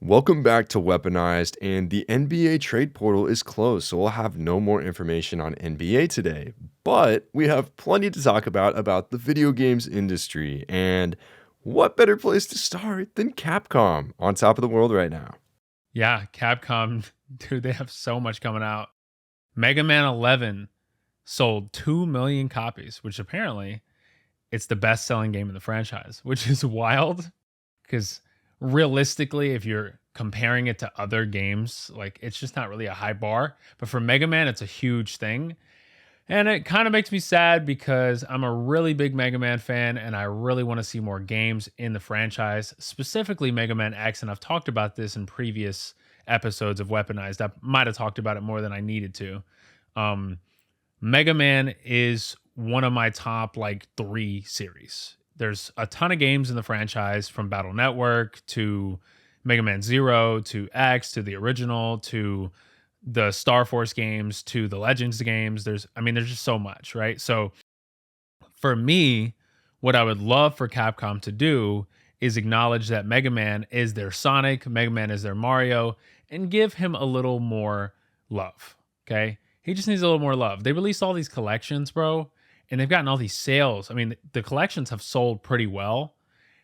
Welcome back to Weaponized, and the NBA trade portal is closed, so we'll have no more information on NBA today. But we have plenty to talk about the video games industry, and what better place to start than Capcom on top of the world right now? Yeah, Capcom, dude, they have so much coming out. Mega Man 11 sold 2 million copies, which apparently it's the best selling game in the franchise, which is wild because realistically, if you're comparing it to other games, like it's just not really a high bar. But for Mega Man, it's a huge thing. And it kind of makes me sad because I'm a really big Mega Man fan and I really want to see more games in the franchise, specifically Mega Man X. And I've talked about this in previous episodes of Weaponized. I might have talked about it more than I needed to. Um, Mega Man is one of my top like 3 series. There's a ton of games in the franchise from Battle Network to Mega Man Zero to X to the original to the Star Force games to the Legends games. There's just so much, right? So for me, what I would love for Capcom to do is acknowledge that Mega Man is their Sonic, Mega Man is their Mario, and give him a little more love. Okay. He just needs a little more love. They released all these collections, bro, and they've gotten all these sales. I mean, the collections have sold pretty well.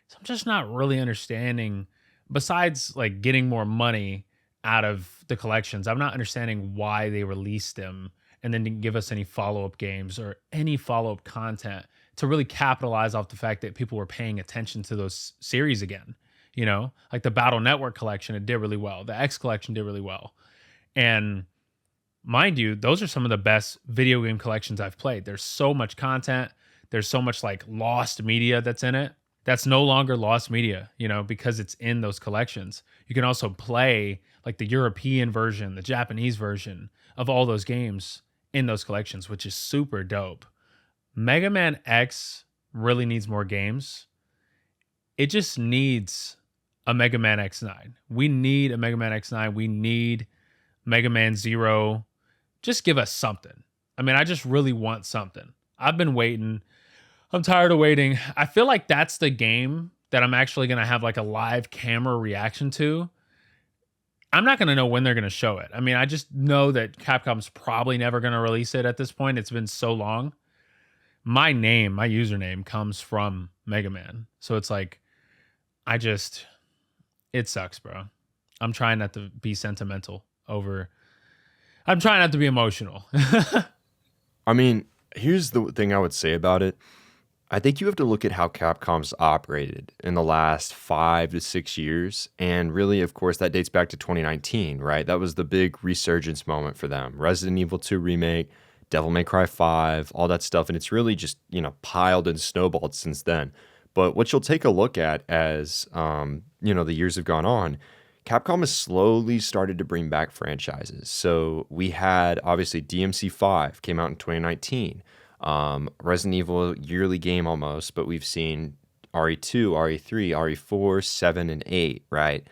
So I'm just not really understanding, besides like getting more money out of the collections, I'm not understanding why they released them and then didn't give us any follow-up games or any follow-up content to really capitalize off the fact that people were paying attention to those series again. You know, like the Battle Network collection, it did really well. The X collection did really well. And mind you, those are some of the best video game collections I've played. There's so much content. There's so much like lost media that's in it. That's no longer lost media, you know, because it's in those collections. You can also play like the European version, the Japanese version of all those games in those collections, which is super dope. Mega Man X really needs more games. It just needs a Mega Man X9. We need a Mega Man X9. We need Mega Man Zero. Just give us something. I mean, I just really want something. I've been waiting. I'm tired of waiting. I feel like that's the game that I'm actually going to have like a live camera reaction to. I'm not going to know when they're going to show it. I mean, I just know that Capcom's probably never going to release it at this point. It's been so long. My username comes from Mega Man. So it's like, it sucks, bro. I'm trying not to be sentimental I'm trying not to be emotional. I mean, here's the thing I would say about it. I think you have to look at how Capcom's operated in the last 5 to 6 years. And really, of course, that dates back to 2019, right? That was the big resurgence moment for them. Resident Evil 2 remake, Devil May Cry 5, all that stuff. And it's really just, piled and snowballed since then. But what you'll take a look at as, the years have gone on, Capcom has slowly started to bring back franchises. So we had, obviously, DMC 5 came out in 2019. Resident Evil yearly game almost, but we've seen RE2, RE3, RE4, 7, and 8, right?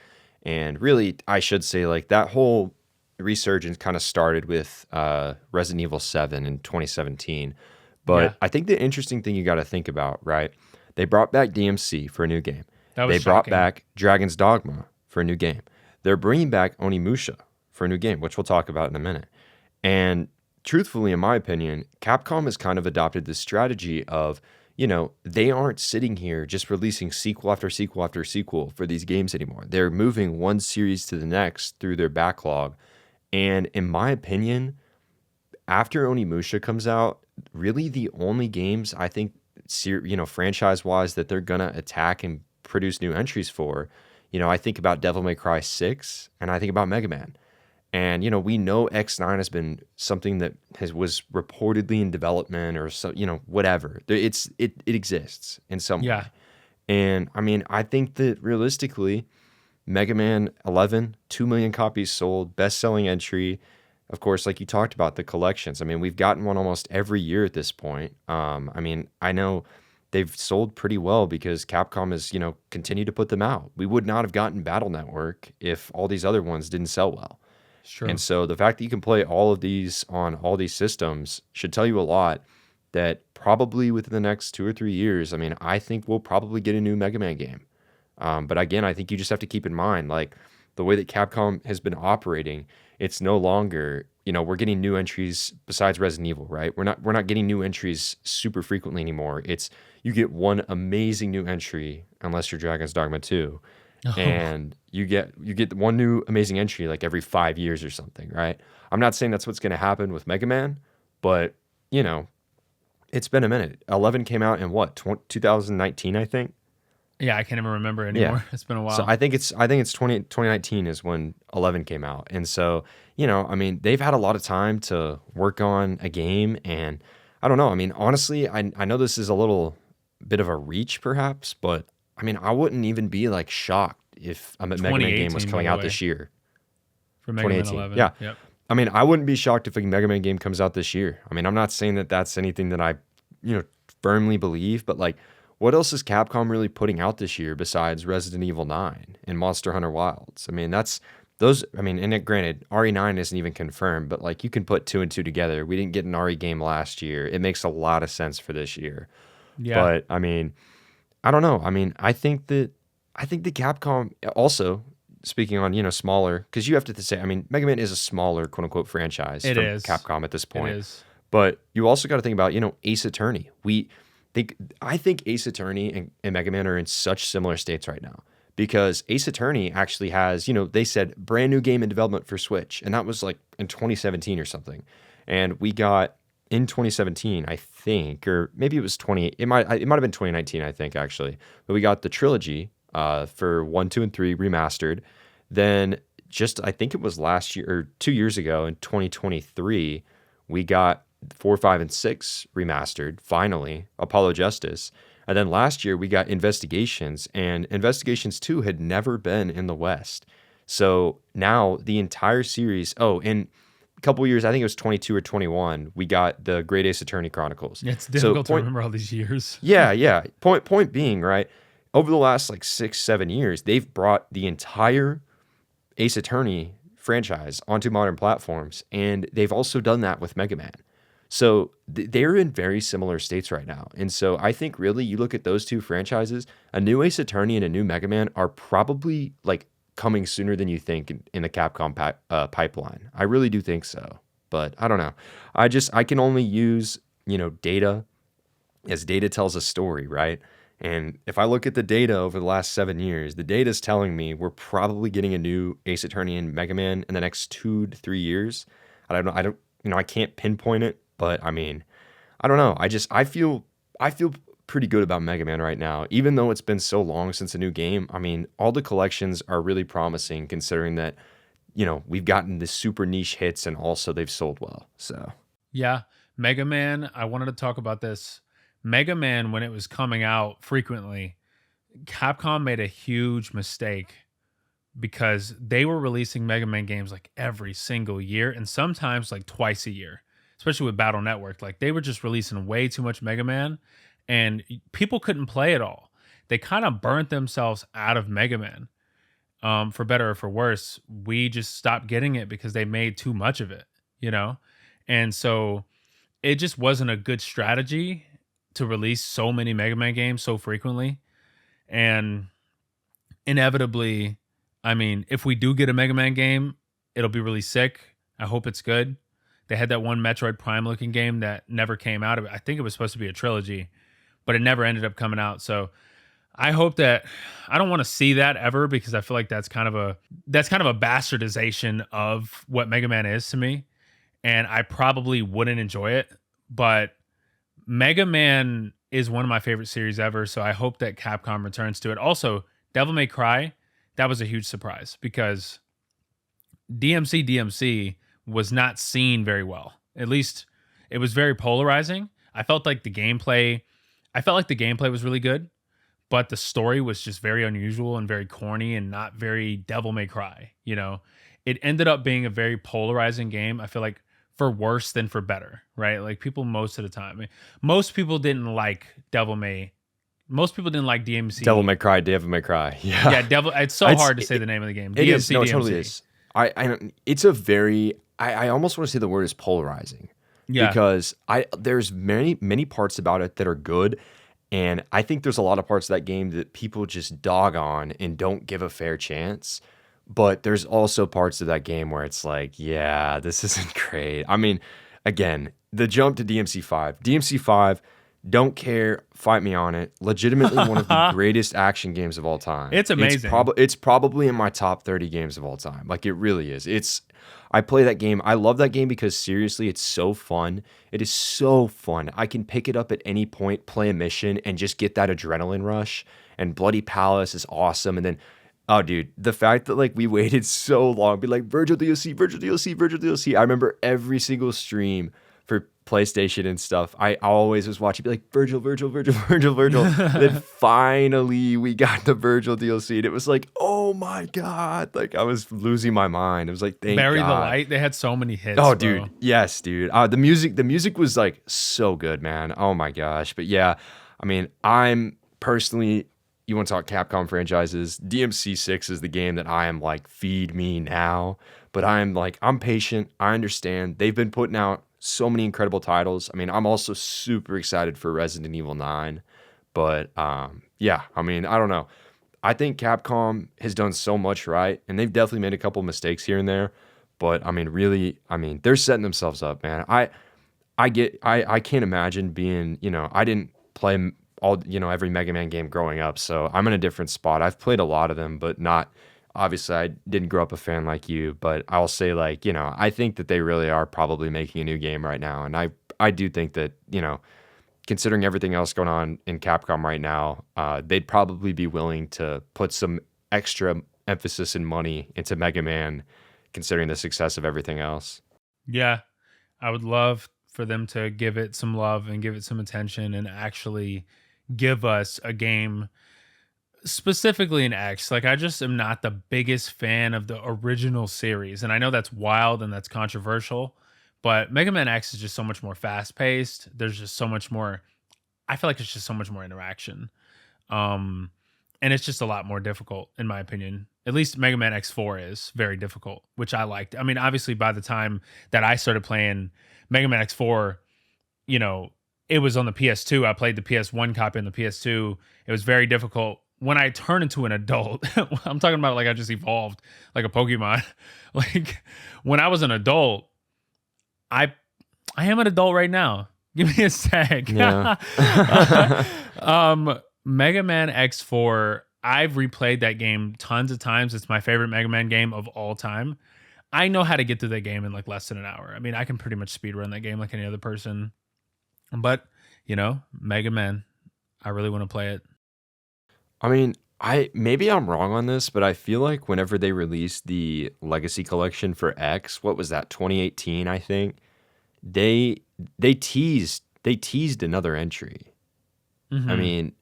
And really, I should say, like, that whole resurgence kind of started with Resident Evil 7 in 2017. But Yeah. I think the interesting thing you got to think about, right? They brought back DMC for a new game. That was They brought shocking. back Dragon's Dogma for a new game. They're bringing back Onimusha for a new game, which we'll talk about in a minute. And truthfully, in my opinion, Capcom has kind of adopted this strategy of, they aren't sitting here just releasing sequel after sequel after sequel for these games anymore. They're moving one series to the next through their backlog. And in my opinion, after Onimusha comes out, really the only games I think, franchise-wise that they're going to attack and produce new entries for, I think about Devil May Cry 6 and I think about Mega Man. And, we know X9 has been something that was reportedly in development or so, whatever. It exists in some way. Yeah. And I mean, I think that realistically, Mega Man 11, 2 million copies sold, best-selling entry. Of course, like you talked about, the collections. I mean, we've gotten one almost every year at this point. I know they've sold pretty well because Capcom has, continued to put them out. We would not have gotten Battle Network if all these other ones didn't sell well. Sure. And so the fact that you can play all of these on all these systems should tell you a lot that probably within the next 2 or 3 years, I mean, I think we'll probably get a new Mega Man game. But again, I think you just have to keep in mind, like, the way that Capcom has been operating, it's no longer, we're getting new entries besides Resident Evil, right? We're not getting new entries super frequently anymore. It's you get one amazing new entry unless you're Dragon's Dogma 2, Oh, and you get one new amazing entry like every 5 years or something, right? I'm not saying that's what's going to happen with Mega Man, but you know, it's been a minute. 11 came out in what, 2019, I think. yeah, I can't even remember Yeah. anymore. It's been a So while. I think it's 2019 is when 11 came out. And so, I mean, they've had a lot of time to work on a game, and I don't know. I mean, honestly, I know this is a little bit of a reach perhaps, but I mean, I wouldn't even be like shocked if a Mega Man game was 2018, by coming the out way, this year. for Mega Man 2018. 11. Yeah. Yep. I mean, I wouldn't be shocked if a Mega Man game comes out this year. I mean, I'm not saying that that's anything that I, you know, firmly believe, but like, what else is Capcom really putting out this year besides Resident Evil 9 and Monster Hunter Wilds? I mean, that's those. I mean, and granted, RE9 isn't even confirmed, but like, you can put two and two together. We didn't get an RE game last year. It makes a lot of sense for this year. Yeah. But I mean, I don't know. I mean, I think the Capcom also, speaking on, smaller, because you have to say, I mean, Mega Man is a smaller quote unquote franchise It from is. Capcom at this It point. is. But you also got to think about, Ace Attorney. I think Ace Attorney and Mega Man are in such similar states right now, because Ace Attorney actually has, they said brand new game in development for Switch, and that was like in 2017 or something. And we got in 2017, I think, or maybe it was 20. It might have been 2019, I think, actually. But we got the trilogy for 1, 2, and 3 remastered. Then just I think it was last year or 2 years ago in 2023, we got 4, 5, and 6 remastered, finally, Apollo Justice. And then last year we got Investigations, and Investigations 2 had never been in the West. So now the entire series, oh, in a couple of years, I think it was 22 or 21, we got the Great Ace Attorney Chronicles. It's So difficult to remember all these years. yeah, yeah. Point being, right? Over the last like 6, 7 years, they've brought the entire Ace Attorney franchise onto modern platforms, and they've also done that with Mega Man. So they're in very similar states right now. And so I think really you look at those two franchises, a new Ace Attorney and a new Mega Man are probably like coming sooner than you think in the Capcom pipeline. I really do think so. But I don't know. I can only use, data as data tells a story, right? And if I look at the data over the last 7 years, the data is telling me we're probably getting a new Ace Attorney and Mega Man in the next 2 to 3 years. I can't pinpoint it, but I mean, I don't know. I feel pretty good about Mega Man right now, even though it's been so long since a new game. I mean, all the collections are really promising, considering that, we've gotten the super niche hits and also they've sold well. So Yeah. Mega Man, I wanted to talk about this. Mega Man, when it was coming out frequently, Capcom made a huge mistake because they were releasing Mega Man games like every single year and sometimes like twice a year, especially with Battle Network. Like they were just releasing way too much Mega Man and people couldn't play it all. They kind of burnt themselves out of Mega Man. For better or for worse, we just stopped getting it because they made too much of it, you know? And so it just wasn't a good strategy to release so many Mega Man games so frequently. And inevitably, I mean, if we do get a Mega Man game, it'll be really sick. I hope it's good. They had that one Metroid Prime looking game that never came out of it. I think it was supposed to be a trilogy, but it never ended up coming out. So I hope that I don't want to see that ever because I feel like that's kind of a bastardization of what Mega Man is to me. And I probably wouldn't enjoy it. But Mega Man is one of my favorite series ever, so I hope that Capcom returns to it. Also, Devil May Cry, that was a huge surprise because DMC was not seen very well. At least it was very polarizing. I felt like the gameplay was really good, but the story was just very unusual and very corny and not very Devil May Cry, you know. It ended up being a very polarizing game. I feel like for worse than for better, right? Like people most of the time. I mean, most people didn't like Devil May. Most people didn't like Devil DMC. May Cry, Devil May Cry. Yeah, Yeah. Devil. It's so It's hard to say the name of the game. it is. DMC No, it totally DMC. is. It's a very I almost want to say the word is polarizing, Yeah, because there's many parts about it that are good, and I think there's a lot of parts of that game that people just dog on and don't give a fair chance. But there's also parts of that game where it's like, yeah, this isn't great. I mean, again, the jump to DMC5. DMC5, don't care, fight me on it. Legitimately one of the greatest action games of all time. It's amazing. It's probably in my top 30 games of all time. Like it really is. I play that game. I love that game because seriously, it's so fun. It is so fun. I can pick it up at any point, play a mission, and just get that adrenaline rush. And Bloody Palace is awesome. And then, oh, dude, the fact that like we waited so long, be like Virgil DLC, Virgil DLC, Virgil DLC. I remember every single stream for PlayStation and stuff. I always was watching, be like Virgil, Virgil, Virgil, Virgil, Virgil. Then finally we got the Virgil DLC, and it was like, oh my god, like I was losing my mind. I was like, thank Bury the God. Light. They had so many hits. Oh, bro. dude, yes, dude. The music was like so good, man. Oh my gosh. But yeah, I mean, I'm personally. You want to talk Capcom franchises? DMC6 is the game that I am like, feed me now. But I'm patient. I understand. They've been putting out so many incredible titles. I mean, I'm also super excited for Resident Evil 9. But yeah, I mean, I don't know. I think Capcom has done so much right, and they've definitely made a couple mistakes here and there. But I mean, really, I mean, they're setting themselves up, man. I can't imagine being, I didn't play all, every Mega Man game growing up, so I'm in a different spot. I've played a lot of them, but not, obviously I didn't grow up a fan like you, but I'll say like, I think that they really are probably making a new game right now. And I do think that, considering everything else going on in Capcom right now, they'd probably be willing to put some extra emphasis and money into Mega Man, considering the success of everything else. Yeah, I would love for them to give it some love and give it some attention and actually give us a game specifically in X. Like, I just am not the biggest fan of the original series. And I know that's wild and that's controversial, but Mega Man X is just so much more fast paced. There's just so much more, I feel like it's just so much more interaction. And it's just a lot more difficult, in my opinion. At least Mega Man X4 is very difficult, which I liked. I mean, obviously, by the time that I started playing Mega Man X4, it was on the PS2. I played the PS1 copy on the PS2. It was very difficult. When I turned into an adult, I'm talking about like I just evolved like a Pokemon. Like when I was an adult, I am an adult right now. Give me a sec. Yeah. Mega Man X4, I've replayed that game tons of times. It's my favorite Mega Man game of all time. I know how to get through that game in like less than an hour. I mean, I can pretty much speedrun that game like any other person. But, Mega Man, I really want to play it. I mean, maybe I'm wrong on this, but I feel like whenever they released the Legacy Collection for X, what was that, 2018, I think, they teased another entry. Mm-hmm. I mean,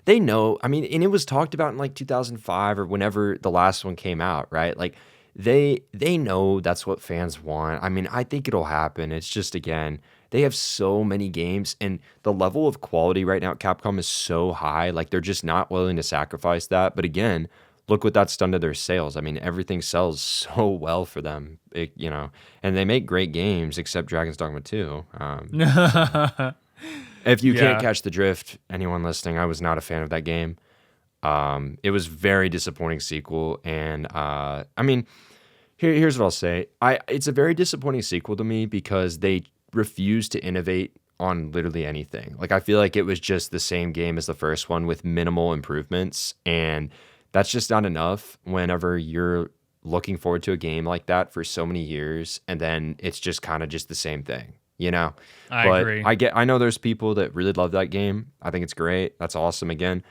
they know, and it was talked about in like 2005 or whenever the last one came out, right? Like they know that's what fans want. I mean, I think it'll happen. It's just, again, they have so many games, and the level of quality right now at Capcom is so high. Like they're just not willing to sacrifice that. But again, look what that's done to their sales. I mean, everything sells so well for them, and they make great games except Dragon's Dogma 2. If you can't catch the drift, anyone listening, I was not a fan of that game. It was very disappointing sequel, and I mean, here's what I'll say. It's a very disappointing sequel to me because they refused to innovate on literally anything. Like I feel like it was just the same game as the first one with minimal improvements, and that's just not enough whenever you're looking forward to a game like that for so many years, and then it's just kind of just the same thing. I agree. I know there's people that really love that game. I think it's great. That's awesome. Again,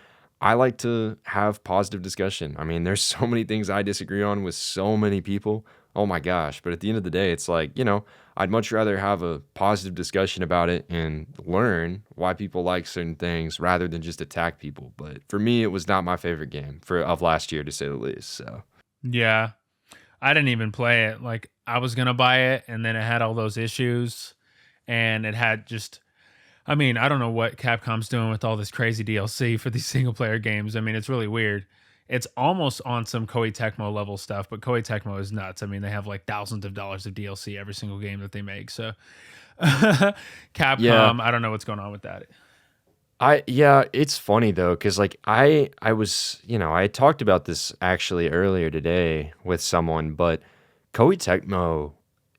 I like to have positive discussion. I mean, there's so many things I disagree on with so many people. Oh my gosh. But at the end of the day, it's like, I'd much rather have a positive discussion about it and learn why people like certain things rather than just attack people. But for me, it was not my favorite game of last year, to say the least. So yeah, I didn't even play it. Like I was going to buy it, and then it had all those issues. And it had just, I mean, I don't know what Capcom's doing with all this crazy DLC for these single player games. I mean, it's really weird. It's almost on some Koei Tecmo level stuff, but Koei Tecmo is nuts. I mean, they have like thousands of dollars of DLC every single game that they make. So Capcom, Yeah. I don't know what's going on with that. Yeah, it's funny though, because like I was, I had talked about this actually earlier today with someone, but Koei Tecmo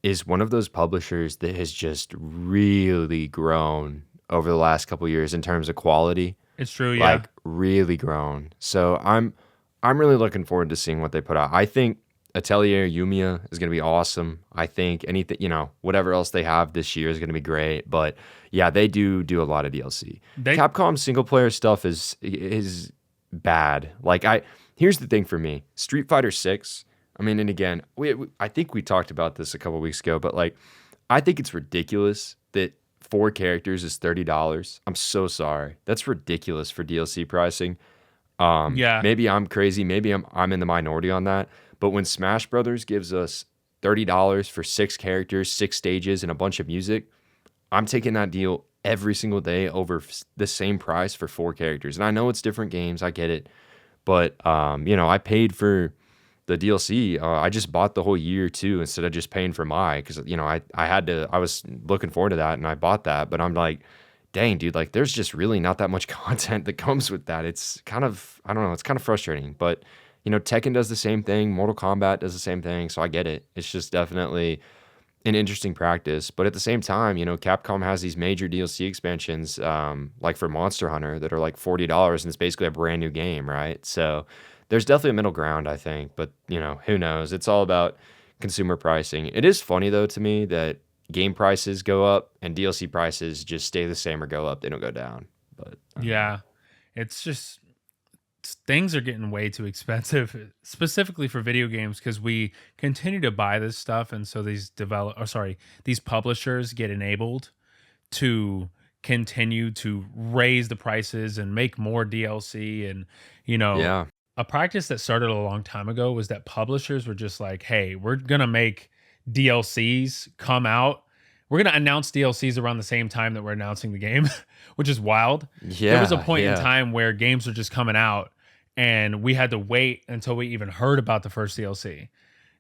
is one of those publishers that has just really grown over the last couple years in terms of quality, It's true, yeah. like really grown. So I'm really looking forward to seeing what they put out. I think Atelier Yumiya is going to be awesome. I think anything, whatever else they have this year is going to be great. But yeah, they do a lot of DLC. They Capcom single player stuff is bad. Like here's the thing for me. Street Fighter 6, I mean, and again, I think we talked about this a couple weeks ago, but like I think it's ridiculous that 4 characters is $30. I'm so sorry. That's ridiculous for DLC pricing. yeah. Maybe I'm crazy. Maybe I'm in the minority on that. But when Smash Brothers gives us $30 for 6 characters, 6 stages, and a bunch of music, I'm taking that deal every single day over the same price for 4 characters. And I know it's different games. I get it. But I paid for the DLC. I just bought the whole year too instead of just paying for because I had to. I was looking forward to that and I bought that. But I'm like, dang, dude, like there's just really not that much content that comes with that. It's kind of, I don't know, it's kind of frustrating. But Tekken does the same thing. Mortal Kombat does the same thing. So I get it. It's just definitely an interesting practice. But at the same time, Capcom has these major DLC expansions, like for Monster Hunter, that are like $40, and it's basically a brand new game, right? So there's definitely a middle ground, I think. But who knows? It's all about consumer pricing. It is funny though to me that game prices go up and DLC prices just stay the same or go up. They don't go down. But I don't know. Yeah. It's just things are getting way too expensive, specifically for video games, because we continue to buy this stuff, and so these publishers get enabled to continue to raise the prices and make more DLC. And you know, Yeah. a practice that started a long time ago was that publishers were just like, "Hey, we're gonna make DLCs come out. We're gonna announce DLCs around the same time that we're announcing the game," which is wild. There was a Yeah. point in Yeah. time where games were just coming out and we had to wait until we even heard about the first DLC.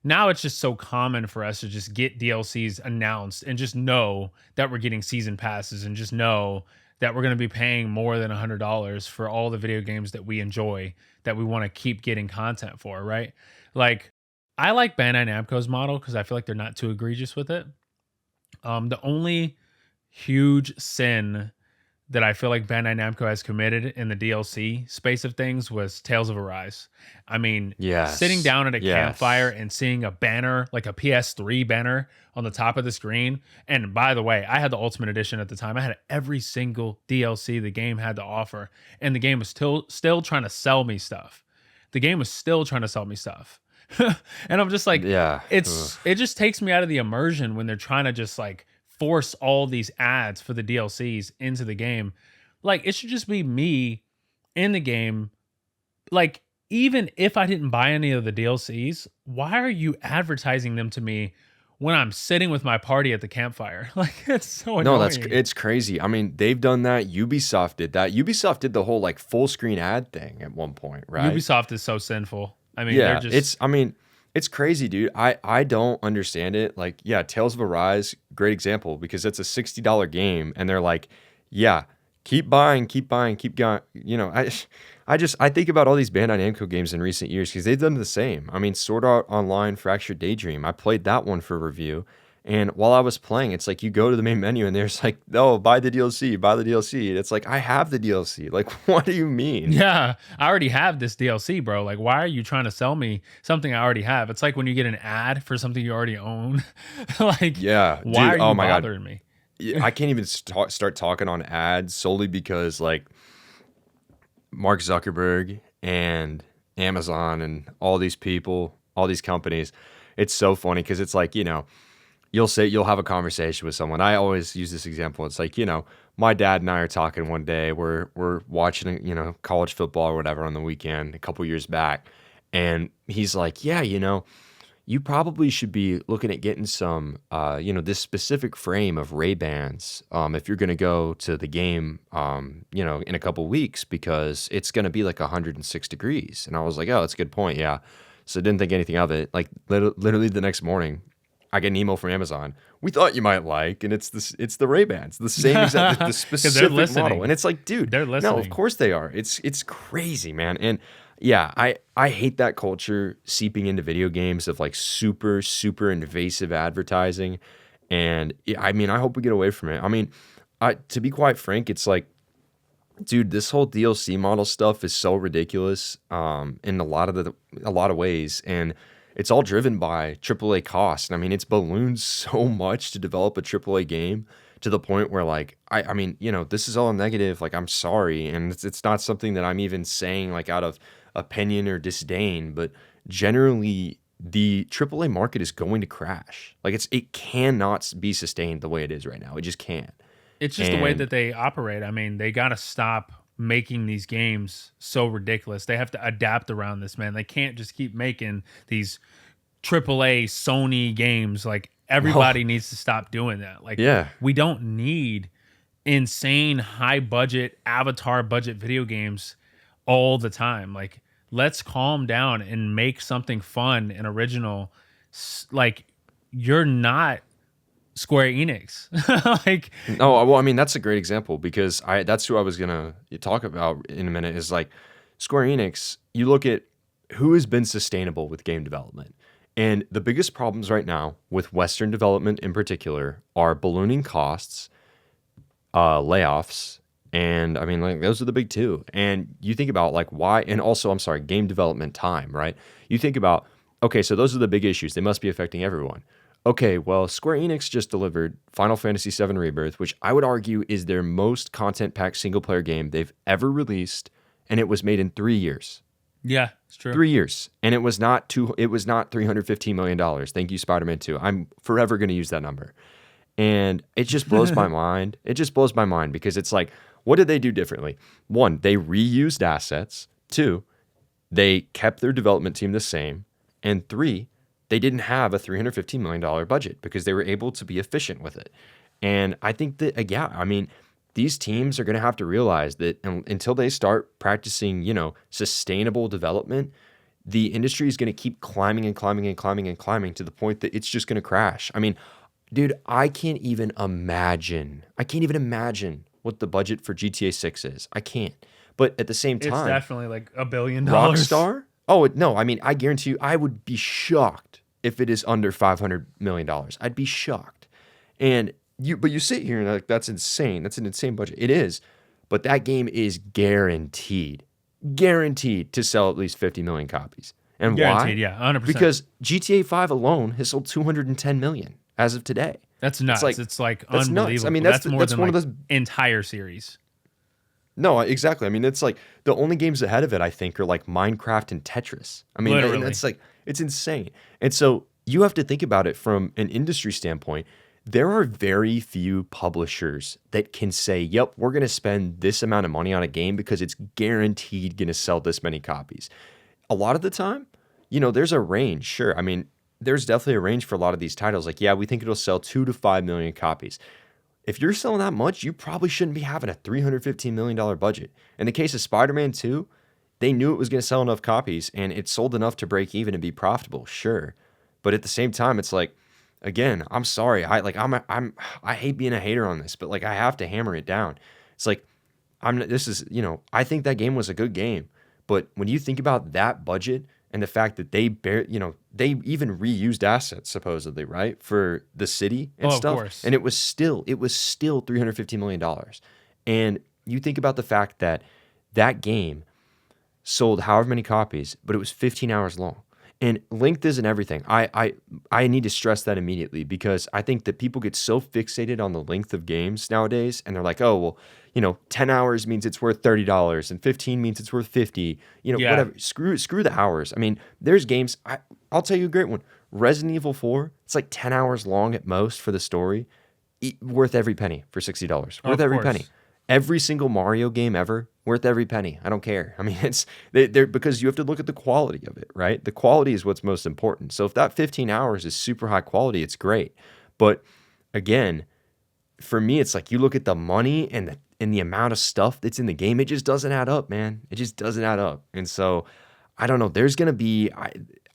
Now it's just so common for us to just get DLCs announced and just know that we're getting season passes and just know that we're going to be paying more than $100 for all the video games that we enjoy, that we want to keep getting content for, right? Like, I like Bandai Namco's model because I feel like they're not too egregious with it. The only huge sin that I feel like Bandai Namco has committed in the DLC space of things was Tales of Arise. I mean, sitting Yes. down at a campfire Yes. and seeing a banner, like a PS3 banner on the top of the screen. And by the way, I had the Ultimate Edition at the time. I had every single DLC the game had to offer, and the game was still trying to sell me stuff. The game was still trying to sell me stuff. And I'm just like, Yeah. Ugh. it just takes me out of the immersion when they're trying to just like force all these ads for the DLCs into the game. Like, it should just be me in the game. Like, even if I didn't buy any of the DLCs, why are you advertising them to me when I'm sitting with my party at the campfire? Like, it's so No, annoying. it's crazy. I mean, they've done that. Ubisoft did that. Ubisoft did the whole like full screen ad thing at one point, right? Ubisoft is so sinful. I mean, they're Yeah, just I mean, it's crazy, dude. I don't understand it. Like, yeah, Tales of Arise, great example because it's a $60 game and they're like, yeah, keep buying, keep buying, keep going. I think about all these Bandai Namco games in recent years because they've done the same. I mean, Sword Art Online Fractured Daydream. I played that one for review. And while I was playing, it's like you go to the main menu and there's like, oh, buy the DLC, buy the DLC. And it's like, I have the DLC. Like, what do you mean? yeah, I already have this DLC, bro. Like, why are you trying to sell me something I already have? It's like when you get an ad for something you already own. Like, Yeah, why dude. are Oh you my God. bothering me? Yeah, I can't even start talking on ads solely because like Mark Zuckerberg and Amazon and all these people, all these companies. It's so funny because it's like, you'll have a conversation with someone. I always use this example. It's like, my dad and I are talking one day. We're watching, college football or whatever on the weekend a couple years back. And he's like, yeah, you probably should be looking at getting some, this specific frame of Ray-Bans if you're going to go to the game, in a couple weeks because it's going to be like 106 degrees. And I was like, oh, that's a good point. Yeah. So I didn't think anything of it. Like literally the next morning, I get an email from Amazon. We thought you might like, and it's the Ray-Bans, the same exact, the Because they're specific model. listening. And it's like, dude, They're no, of listening. course they are. It's crazy, man. And yeah, I hate that culture seeping into video games of like super, super invasive advertising. And I mean, I hope we get away from it. I mean, to be quite frank, it's like, dude, this whole DLC model stuff is so ridiculous in a lot of ways, and it's all driven by AAA costs. And I mean, it's ballooned so much to develop a AAA game to the point where, like, I mean, you know, this is all negative. Like, I'm sorry, and it's not something that I'm even saying like out of opinion or disdain, but generally. The AAA market is going to crash. Like it cannot be sustained the way it is right now. It just can't. It's just the way And that they operate. I mean, they got to stop making these games so ridiculous. They have to adapt around this, man. They can't just keep making these AAA Sony games. Like well, everybody needs to stop doing that. Like yeah. we don't need insane high budget avatar budget video games all the time. Like let's calm down and make something fun and original. Like you're not Square Enix. Like No, well, I mean that's a great example because that's who I was gonna talk about in a minute. Is like Square Enix. You look at who has been sustainable with game development, and the biggest problems right now with Western development in particular are ballooning costs, layoffs, and I mean like those are the big two. And you think about like why, and also I'm sorry, game development time, right? You think about okay, so those are the big issues. They must be affecting everyone. Okay, well, Square Enix just delivered Final Fantasy VII Rebirth, which I would argue is their most content-packed single-player game they've ever released, and it was made in 3 years. yeah, it's true. 3 years, and it was not $315 million. Thank you, Spider-Man 2. I'm forever going to use that number. And it just blows my mind. It just blows my mind because it's like, what did they do differently? One, they reused assets. Two, they kept their development team the same. And three, they didn't have a $315 million budget because they were able to be efficient with it. And I think that, yeah, I mean, these teams are going to have to realize that until they start practicing, you know, sustainable development, the industry is going to keep climbing and climbing and climbing and climbing to the point that it's just going to crash. I mean, dude, I can't even imagine. I can't even imagine what the budget for GTA 6 is. I can't. But at the same It's time, definitely like $1 billion. Rockstar? Oh, no, I mean, I guarantee you, I would be shocked if it is under $500 million. I'd be shocked. And but you sit here and like, that's insane. That's an insane budget. It is. But that game is guaranteed to sell at least 50 million copies. And Guaranteed, why? yeah, 100%. Because GTA 5 alone has sold 210 million as of today. That's It's nuts. like, It's like that's nuts. unbelievable. I mean, That's more than one like of those. entire series. No, exactly. I mean, it's like the only games ahead of it, I think, are like Minecraft and Tetris. I mean, and Literally. it's like, it's insane. And so you have to think about it from an industry standpoint. There are very few publishers that can say, yep, we're going to spend this amount of money on a game because it's guaranteed going to sell this many copies. A lot of the time, you know, there's a range. Sure. I mean, there's definitely a range for a lot of these titles. Like, yeah, we think it'll sell 2 to 5 million copies. If you're selling that much, you probably shouldn't be having a $315 million budget. In the case of Spider-Man 2, they knew it was going to sell enough copies and it sold enough to break even and be profitable, sure. But at the same time, it's like, again, I'm sorry. I hate being a hater on this, but like I have to hammer it down. It's like I think that game was a good game, but when you think about that budget and the fact that they even reused assets supposedly, right, for the city and Oh, of stuff, course. and it was still $350 million. And you think about the fact that that game sold however many copies, but it was 15 hours long. And length isn't everything. I need to stress that immediately because I think that people get so fixated on the length of games nowadays, and they're like, oh well, 10 hours means it's worth $30, and 15 means it's worth 50. Yeah. Whatever. Screw the hours. I mean, there's games. I'll tell you a great one. Resident Evil 4. It's like 10 hours long at most for the story. Worth every penny for $60. Worth Of every course. penny. Every single Mario game ever, worth every penny. I don't care. I mean, they're because you have to look at the quality of it, right? The quality is what's most important. So if that 15 hours is super high quality, it's great. But again, for me, it's like you look at the money and the amount of stuff that's in the game, it just doesn't add up, man. It just doesn't add up. And so I don't know. There's gonna be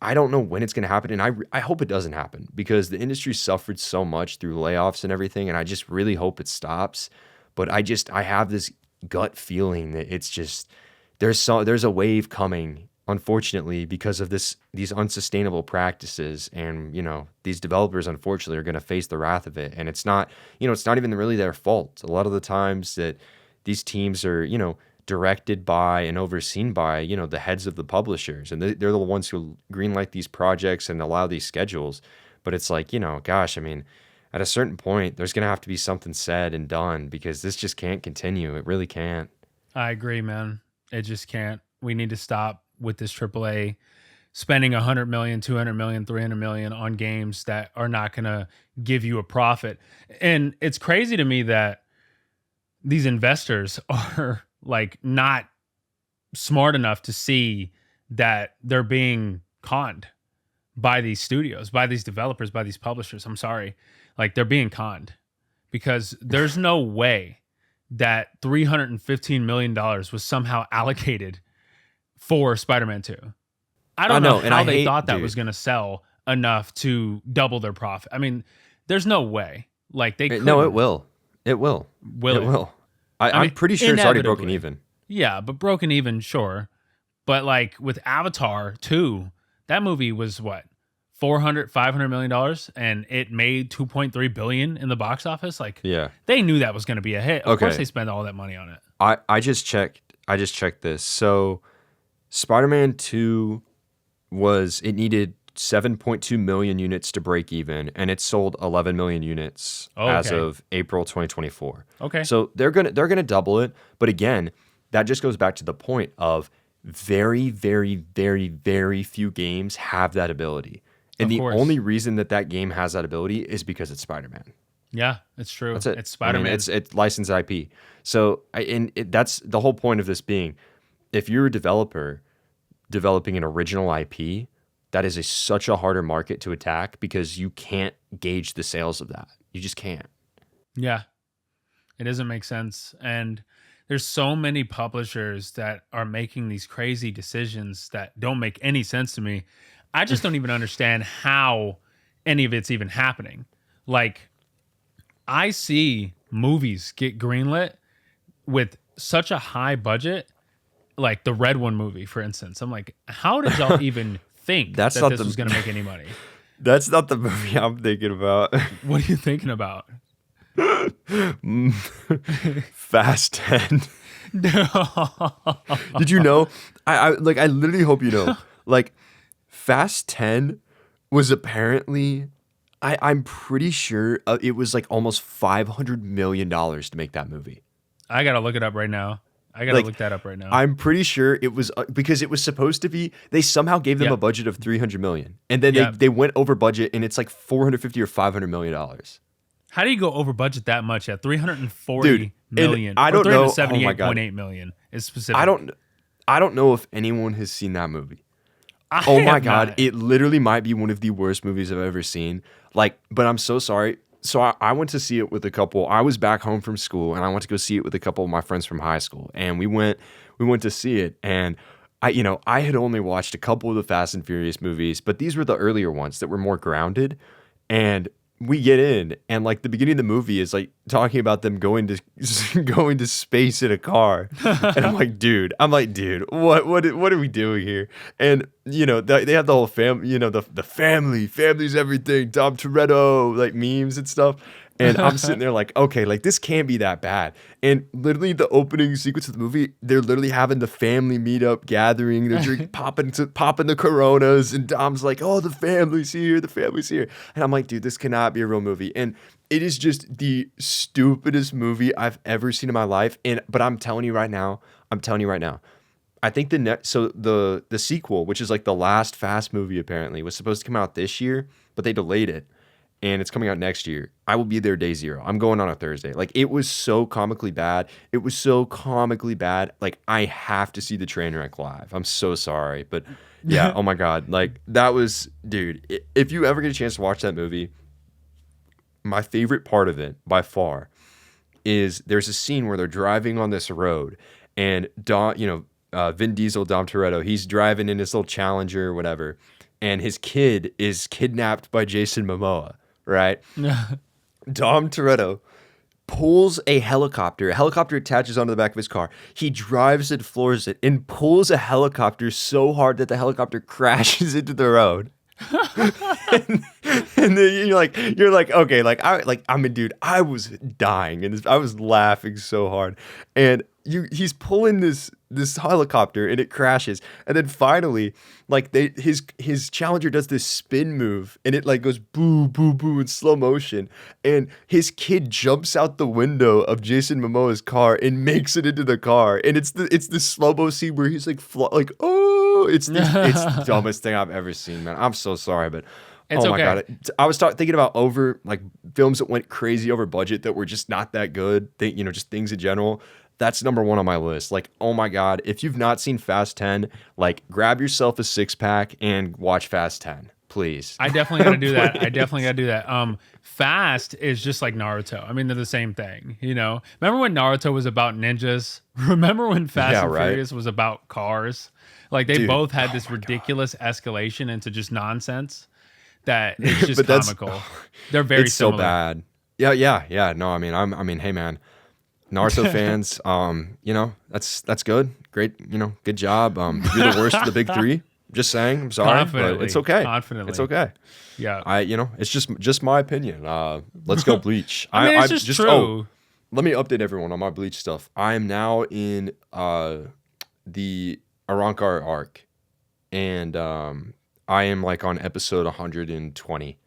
I don't know when it's going to happen, and I hope it doesn't happen because the industry suffered so much through layoffs and everything, and I just really hope it stops. But I have this gut feeling that it's just there's a wave coming, unfortunately, because of these unsustainable practices, and these developers unfortunately are going to face the wrath of it, and it's not even really their fault. A lot of the times that these teams are directed by and overseen by the heads of the publishers, and they're the ones who greenlight these projects and allow these schedules. But it's like, gosh, I mean, at a certain point there's going to have to be something said and done, because this just can't continue. It really can't. I agree, man. It just can't. We need to stop with this AAA spending 100 million, 200 million, 300 million on games that are not going to give you a profit. And it's crazy to me that these investors are like not smart enough to see that they're being conned by these studios, by these developers, by these publishers. I'm sorry. Like, they're being conned, because there's no way that $315 million was somehow allocated for Spider-Man 2. I don't know how they thought that was going to sell enough to double their profit. I mean, there's no way. Like, they couldn't. No, it will. It will. Will it? It will. I'm pretty sure it's already broken even. Yeah, but broken even, sure. But like with Avatar 2, that movie was what? $500 million, and it made 2.3 billion in the box office. Like, yeah, they knew that was going to be a hit. Of course they spent all that money on it. I just checked this. So Spider-Man 2 needed 7.2 million units to break even, and it sold 11 million units as of April 2024. Okay. So they're gonna double it, but again, that just goes back to the point of very, very, very, very few games have that ability. And the only reason that game has that ability is because it's Spider-Man. Yeah, it's true. That's it. It's Spider-Man. I mean, it's licensed IP. So that's the whole point of this being, if you're a developer developing an original IP, that is such a harder market to attack, because you can't gauge the sales of that. You just can't. Yeah, it doesn't make sense. And there's so many publishers that are making these crazy decisions that don't make any sense to me. I just don't even understand how any of it's even happening. Like, I see movies get greenlit with such a high budget, like the Red One movie, for instance. I'm like, how did y'all even think that this was going to make any money? That's not the movie I'm thinking about. What are you thinking about? Fast 10. Did you know? I literally hope you know. Like, Fast 10 was apparently, I'm pretty sure it was like almost $500 million to make that movie. I gotta look it up right now. Look that up right now. I'm pretty sure it was because it was supposed to be. They somehow gave them a budget of $300 million, and then they went over budget, and it's like $450 or $500 million. How do you go over budget that much at 340 million? I don't know. 378.8 million is specific. I don't know if anyone has seen that movie. Oh my God. It literally might be one of the worst movies I've ever seen. Like, but I'm so sorry. So I went to see it with a couple. I was back home from school, and I went to go see it with a couple of my friends from high school. And we went to see it. And I had only watched a couple of the Fast and Furious movies, but these were the earlier ones that were more grounded. And we get in, and like the beginning of the movie is like talking about them going to space in a car, and I'm like, dude, what are we doing here? And they have the whole family, the family's everything, Dom Toretto, like memes and stuff. And I'm sitting there like, okay, like this can't be that bad. And literally the opening sequence of the movie, they're literally having the family meetup gathering. They're drinking, popping the Coronas, and Dom's like, oh, the family's here. And I'm like, dude, this cannot be a real movie. And it is just the stupidest movie I've ever seen in my life. But I'm telling you right now, I think the sequel, which is like the last Fast movie apparently, was supposed to come out this year, but they delayed it. And it's coming out next year. I will be there day zero. I'm going on a Thursday. Like, it was so comically bad. Like, I have to see the train wreck live. I'm so sorry. But yeah, oh my God. Like, that was, dude, if you ever get a chance to watch that movie, my favorite part of it by far is there's a scene where they're driving on this road, and Vin Diesel, Dom Toretto, he's driving in his little Challenger or whatever. and his kid is kidnapped by Jason Momoa, right? Dom Toretto pulls a helicopter. A helicopter attaches onto the back of his car. He drives it, floors it, and pulls a helicopter so hard that the helicopter crashes into the road. and, and then you're like, okay, I mean, dude, I was dying and I was laughing so hard. And he's pulling this helicopter and it crashes. And then finally, like his Challenger does this spin move and it like goes boo boo boo in slow motion. And his kid jumps out the window of Jason Momoa's car and makes it into the car. And it's the slow mo scene where he's like oh, it's the dumbest thing I've ever seen, man. I'm so sorry, but It's oh my okay. god, I was thinking about like films that went crazy over budget that were just not that good. Just things in general. That's number one on my list. Like, oh my god, if you've not seen Fast 10, like grab yourself a 6-pack and watch Fast 10, please. I definitely got to do that. I definitely got to do that. Fast is just like Naruto. I mean, they're the same thing, you know? Remember when Naruto was about ninjas? Remember when Fast Yeah, and right. Furious was about cars? Like, they Dude, both had this my God. ridiculous escalation into just nonsense that it's just But that's comical. They're very it's so similar. bad. Yeah. No, I mean, hey man, Naruto fans, that's good. Great, good job. You're the worst of the big three. Just saying. I'm sorry, but it's okay. Confidently. It's okay. Yeah. It's just my opinion. Let's go Bleach. I mean, it's I'm just true. Let me update everyone on my Bleach stuff. I am now in the Arrancar arc, and I am like on episode 120.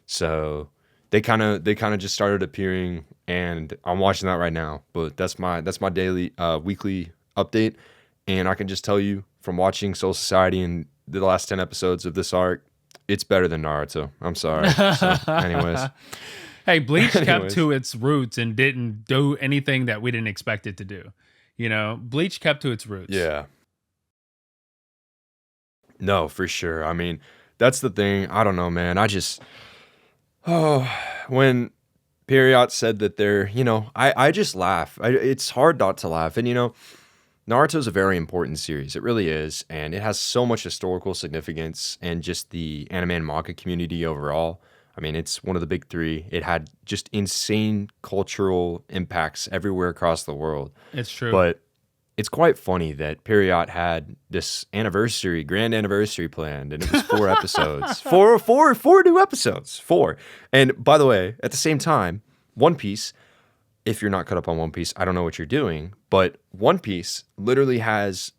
So they kind of just started appearing, and I'm watching that right now. But that's my daily weekly update, and I can just tell you from watching Soul Society and the last 10 episodes of this arc, it's better than Naruto. I'm sorry. So, anyways. Hey, Bleach kept Anyways. to its roots and didn't do anything that we didn't expect it to do. You know, Bleach kept to its roots. Yeah. No, for sure. I mean, that's the thing. I don't know, man. When Periot said that I just laugh. It's hard not to laugh. And, Naruto's a very important series. It really is. And it has so much historical significance and just the anime and manga community overall. I mean, it's one of the big three. It had just insane cultural impacts everywhere across the world. It's true. But it's quite funny that Periot had this grand anniversary planned, and it was 4 episodes. Four new episodes. 4. And by the way, at the same time, One Piece, if you're not caught up on One Piece, I don't know what you're doing, but One Piece literally has,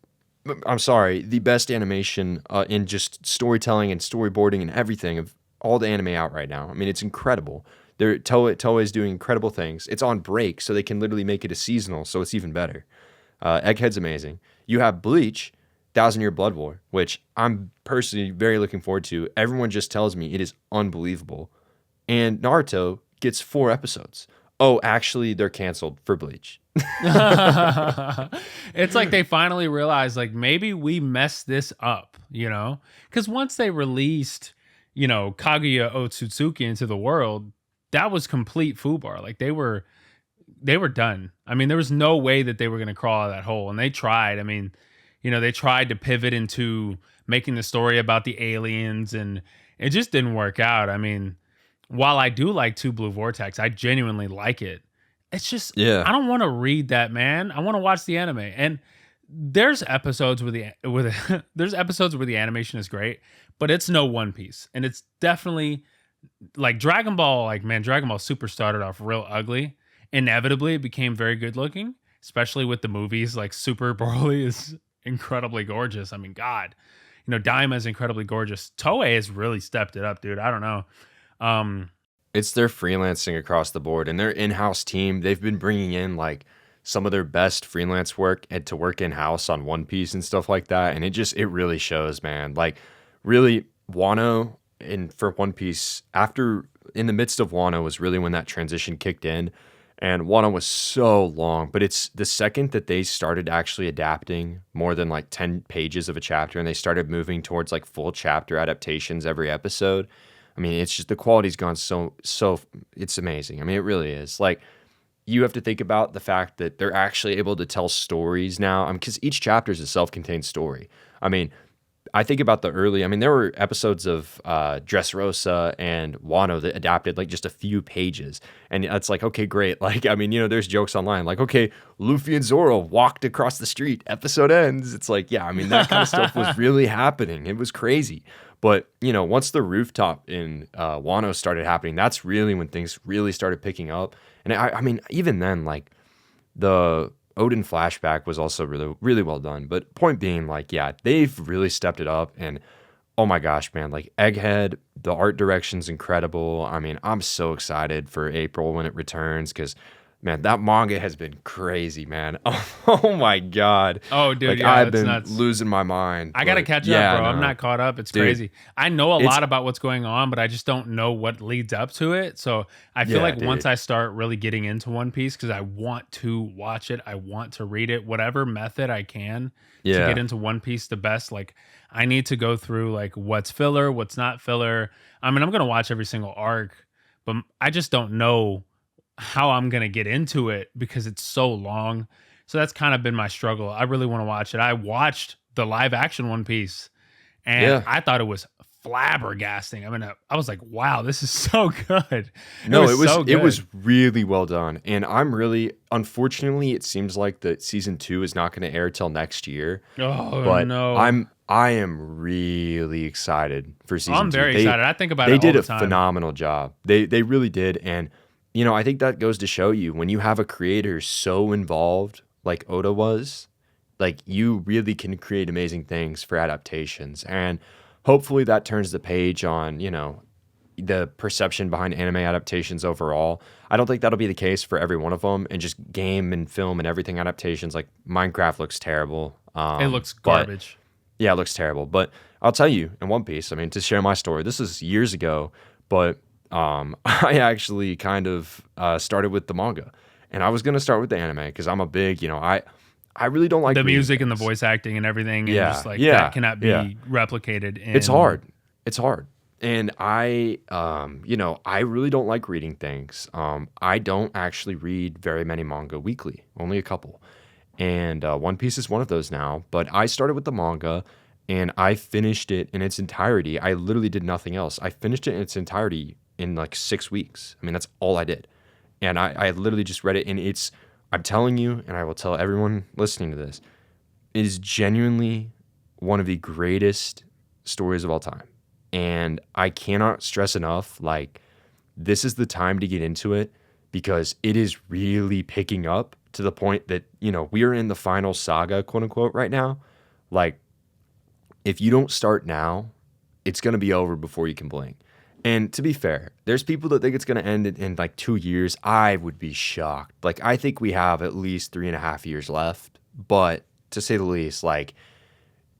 I'm sorry, the best animation in just storytelling and storyboarding and everything of all the anime out right now. I mean, it's incredible. Toei is doing incredible things. It's on break, so they can literally make it a seasonal, so it's even better. Egghead's amazing. You have Bleach, 1,000-Year Blood War, which I'm personally very looking forward to. Everyone just tells me it is unbelievable. And Naruto gets 4 episodes. Oh, actually, they're canceled for Bleach. It's like they finally realized, like, maybe we messed this up, you know? Because once they released, Kaguya Otsutsuki into the world, that was complete foobar. Like, they were done. I mean, there was no way that they were going to crawl out of that hole. And they tried. I mean, they tried to pivot into making the story about the aliens, and it just didn't work out. I mean, while I do like Two Blue Vortex, I genuinely like it. It's just, Yeah. I don't want to read that, man. I want to watch the anime. And there's episodes where there's episodes where the animation is great, but it's no One Piece. And it's definitely like Dragon Ball. Like, man, Dragon Ball Super started off real ugly. Inevitably, it became very good looking, especially with the movies. Like, Super Broly is incredibly gorgeous. I mean, God, Daima is incredibly gorgeous. Toei has really stepped it up, dude. I don't know. It's their freelancing across the board and their in-house team. They've been bringing in like some of their best freelance work and to work in-house on One Piece and stuff like that. And it really shows, man. Like, really, Wano for One Piece, in the midst of Wano was really when that transition kicked in. And Wano was so long, but it's the second that they started actually adapting more than like 10 pages of a chapter and they started moving towards like full chapter adaptations every episode. I mean, it's just the quality's gone so it's amazing. I mean, it really is. Like, you have to think about the fact that they're actually able to tell stories now. I mean, because each chapter is a self-contained story. I mean, I think about the early, I mean, there were episodes of Dressrosa and Wano that adapted like just a few pages. And it's like, okay, great. Like, I mean, there's jokes online like, okay, Luffy and Zoro walked across the street, episode ends. It's like, yeah, I mean, that kind of stuff was really happening. It was crazy. But, once the rooftop in Wano started happening, that's really when things really started picking up. And I mean, even then, like, the Odin flashback was also really, really well done. But point being, like, yeah, they've really stepped it up. And oh my gosh, man, like Egghead, the art direction's incredible. I mean, I'm so excited for April when it returns because, man, that manga has been crazy, man. Oh my God. Oh, dude, Like, yeah, I've that's been nuts. losing my mind. I gotta But catch up, yeah, bro. I'm no, not caught up. It's dude, crazy. I know a it's, lot about what's going on, but I just don't know what leads up to it. So I feel yeah, like once dude. I start really getting into One Piece, because I want to watch it, I want to read it, whatever method I can to get Yeah. into One Piece the best. Like I need to go through like what's filler, what's not filler. I mean, I'm gonna watch every single arc, but I just don't know how I'm gonna get into it because it's so long. So that's kind of been my struggle. I really want to watch it. I watched the live action One Piece and Yeah. I thought it was flabbergasting. I mean, I was like, wow, this is so good. It No, was it was so it was good. really well done. And I'm really unfortunately it seems like that season 2 is not going to air till next year, Oh but no. I am really excited for season I'm 2. very excited. I think about They it all did the a time. phenomenal job. They really did. And I think that goes to show you when you have a creator so involved like Oda was, like you really can create amazing things for adaptations. And hopefully that turns the page on, the perception behind anime adaptations overall. I don't think that'll be the case for every one of them, and just game and film and everything adaptations. Like Minecraft looks terrible, It looks but garbage. yeah, it looks terrible. But I'll tell you, in One Piece, I mean, to share my story, this is years ago, but I actually kind of started with the manga, and I was gonna start with the anime because I'm a big, I really don't like The reading music and the things. voice acting and everything, and just Yeah, like that yeah, cannot yeah. be replicated It's in. hard. It's hard. And I really don't like reading things. I don't actually read very many manga weekly, only a couple. And One Piece is one of those now. But I started with the manga and I finished it in its entirety. I literally did nothing else. I finished it in its entirety in like 6 weeks. I mean, that's all I did. And I literally just read it. And I'm telling you, and I will tell everyone listening to this, it is genuinely one of the greatest stories of all time. And I cannot stress enough, like, this is the time to get into it because it is really picking up to the point that, we are in the final saga, quote unquote, right now. Like, if you don't start now, it's going to be over before you can blink. And to be fair, there's people that think it's going to end in like 2 years. I would be shocked. Like, I think we have at least 3.5 years left. But to say the least, like,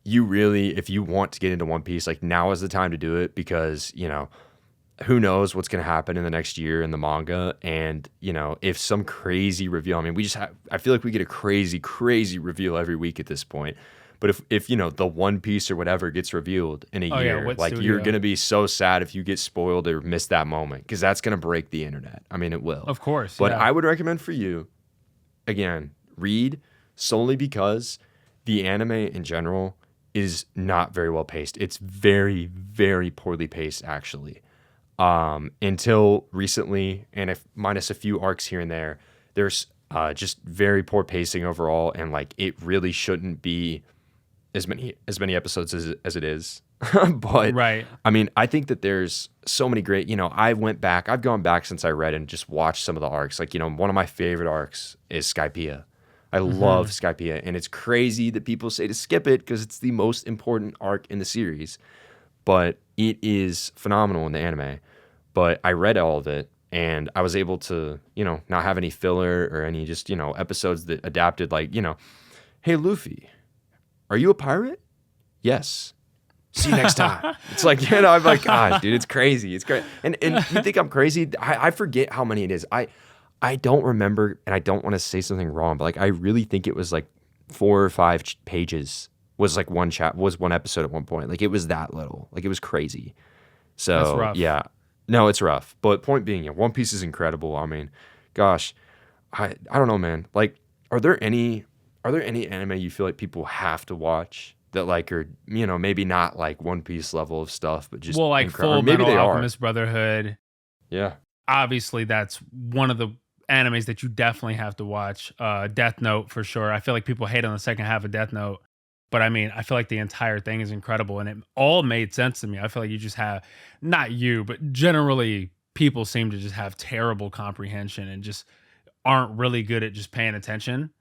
you really, if you want to get into One Piece, like now is the time to do it because, who knows what's going to happen in the next year in the manga. And, if some crazy reveal, I mean, I feel like we get a crazy, crazy reveal every week at this point. But if the One Piece or whatever gets revealed in a Oh yeah, year, what like you're going studio? to be so sad if you get spoiled or miss that moment because that's going to break the internet. I mean, it will. Of course, But yeah. I would recommend for you, again, read solely because the anime in general is not very well paced. It's very, very poorly paced, actually. Until recently, and if minus a few arcs here and there, there's just very poor pacing overall, and like it really shouldn't be as many episodes as it is. But Right. I mean, I think that there's so many great. I've gone back since I read and just watched some of the arcs. Like one of my favorite arcs is Skypiea. I love Hmm. Skypiea, and it's crazy that people say to skip it because it's the most important arc in the series. But it is phenomenal in the anime. But I read all of it, and I was able to, not have any filler or any just, episodes that adapted like, hey, Luffy, are you a pirate? Yes. See you next time. It's like, I'm like, gosh, dude, it's crazy. It's great. And you think I'm crazy? I forget how many it is. I don't remember, and I don't want to say something wrong, but like I really think it was like 4 or 5 pages was like was one episode at one point. Like it was that little. Like it was crazy. That's So rough. yeah, no, it's rough. But point being, yeah, One Piece is incredible. I mean, gosh, I don't know, man. Like, are there any anime you feel like people have to watch? that like are, you know, maybe not like One Piece level of stuff, but just Well, like incredible. Full Or maybe Metal they are. Alchemist Brotherhood. Yeah. Obviously, that's one of the animes that you definitely have to watch. Death Note for sure. I feel like people hate on the second half of Death Note, but I mean, I feel like the entire thing is incredible, and it all made sense to me. I feel like you just have, not you, but generally people seem to just have terrible comprehension and just aren't really good at just paying attention.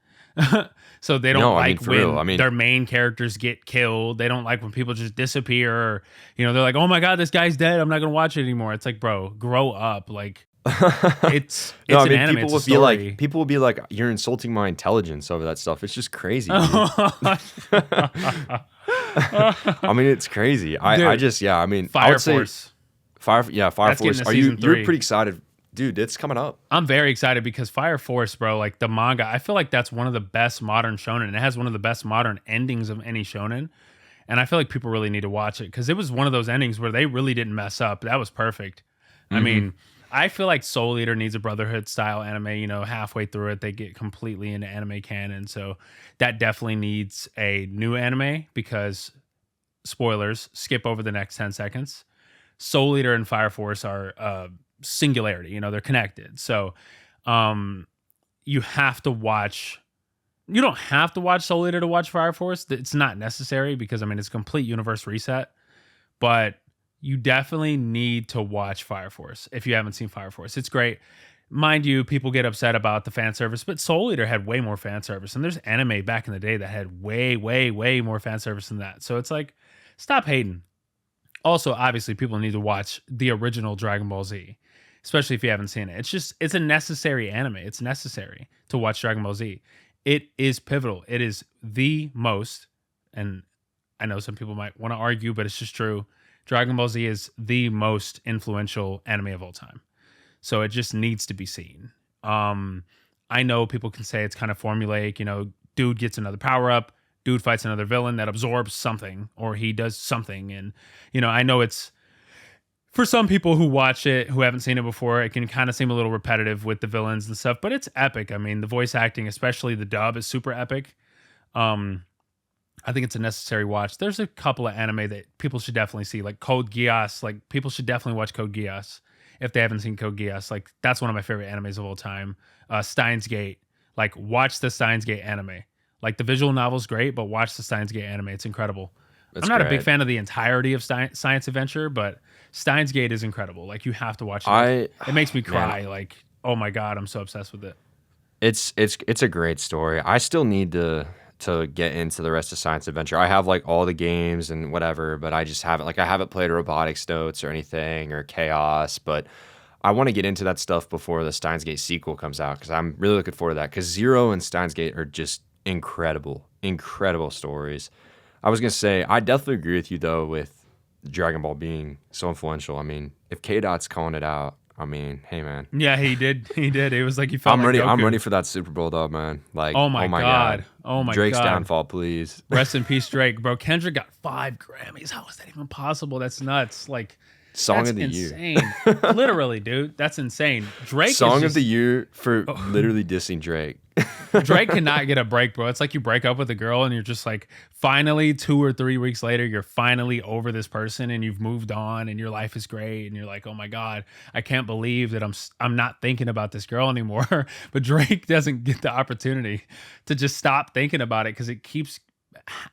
So they don't No, I mean, like for real. I when mean, their main characters get killed. They don't like when people just disappear. Or, they're like, "Oh my god, this guy's dead. I'm not gonna watch it anymore." It's like, bro, grow up. Like it's no, I an mean, anime. It's a story. people will be like, you're insulting my intelligence over that stuff. It's just crazy, dude. I mean, it's crazy. I Dude, just, yeah, I mean, I Fire would say Force. Fire That's getting Force. to Are you, season you're 3. pretty excited, dude? It's coming up. I'm very excited because Fire Force, bro, like the manga, I feel like that's one of the best modern shonen. It has one of the best modern endings of any shonen. And I feel like people really need to watch it because it was one of those endings where they really didn't mess up. That was perfect. I mean, I feel like Soul Eater needs a Brotherhood style anime. Halfway through it, they get completely into anime canon. So that definitely needs a new anime because, spoilers, skip over the next 10 seconds. Soul Eater and Fire Force are singularity. They're connected. So you have to watch. You don't have to watch Soul Eater to watch Fire Force. It's not necessary because, I mean, it's a complete universe reset. But you definitely need to watch Fire Force if you haven't seen Fire Force. It's great. Mind you, people get upset about the fan service, but Soul Eater had way more fan service. And there's anime back in the day that had way, way, way more fan service than that. So it's like, stop hating. Also, obviously, people need to watch the original Dragon Ball Z, especially if you haven't seen it. It's a necessary anime. It's necessary to watch Dragon Ball Z. It is pivotal. It is the most, and I know some people might want to argue, but it's just true. Dragon Ball Z is the most influential anime of all time. So it just needs to be seen. I know people can say it's kind of formulaic, dude gets another power up, dude fights another villain that absorbs something, or he does something. And, I know it's, for some people who watch it, who haven't seen it before, it can kind of seem a little repetitive with the villains and stuff, but it's epic. I mean, the voice acting, especially the dub, is super epic. I think it's a necessary watch. There's a couple of anime that people should definitely see, like Code Geass. Like, people should definitely watch Code Geass if they haven't seen Code Geass. Like, that's one of my favorite animes of all time. Steins Gate. Like, watch the Steins Gate anime. Like, the visual novel's great, but watch the Steins Gate anime. It's incredible. That's I'm not a big great. fan of the entirety of Science Adventure, but Steins Gate is incredible. Like, you have to watch it. It makes me cry. Man, like, oh my God, I'm so obsessed with it. it's a great story. I still need to get into the rest of Science Adventure. I have like all the games and whatever, but I just haven't I haven't played Robotics Notes or anything or Chaos, but I want to get into that stuff before the Steins Gate sequel comes out because I'm really looking forward to that because Zero and Steins Gate are just incredible, incredible stories. I was gonna say I definitely agree with you though with Dragon Ball being so influential. I mean, if K Dot's calling it out, I mean, hey man, Yeah, he did. He did. It was like he felt I'm like ready. Goku. I'm ready for that Super Bowl dub, man. Like, Oh my God. Oh my Drake's God. downfall, please. Rest in peace, Drake. Bro, Kendrick got 5 Grammys. How is that even possible? That's nuts. Like, Song that's of the insane. year. Literally, dude. That's insane. Drake Song is of just, the year for literally dissing Drake. Drake cannot get a break, bro. It's like you break up with a girl and you're just like, finally 2 or 3 weeks later, you're finally over this person and you've moved on and your life is great and you're like, oh my God, I can't believe that I'm not thinking about this girl anymore. But Drake doesn't get the opportunity to just stop thinking about it because it keeps,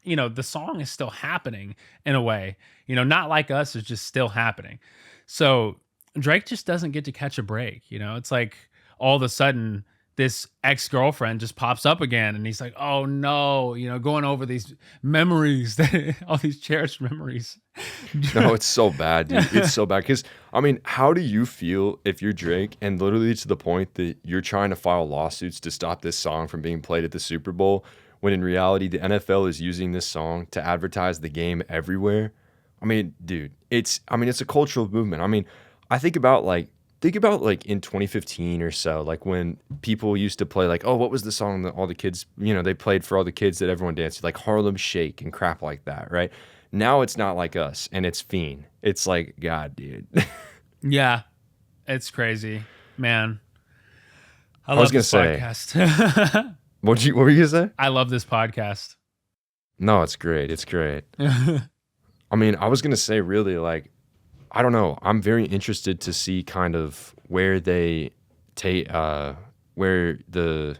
the song is still happening in a way. Not like us, it's just still happening. So Drake just doesn't get to catch a break. It's like all of a sudden this ex-girlfriend just pops up again and he's like, oh no, going over these memories, all these cherished memories. No, it's so bad, dude. It's so bad. Because, I mean, how do you feel if you're Drake and literally to the point that you're trying to file lawsuits to stop this song from being played at the Super Bowl when in reality the NFL is using this song to advertise the game everywhere? I mean, dude, it's a cultural movement. I mean, I think about like in 2015 or so, like when people used to play like, oh, what was the song that all the kids, they played for all the kids that everyone danced to, like Harlem Shake and crap like that, right? Now it's not like us and it's Fiend. It's like, God, dude. Yeah, it's crazy, man. I was love gonna this say, podcast. what were you gonna say? I love this podcast. No, it's great. It's great. I mean, I was gonna say really like I don't know. I'm very interested to see kind of where they take where the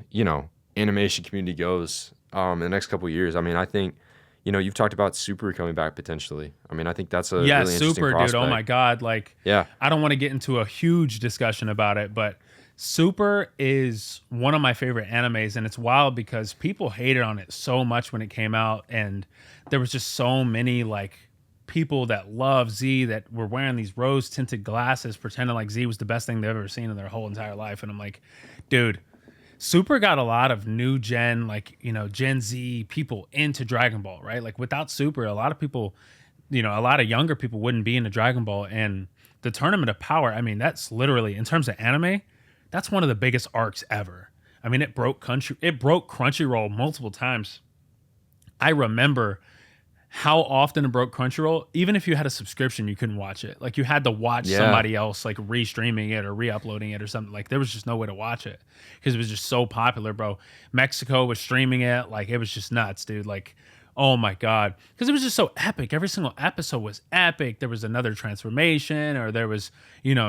animation community goes in the next couple of years. I mean, I think you've talked about Super coming back potentially. I mean, I think that's a Yeah, really interesting Super, dude. Oh my prospect. God. Like, Yeah, I don't want to get into a huge discussion about it, but Super is one of my favorite animes. And it's wild because people hated on it so much when it came out. And there was just so many, like, people that love Z that were wearing these rose tinted glasses, pretending like Z was the best thing they've ever seen in their whole entire life. And I'm like, dude, Super got a lot of new gen, like, Gen Z people into Dragon Ball, right? Like, without Super, a lot of people, a lot of younger people wouldn't be into Dragon Ball. And the Tournament of Power, I mean, that's literally, in terms of anime, that's one of the biggest arcs ever. I mean, it broke Crunchyroll multiple times. I remember how often it broke Crunchyroll. Even if you had a subscription, you couldn't watch it. Like, you had to watch yeah, somebody else like re-streaming it or re-uploading it or something. Like, there was just no way to watch it because it was just so popular, bro. Mexico was streaming it. Like, it was just nuts, dude. Like, oh my god, because it was just so epic. Every single episode was epic. There was another transformation, or there was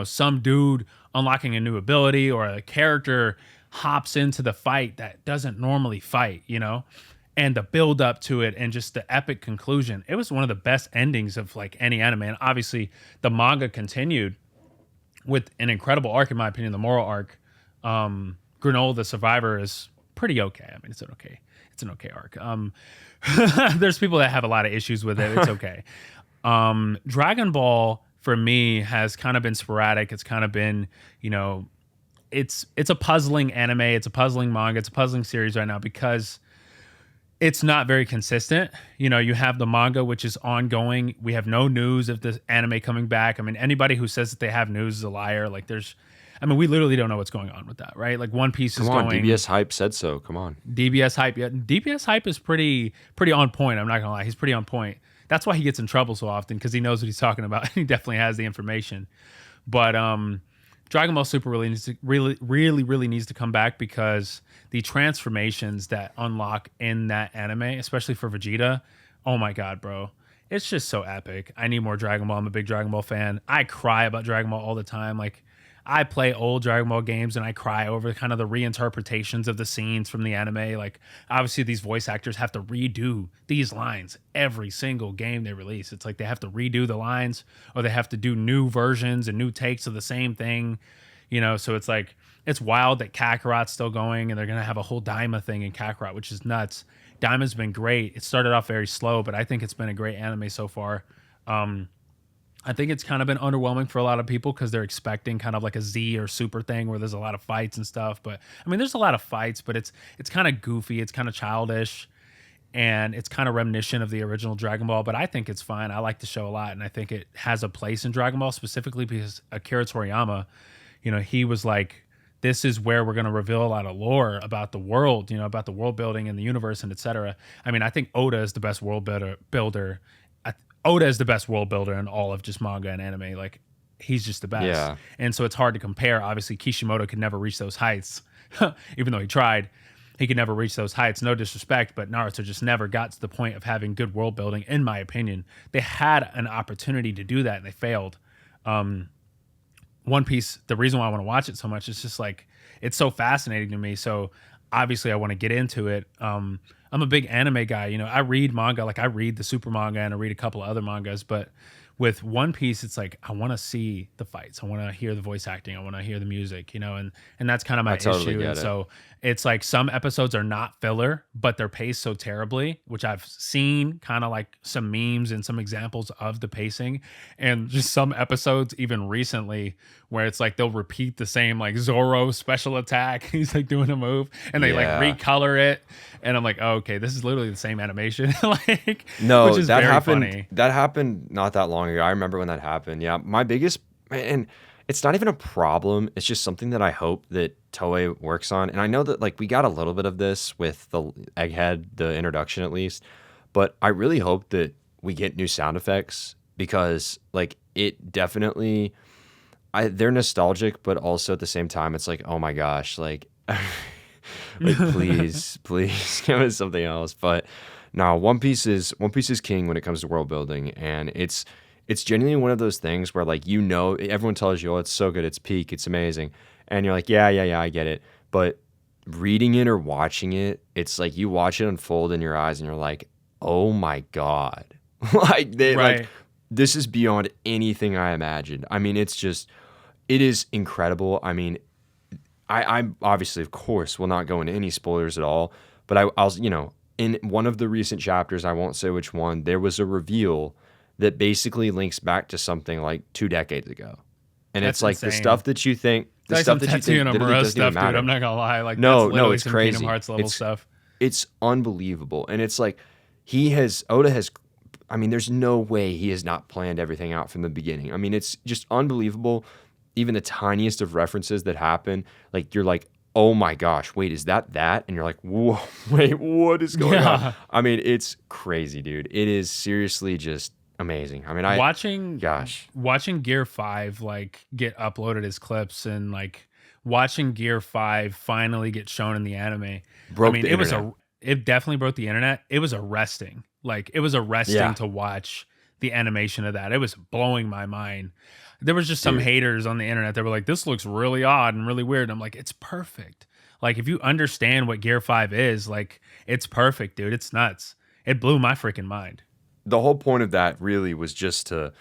some dude unlocking a new ability, or a character hops into the fight that doesn't normally fight. And the build up to it and just the epic conclusion. It was one of the best endings of like any anime. And obviously the manga continued with an incredible arc, in my opinion, the moral arc. Granola the Survivor is pretty okay. I mean, it's an okay arc. There's people that have a lot of issues with it. It's okay. Dragon Ball for me has kind of been sporadic. It's kind of been, it's a puzzling anime. It's a puzzling manga. It's a puzzling series right now because it's not very consistent. You have the manga, which is ongoing. We have no news of the anime coming back. I mean, anybody who says that they have news is a liar. Like, we literally don't know what's going on with that, right? Like, One Piece come is on, going. DBS hype said so. Come on. DBS hype, yeah. DBS hype is pretty on point. I'm not gonna lie, he's pretty on point. That's why he gets in trouble so often, because he knows what he's talking about. He definitely has the information. But Dragon Ball Super really needs to come back, because the transformations that unlock in that anime, especially for Vegeta, oh my god, bro. It's just so epic. I need more Dragon Ball. I'm a big Dragon Ball fan. I cry about Dragon Ball all the time. Like, I play old Dragon Ball games and I cry over kind of the reinterpretations of the scenes from the anime. Like, obviously these voice actors have to redo these lines every single game they release. It's like they have to redo the lines, or they have to do new versions and new takes of the same thing. So it's like, it's wild that Kakarot's still going, and they're gonna have a whole Daima thing in Kakarot, which is nuts. Daima's been great. It started off very slow, but I think it's been a great anime so far. I think it's kind of been underwhelming for a lot of people because they're expecting kind of like a Z or Super thing where there's a lot of fights and stuff. But I mean, there's a lot of fights, but it's kind of goofy, it's kind of childish, and it's kind of reminiscent of the original Dragon Ball. But I think it's fine. I like the show a lot, and I think it has a place in Dragon Ball, specifically because Akira Toriyama, he was like, this is where we're going to reveal a lot of lore about the world, about the world building and the universe and etc. I mean, I think Oda is the best world builder. Oda is the best world builder in all of just manga and anime. Like, he's just the best. Yeah, And so it's hard to compare. Obviously, Kishimoto could never reach those heights, even though he tried. He could never reach those heights. No disrespect, but Naruto just never got to the point of having good world building, in my opinion. They had an opportunity to do that, and they failed. One Piece, the reason why I want to watch it so much is just like, it's so fascinating to me. So obviously I want to get into it. I'm a big anime guy. I read manga, like I read the Super manga and I read a couple of other mangas, but with One Piece, it's like, I want to see the fights. I want to hear the voice acting. I want to hear the music, and that's kind of my I totally issue. get And it. so it's like, some episodes are not filler, but they're paced so terribly, which I've seen kind of like some memes and some examples of the pacing. And just some episodes, even recently, where it's like they'll repeat the same like Zoro special attack. He's like doing a move, and they like Yeah. recolor it. And I'm like, oh, okay, this is literally the same animation, like, which No, is that very happened. funny. That happened not that long ago. I remember when that happened. Yeah, my biggest, and it's not even a problem. It's just something that I hope that Toei works on. And I know that like we got a little bit of this with the Egghead, the introduction at least, but I really hope that we get new sound effects, because like it definitely, they're nostalgic, but also at the same time, it's like, oh my gosh, like, like please, please give us something else. But Now, One Piece is king when it comes to world building, and it's genuinely one of those things where like everyone tells you, oh, it's so good, it's peak, it's amazing, and you're like, yeah, I get it, but reading it or watching it, it's like you watch it unfold in your eyes, and you're like, oh my god, like Right. this is beyond anything I imagined. I mean, it is incredible. I mean, I'm obviously, of course, will not go into any spoilers at all, but I'll, in one of the recent chapters, I won't say which one, there was a reveal that basically links back to something like 2 decades ago. And it's That's like insane. the It's like some stuff that you Tetsuya think literally Nomura doesn't even stuff, dude. I'm matter. not gonna lie. Like that's No, literally it's some Kingdom crazy. Hearts level stuff. It's unbelievable. And it's like Oda has, I mean, there's no way he has not planned everything out from the beginning. I mean, it's just unbelievable. Even the tiniest of references that happen, like you're like, oh my gosh, wait, is that that? And you're like, whoa, wait, what is going on? Yeah. I mean, it's crazy, dude. It is seriously just amazing. I mean, Watching gosh, watching Gear 5 like get uploaded as clips and like watching Gear 5 finally get shown in the anime. I broke mean, the internet. it definitely broke the internet. It was arresting. Like it was arresting Yeah, to watch the animation of that. It was blowing my mind. There was just some dude. haters on the internet that were like, this looks really odd and really weird. And I'm like, it's perfect. Like if you understand what Gear 5 is, like it's perfect, dude. It's nuts. It blew my freaking mind. The whole point of that really was just to,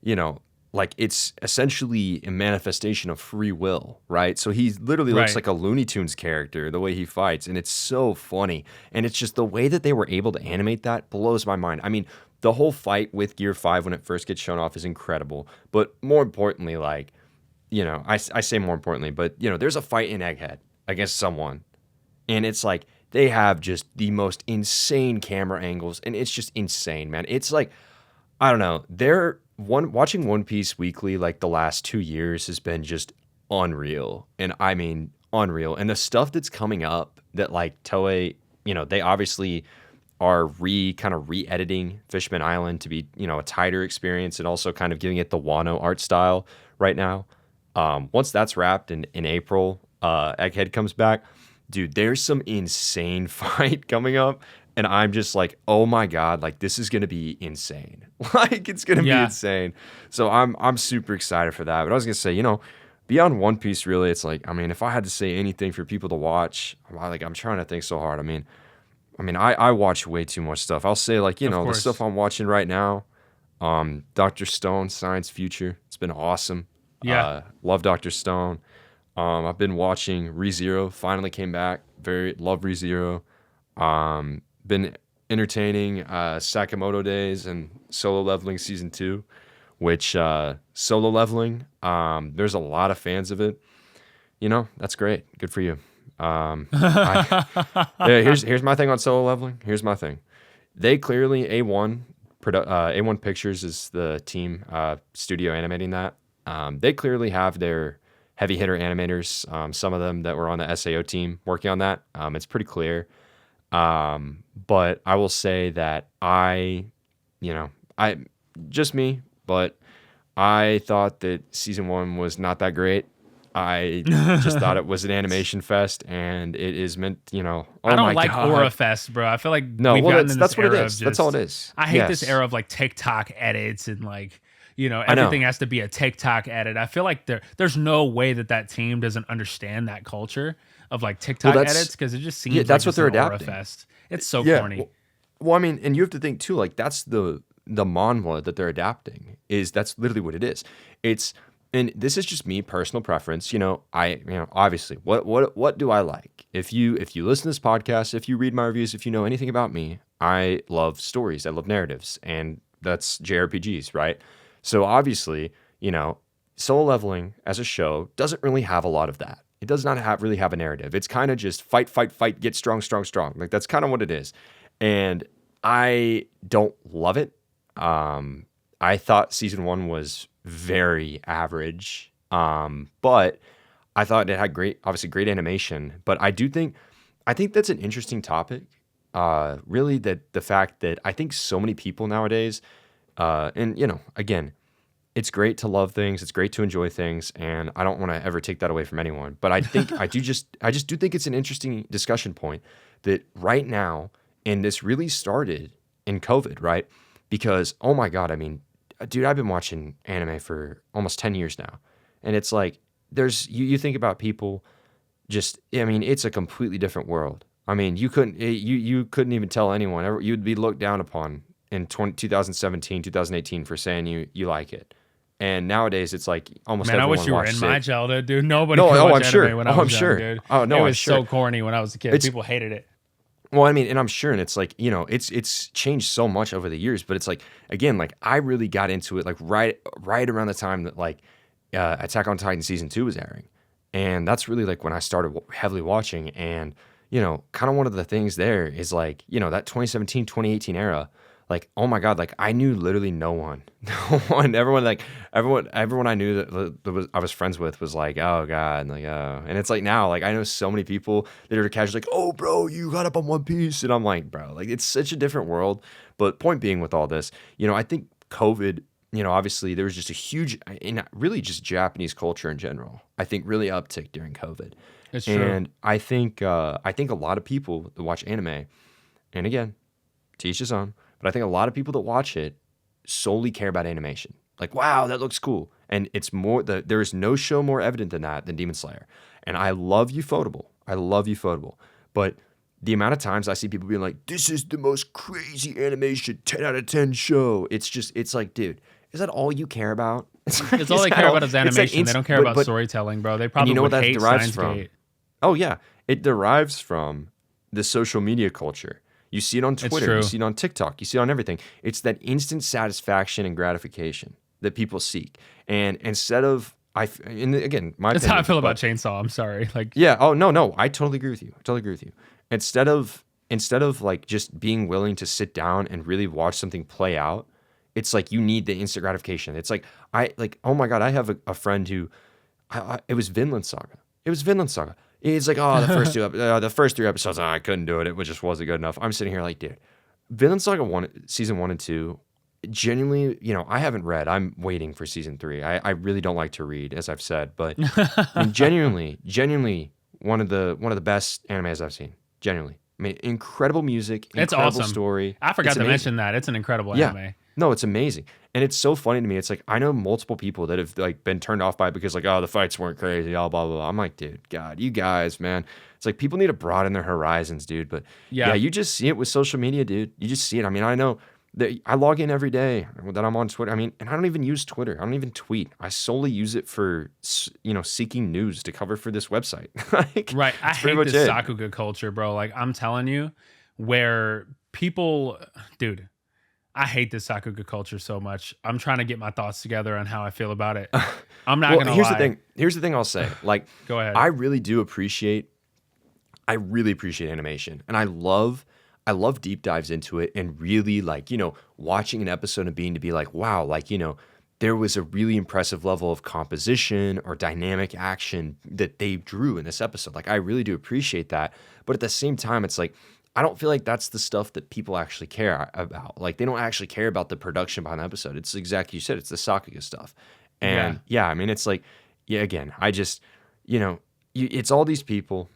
you know, like it's essentially a manifestation of free will, right? So he literally looks Right. like a Looney Tunes character the way he fights, and it's so funny. And it's just the way that they were able to animate that blows my mind. I mean, the whole fight with Gear 5 when it first gets shown off is incredible. But more importantly, like, I say more importantly, but, there's a fight in Egghead against someone, and it's like they have just the most insane camera angles, and it's just insane, man. It's like, I don't know. Watching One Piece weekly like the last 2 years has been just unreal. And I mean unreal. And the stuff that's coming up that like Toei, they obviously are re-editing Fishman Island to be, a tighter experience and also kind of giving it the Wano art style right now. Once that's wrapped in April, Egghead comes back. Dude, there's some insane fight coming up. And I'm just like, oh my God, like this is gonna be insane. Like it's gonna be Yeah. insane. So I'm super excited for that. But I was gonna say, beyond One Piece, really, it's like, I mean, if I had to say anything for people to watch, I'm trying to think so hard. I watch way too much stuff. I'll say like, Of the course. stuff I'm watching right now, Dr. Stone, Science Future. It's been awesome. Yeah. Love Dr. Stone. I've been watching ReZero, finally came back. Very love ReZero. Been entertaining Sakamoto Days and Solo Leveling Season 2, which Solo Leveling, there's a lot of fans of it. That's great. Good for you. I yeah, here's my thing on Solo Leveling. Here's my thing. They clearly A1 Pictures is the team studio animating that. They clearly have their heavy hitter animators. Some of them that were on the SAO team working on that. It's pretty clear. But I will say that I just me, but I thought that season 1 was not that great. I just thought it was an animation fest, and it is meant, oh I my don't like God. Aura Fest, bro. I feel like No, we've well, gotten in this that's what it era of is. That's all just it is. I hate this Yes. era of like TikTok edits and like, I know. everything has to be a TikTok edit. I feel like there's no way that team doesn't understand that culture of like TikTok that's- edits because it just seems Yeah, like that's what just they're an Aura adapting. Fest. It's so Yeah. corny. Well, I mean, and you have to think too, like that's the manhwa that they're adapting that's literally what it is. And this is just me personal preference. Obviously, what do I like? If you listen to this podcast, if you read my reviews, if you know anything about me, I love stories, I love narratives, and that's JRPGs, right? So obviously, Solo Leveling as a show doesn't really have a lot of that. It does not really have a narrative. It's kind of just fight, fight, fight, get strong, strong, strong. Like that's kind of what it is. And I don't love it. I thought season 1 was very average. But I thought it had obviously great animation. But I think that's an interesting topic. Really that the fact that I think so many people nowadays, and again, it's great to love things, it's great to enjoy things, and I don't want to ever take that away from anyone. But I think I just do think it's an interesting discussion point that right now And this really started in COVID, right? Because, oh my God, I mean, dude, I've been watching anime for almost 10 years now. And it's like, you think about people just, I mean, it's a completely different world. I mean, you couldn't even tell anyone. You'd be looked down upon in 2017, 2018 for saying you like it. And nowadays, it's like almost Man, I everyone wish you were in watches my it. childhood, dude. Nobody No, could oh, watch I'm sure. anime when Oh, I I'm was young, sure. dude. Oh, no, It I'm was sure. so corny when I was a kid. It's People hated it. Well, I mean, and I'm sure, and it's like, it's changed so much over the years, but it's like, again, like I really got into it like right around the time that like Attack on Titan season 2 was airing, and that's really like when I started heavily watching, and kind of one of the things there is like, that 2017, 2018 era, like, oh my God, like I knew literally no one, no one, everyone I knew I was friends with was like, oh God, and like, oh, and it's like now, like I know so many people that are casually like, oh bro, you got up on One Piece, and I'm like, bro, like it's such a different world. But point being with all this, I think COVID, obviously there was just a huge, and really just Japanese culture in general, I think really uptick during COVID. It's true. And I think a lot of people that watch anime, and again, to each his own, but I think a lot of people that watch it solely care about animation. Like, wow, that looks cool. And it's more there is no show more evident than that than Demon Slayer. And I love Ufotable. I love Ufotable. But the amount of times I see people being like, this is the most crazy animation, 10 out of 10 show. It's like, dude, is that all you care about? It's all they care about is animation. They don't care about but storytelling, bro. They and probably you know what would that hate derives Steins from? Gate. Oh yeah, it derives from the social media culture. You see it on It's Twitter, true. you see it on TikTok, you see it on everything. It's that instant satisfaction and gratification that people seek. And instead of and again, my That's how I opinion, feel about but Chainsaw. I'm sorry. Like, yeah, oh no, I totally agree with you. I totally agree with you. Instead of like just being willing to sit down and really watch something play out, it's like you need the instant gratification. It's like oh my God, I have a friend who it was Vinland Saga. It was Vinland Saga. He's like, oh, the first 3 episodes, I couldn't do it. It just wasn't good enough. I'm sitting here like, dude, Vinland Saga season 1 and 2, genuinely, I haven't read. I'm waiting for season 3. I really don't like to read, as I've said, but I mean, genuinely one of the best animes I've seen. Genuinely, I mean, incredible music, it's incredible awesome. story. I forgot It's to amazing. mention that. It's an incredible Yeah. anime. No, it's amazing. And it's so funny to me. It's like I know multiple people that have like been turned off by it because like, oh, the fights weren't crazy, blah blah blah. I'm like, dude, God, you guys, man. It's like people need to broaden their horizons, dude. But Yeah. yeah, you just see it with social media, dude. You just see it. I mean, I know that I log in every day that I'm on Twitter. I mean, and I don't even use Twitter. I don't even tweet. I solely use it for seeking news to cover for this website. Like, Right. I that's pretty hate much this it. Sakuga culture, bro. Like, I'm telling you, where people, dude, I hate this Sakuga culture so much. I'm trying to get my thoughts together on how I feel about it. I'm not Well, gonna here's lie. the thing. Here's the thing I'll say. Like, Go ahead. I really appreciate animation, and I love deep dives into it, and really like watching an episode and being to be like, wow, like there was a really impressive level of composition or dynamic action that they drew in this episode. Like, I really do appreciate that, but at the same time, it's like I don't feel like that's the stuff that people actually care about. Like, they don't actually care about the production behind the episode. It's exactly you said. It's the Sakuga stuff. And yeah, I mean, it's like, yeah, again, I just, it's all these people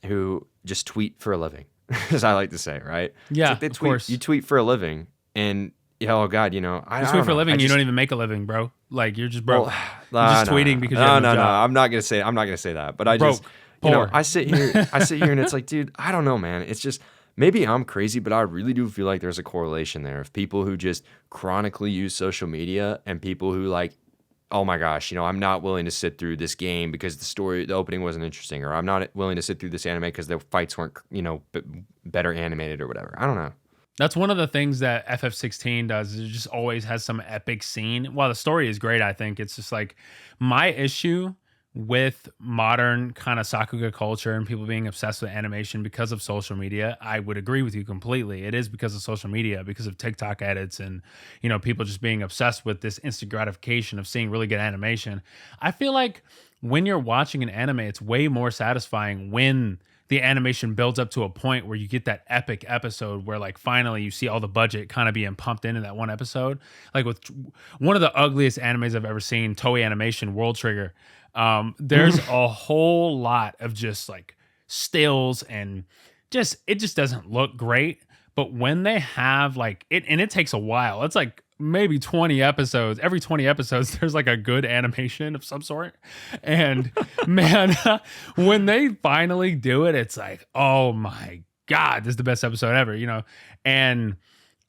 who just tweet for a living, as I like to say, right? Yeah, it's like of course. You tweet for a living, and oh God, I You don't tweet for a know. living, I you just, don't even make a living, bro. Like, you're just broke. well, You're just tweeting because you have no job. I'm not gonna say that. But I Broke, just, poor. I sit here, and it's like, dude, I don't know, man. It's just maybe I'm crazy, but I really do feel like there's a correlation there of people who just chronically use social media and people who like, oh my gosh, I'm not willing to sit through this game because the opening wasn't interesting, or I'm not willing to sit through this anime because the fights weren't, better animated or whatever. I don't know. That's one of the things that FF16 does. Is it just always has some epic scene. While the story is great, I think it's just like my issue with modern kind of Sakuga culture and people being obsessed with animation because of social media. I would agree with you completely. It is because of social media, because of TikTok edits and, people just being obsessed with this instant gratification of seeing really good animation. I feel like when you're watching an anime, it's way more satisfying when the animation builds up to a point where you get that epic episode where like finally you see all the budget kind of being pumped into that one episode. Like with one of the ugliest animes I've ever seen, Toei Animation, World Trigger. There's a whole lot of just like stills and it just doesn't look great. But when they have like it, and it takes a while, it's like maybe 20 episodes. Every 20 episodes, there's like a good animation of some sort. And man, when they finally do it, it's like, oh my God, this is the best episode ever, you know? And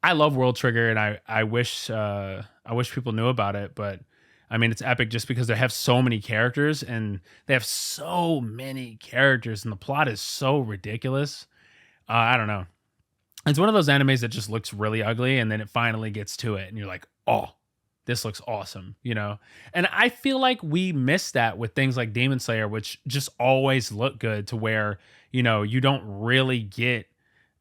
I love World Trigger, and I wish people knew about it, but I mean it's epic just because they have so many characters, and they have so many characters, and the plot is so ridiculous. I don't know. It's one of those animes that just looks really ugly, and then it finally gets to it, and you're like, oh, this looks awesome, you know? And I feel like we miss that with things like Demon Slayer, which just always look good to where, you know, you don't really get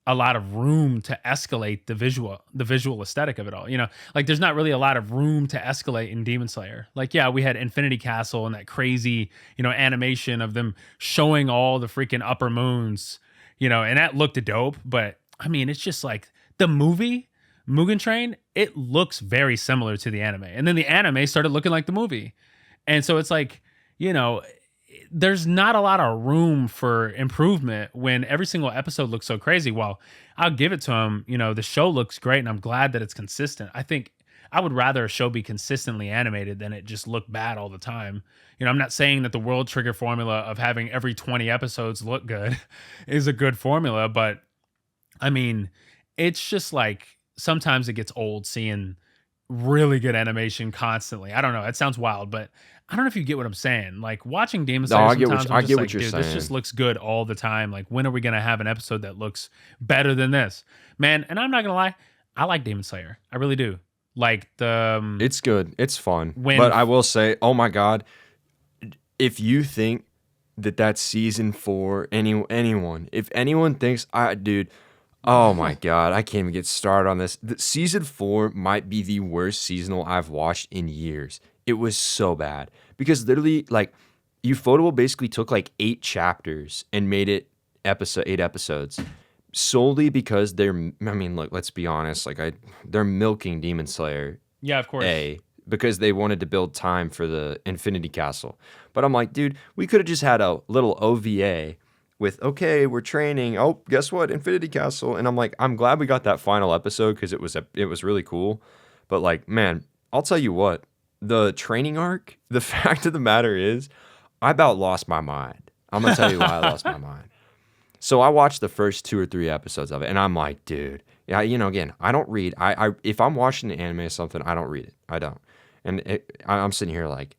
a lot of room to escalate the visual aesthetic of it all. You know, like there's not really a lot of room to escalate in Demon Slayer. Like, yeah, we had Infinity Castle and that crazy, you know, animation of them showing all the freaking upper moons, you know, and that looked dope. But I mean, it's just like the movie Mugen Train, it looks very similar to the anime. And then the anime started looking like the movie. And so it's like, you know, there's not a lot of room for improvement when every single episode looks so crazy. Well, I'll give it to him. You know, the show looks great, and I'm glad that it's consistent. I think I would rather a show be consistently animated than it just look bad all the time. You know, I'm not saying that the World Trigger formula of having every 20 episodes look good is a good formula, but I mean, it's just like sometimes it gets old seeing really good animation constantly. I don't know. It sounds wild, but I don't know if you get what I'm saying. Like watching Demon No, Slayer, I get sometimes I'm I just get like, what you're dude, this just saying. looks good all the time. Like, when are we gonna have an episode that looks better than this, man? And I'm not gonna lie, I like Demon Slayer. I really do. Like the It's good. It's fun. when But I will say, oh my God, if you think that that's season 4, anyone, if anyone thinks, dude, oh my God, I can't even get started on this. Season 4 might be the worst seasonal I've watched in years. It was so bad because literally, like, Ufotable basically took like 8 chapters and made it 8 episodes solely because I mean, look, let's be honest, like they're milking Demon Slayer yeah, of course. because they wanted to build time for the Infinity Castle. But I'm like, dude, we could have just had a little OVA with, okay, we're training. Oh, guess what? Infinity Castle. And I'm like, I'm glad we got that final episode because it was really cool. But like, man, I'll tell you what, the training arc, the fact of the matter is, I about lost my mind. I'm gonna tell you why I lost my mind. So I watched the first 2 or 3 episodes of it, and I'm like, dude, yeah, you know, again, I don't read. I if I'm watching an anime or something, I don't read it. I don't. And I'm sitting here like,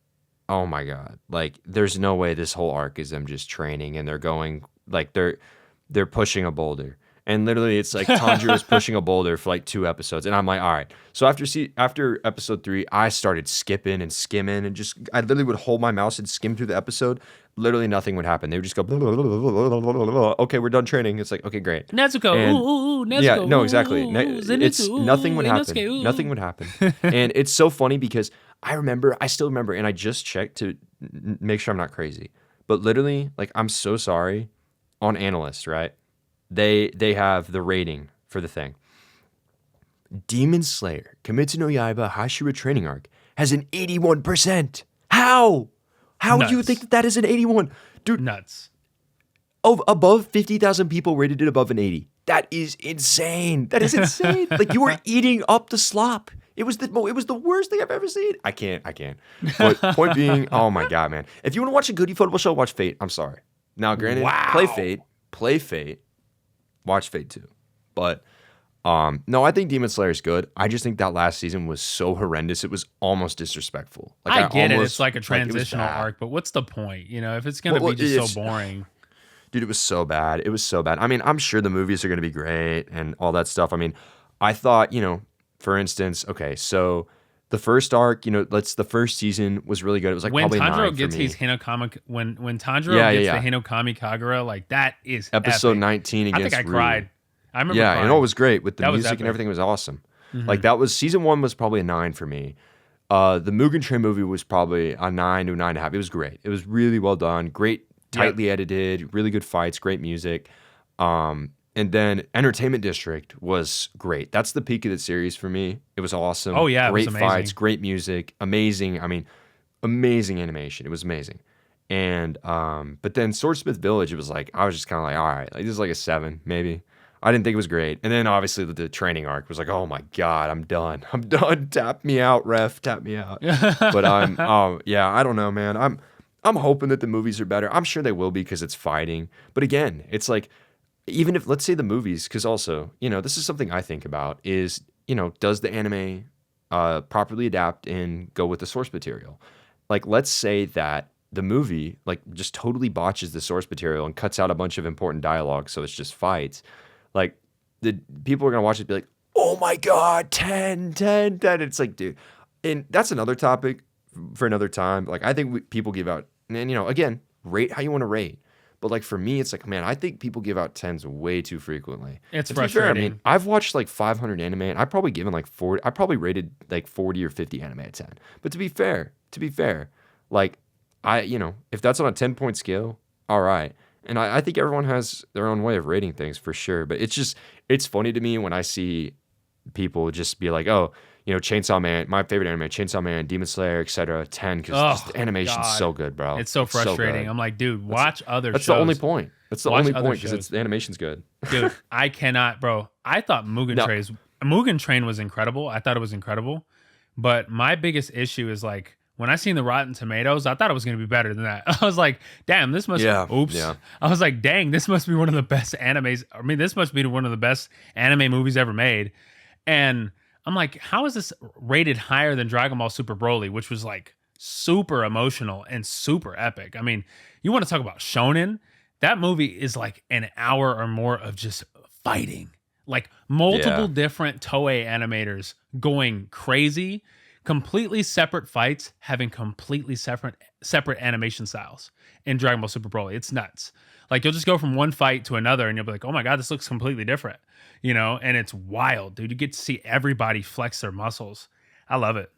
oh my God, like there's no way this whole arc is them just training and they're going like they're pushing a boulder. And literally it's like Tanjiro is pushing a boulder for like 2 episodes. And I'm like, all right. So after episode 3, I started skipping and skimming and just I literally would hold my mouse and skim through the episode. Literally nothing would happen. They would just go, blah, blah, blah, blah, blah, blah, blah. Okay, we're done training. It's like, okay, great. Nezuko, And Nezuko, yeah, no, exactly. It's Zenitsu, nothing would happen. Inosuke, Nothing would happen. And it's so funny because I still remember, and I just checked to make sure I'm not crazy. But literally, like, I'm so sorry on Analyst, right? They have the rating for the thing. Demon Slayer, Kimetsu no Yaiba Hashira training arc has an 81%. How? How do you Nuts. think that is an 81? Dude, Nuts. above 50,000 people rated it above an 80. That is insane. That is insane. Like you were eating up the slop. It was the worst thing I've ever seen. I can't. But point being, oh my God, man. If you want to watch a good football show, watch Fate. I'm sorry. Now, granted, Wow. play Fate, watch Fate too. But no, I think Demon Slayer is good. I just think that last season was so horrendous. It was almost disrespectful. Like I get it. almost, It's like a it was transitional bad. arc, but what's the point? You know, if it's gonna Well, be just so it's- boring. Dude, it was so bad. It was so bad. I mean, I'm sure the movies are going to be great and all that stuff. I mean, I thought, for instance, okay, so the first arc, the first season was really good. It was like When probably 9 Tanjiro for gets me. his Hinokami, when Tanjiro Yeah, gets yeah, the Hinokami Kagura, like that is Episode epic. 19 I against think I Ryu. cried. I remember. Yeah, crying. and it was great with the That was music and epic. everything was awesome. Mhm. Like that was season 1 was probably a 9 for me. The Mugen Train movie was probably a 9 to a 9.5. It was great. It was really well done. Great, tightly edited, really good fights, great music. And then Entertainment District was great. That's the peak of the series for me. It was awesome. Oh, yeah, it was great amazing. fights, great music, amazing. I mean, amazing animation. It was amazing. And but then Swordsmith Village, it was like I was just kind of like, all right, like this is like a 7 maybe. I didn't think it was great. And then obviously the training arc was like, oh my god, I'm done. I'm done. Tap me out, ref. Tap me out. But I'm, oh yeah, I don't know, man. I'm hoping that the movies are better. I'm sure they will be because it's fighting. But again, it's like, even if let's say the movies, because also, this is something I think about is, does the anime properly adapt and go with the source material? Like, let's say that the movie like just totally botches the source material and cuts out a bunch of important dialogue, so it's just fights. Like, the people are gonna watch it and be like, "Oh my god, 10, 10, 10." It's like, dude, and that's another topic for another time. Like, I think people give out, and again, rate how you want to rate. But like for me, it's like, man, I think people give out tens way too frequently. It's And to be fair, I frustrating. mean, I've watched like 500 anime, and I've probably given like 40. I probably rated like 40 or 50 anime at 10. But to be fair, like if that's on a 10-point scale, all right. And I think everyone has their own way of rating things for sure. But it's funny to me when I see people just be like, oh, Chainsaw Man, my favorite anime, Chainsaw Man, Demon Slayer, etc. 10, because Oh the animation's God, so good, bro. it's so It's so frustrating. good. I'm like, dude, watch other That's shows. the only point. That's the Watch only other point because shows. the animation's good. Dude, I cannot, bro. I thought Mugen Train was incredible. I thought it was incredible. But my biggest issue is like when I seen the Rotten Tomatoes, I thought it was going to be better than that. I was like, damn, this must. Yeah, Oops. yeah. I was like, dang, this must be one of the best animes. I mean, this must be one of the best anime movies ever made. And I'm like, how is this rated higher than Dragon Ball Super Broly, which was like super emotional and super epic? I mean, you want to talk about shonen? That movie is like an hour or more of just fighting, like multiple Yeah. different Toei animators going crazy, completely separate fights, having completely separate animation styles in Dragon Ball Super Broly. It's nuts. Like you'll just go from one fight to another, and you'll be like, "Oh my god, this looks completely different," And it's wild, dude. You get to see everybody flex their muscles. I love it.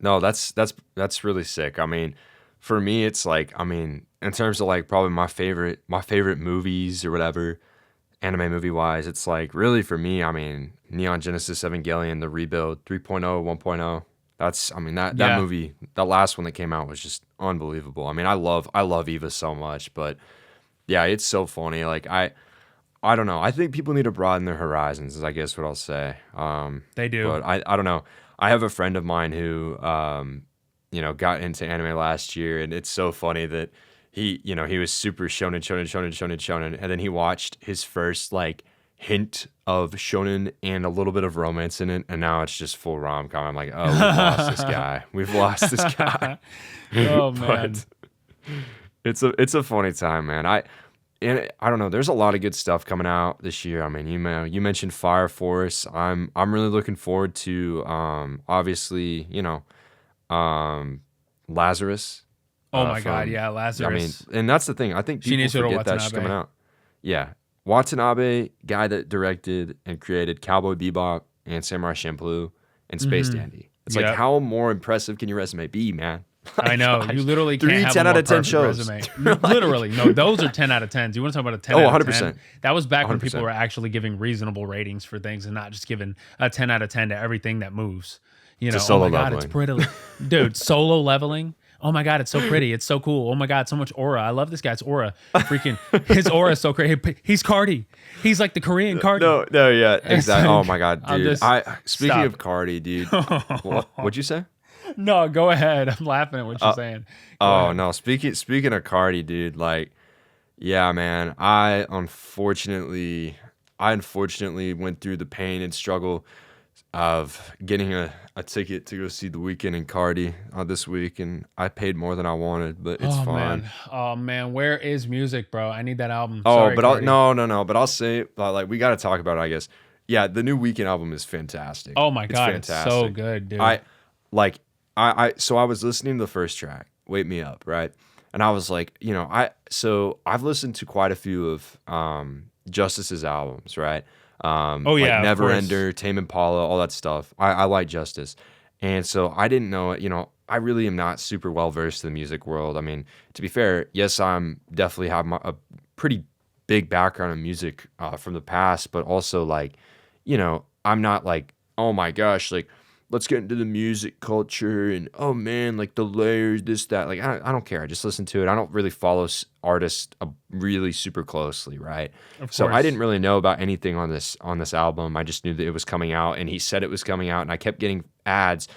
No, that's really sick. I mean, for me, it's like, I mean, in terms of like probably my favorite movies or whatever, anime movie wise, it's like really for me, I mean, Neon Genesis Evangelion, the rebuild 3.0, 1.0. That's, I mean, that Yeah. movie, that last one that came out was just unbelievable. I mean, I love Eva so much, but yeah, it's so funny. Like I don't know. I think people need to broaden their horizons, is I guess what I'll say. They do. But I don't know. I have a friend of mine who got into anime last year, and it's so funny that he was super shonen, and then he watched his first like hint of shonen and a little bit of romance in it, and now it's just full rom com. I'm like, oh, we've lost this guy. We've lost this guy. Oh man. But it's a funny time, man. I don't know. There's a lot of good stuff coming out this year. I mean, you mentioned Fire Force. I'm really looking forward to obviously Lazarus. Oh my god, From yeah, I mean, Lazarus. and that's the thing. I think people Shinichiro forget that she's Watanabe. coming out. Yeah, Watanabe, guy that directed and created Cowboy Bebop and Samurai Champloo and Space Mhm. Dandy. It's Yep. like, how more impressive can your resume be, man? I know. Gosh. You literally Three can't have 10 a out more of 10 perfect shows. resume. Literally. No, those are 10 out of 10s. You want to talk about a 10 Oh, out of 100%. 10? That was back when people 100%. were actually giving reasonable ratings for things and not just giving a 10 out of 10 to everything that moves. To Oh solo my God, it's leveling. pretty. Dude, solo leveling. Oh my God, it's so pretty. It's so cool. Oh my God, so much aura. I love this guy's aura. Freaking, his aura is so crazy. He's Cardi. He's like the Korean Cardi. No, yeah, exactly. Oh like, my god, I'm dude. just- Speaking stop. of Cardi, dude. What'd you say? No, go ahead. I'm laughing at what you're saying. Go Oh ahead. no, speaking of Cardi, dude, like, yeah, man. I unfortunately went through the pain and struggle of getting a ticket to go see The Weeknd and Cardi this week, and I paid more than I wanted, but it's Oh fine. man. Oh man, where is music, bro? I need that album. Oh, Sorry, but Cardi. no. But I'll say, like, we got to talk about it, I guess. Yeah, the new Weekend album is fantastic. Oh my God, it's so fantastic. good, dude. So I was listening to the first track, "Wake Me Up," right? And I was like, I've listened to quite a few of Justice's albums, right? Oh, yeah, like of Never course. Ender, Tame Impala, all that stuff. I like Justice, and so I didn't know it. I really am not super well versed in the music world. I mean, to be fair, yes, I'm definitely have a pretty big background in music from the past, but also like, I'm not like, oh my gosh, like let's get into the music culture and oh man, like the layers, this that. Like I don't care. I just listen to it. I don't really follow artists really super closely, right? Of So I didn't course. really know about anything on this album. I just knew that it was coming out, and he said it was coming out, and I kept getting ads,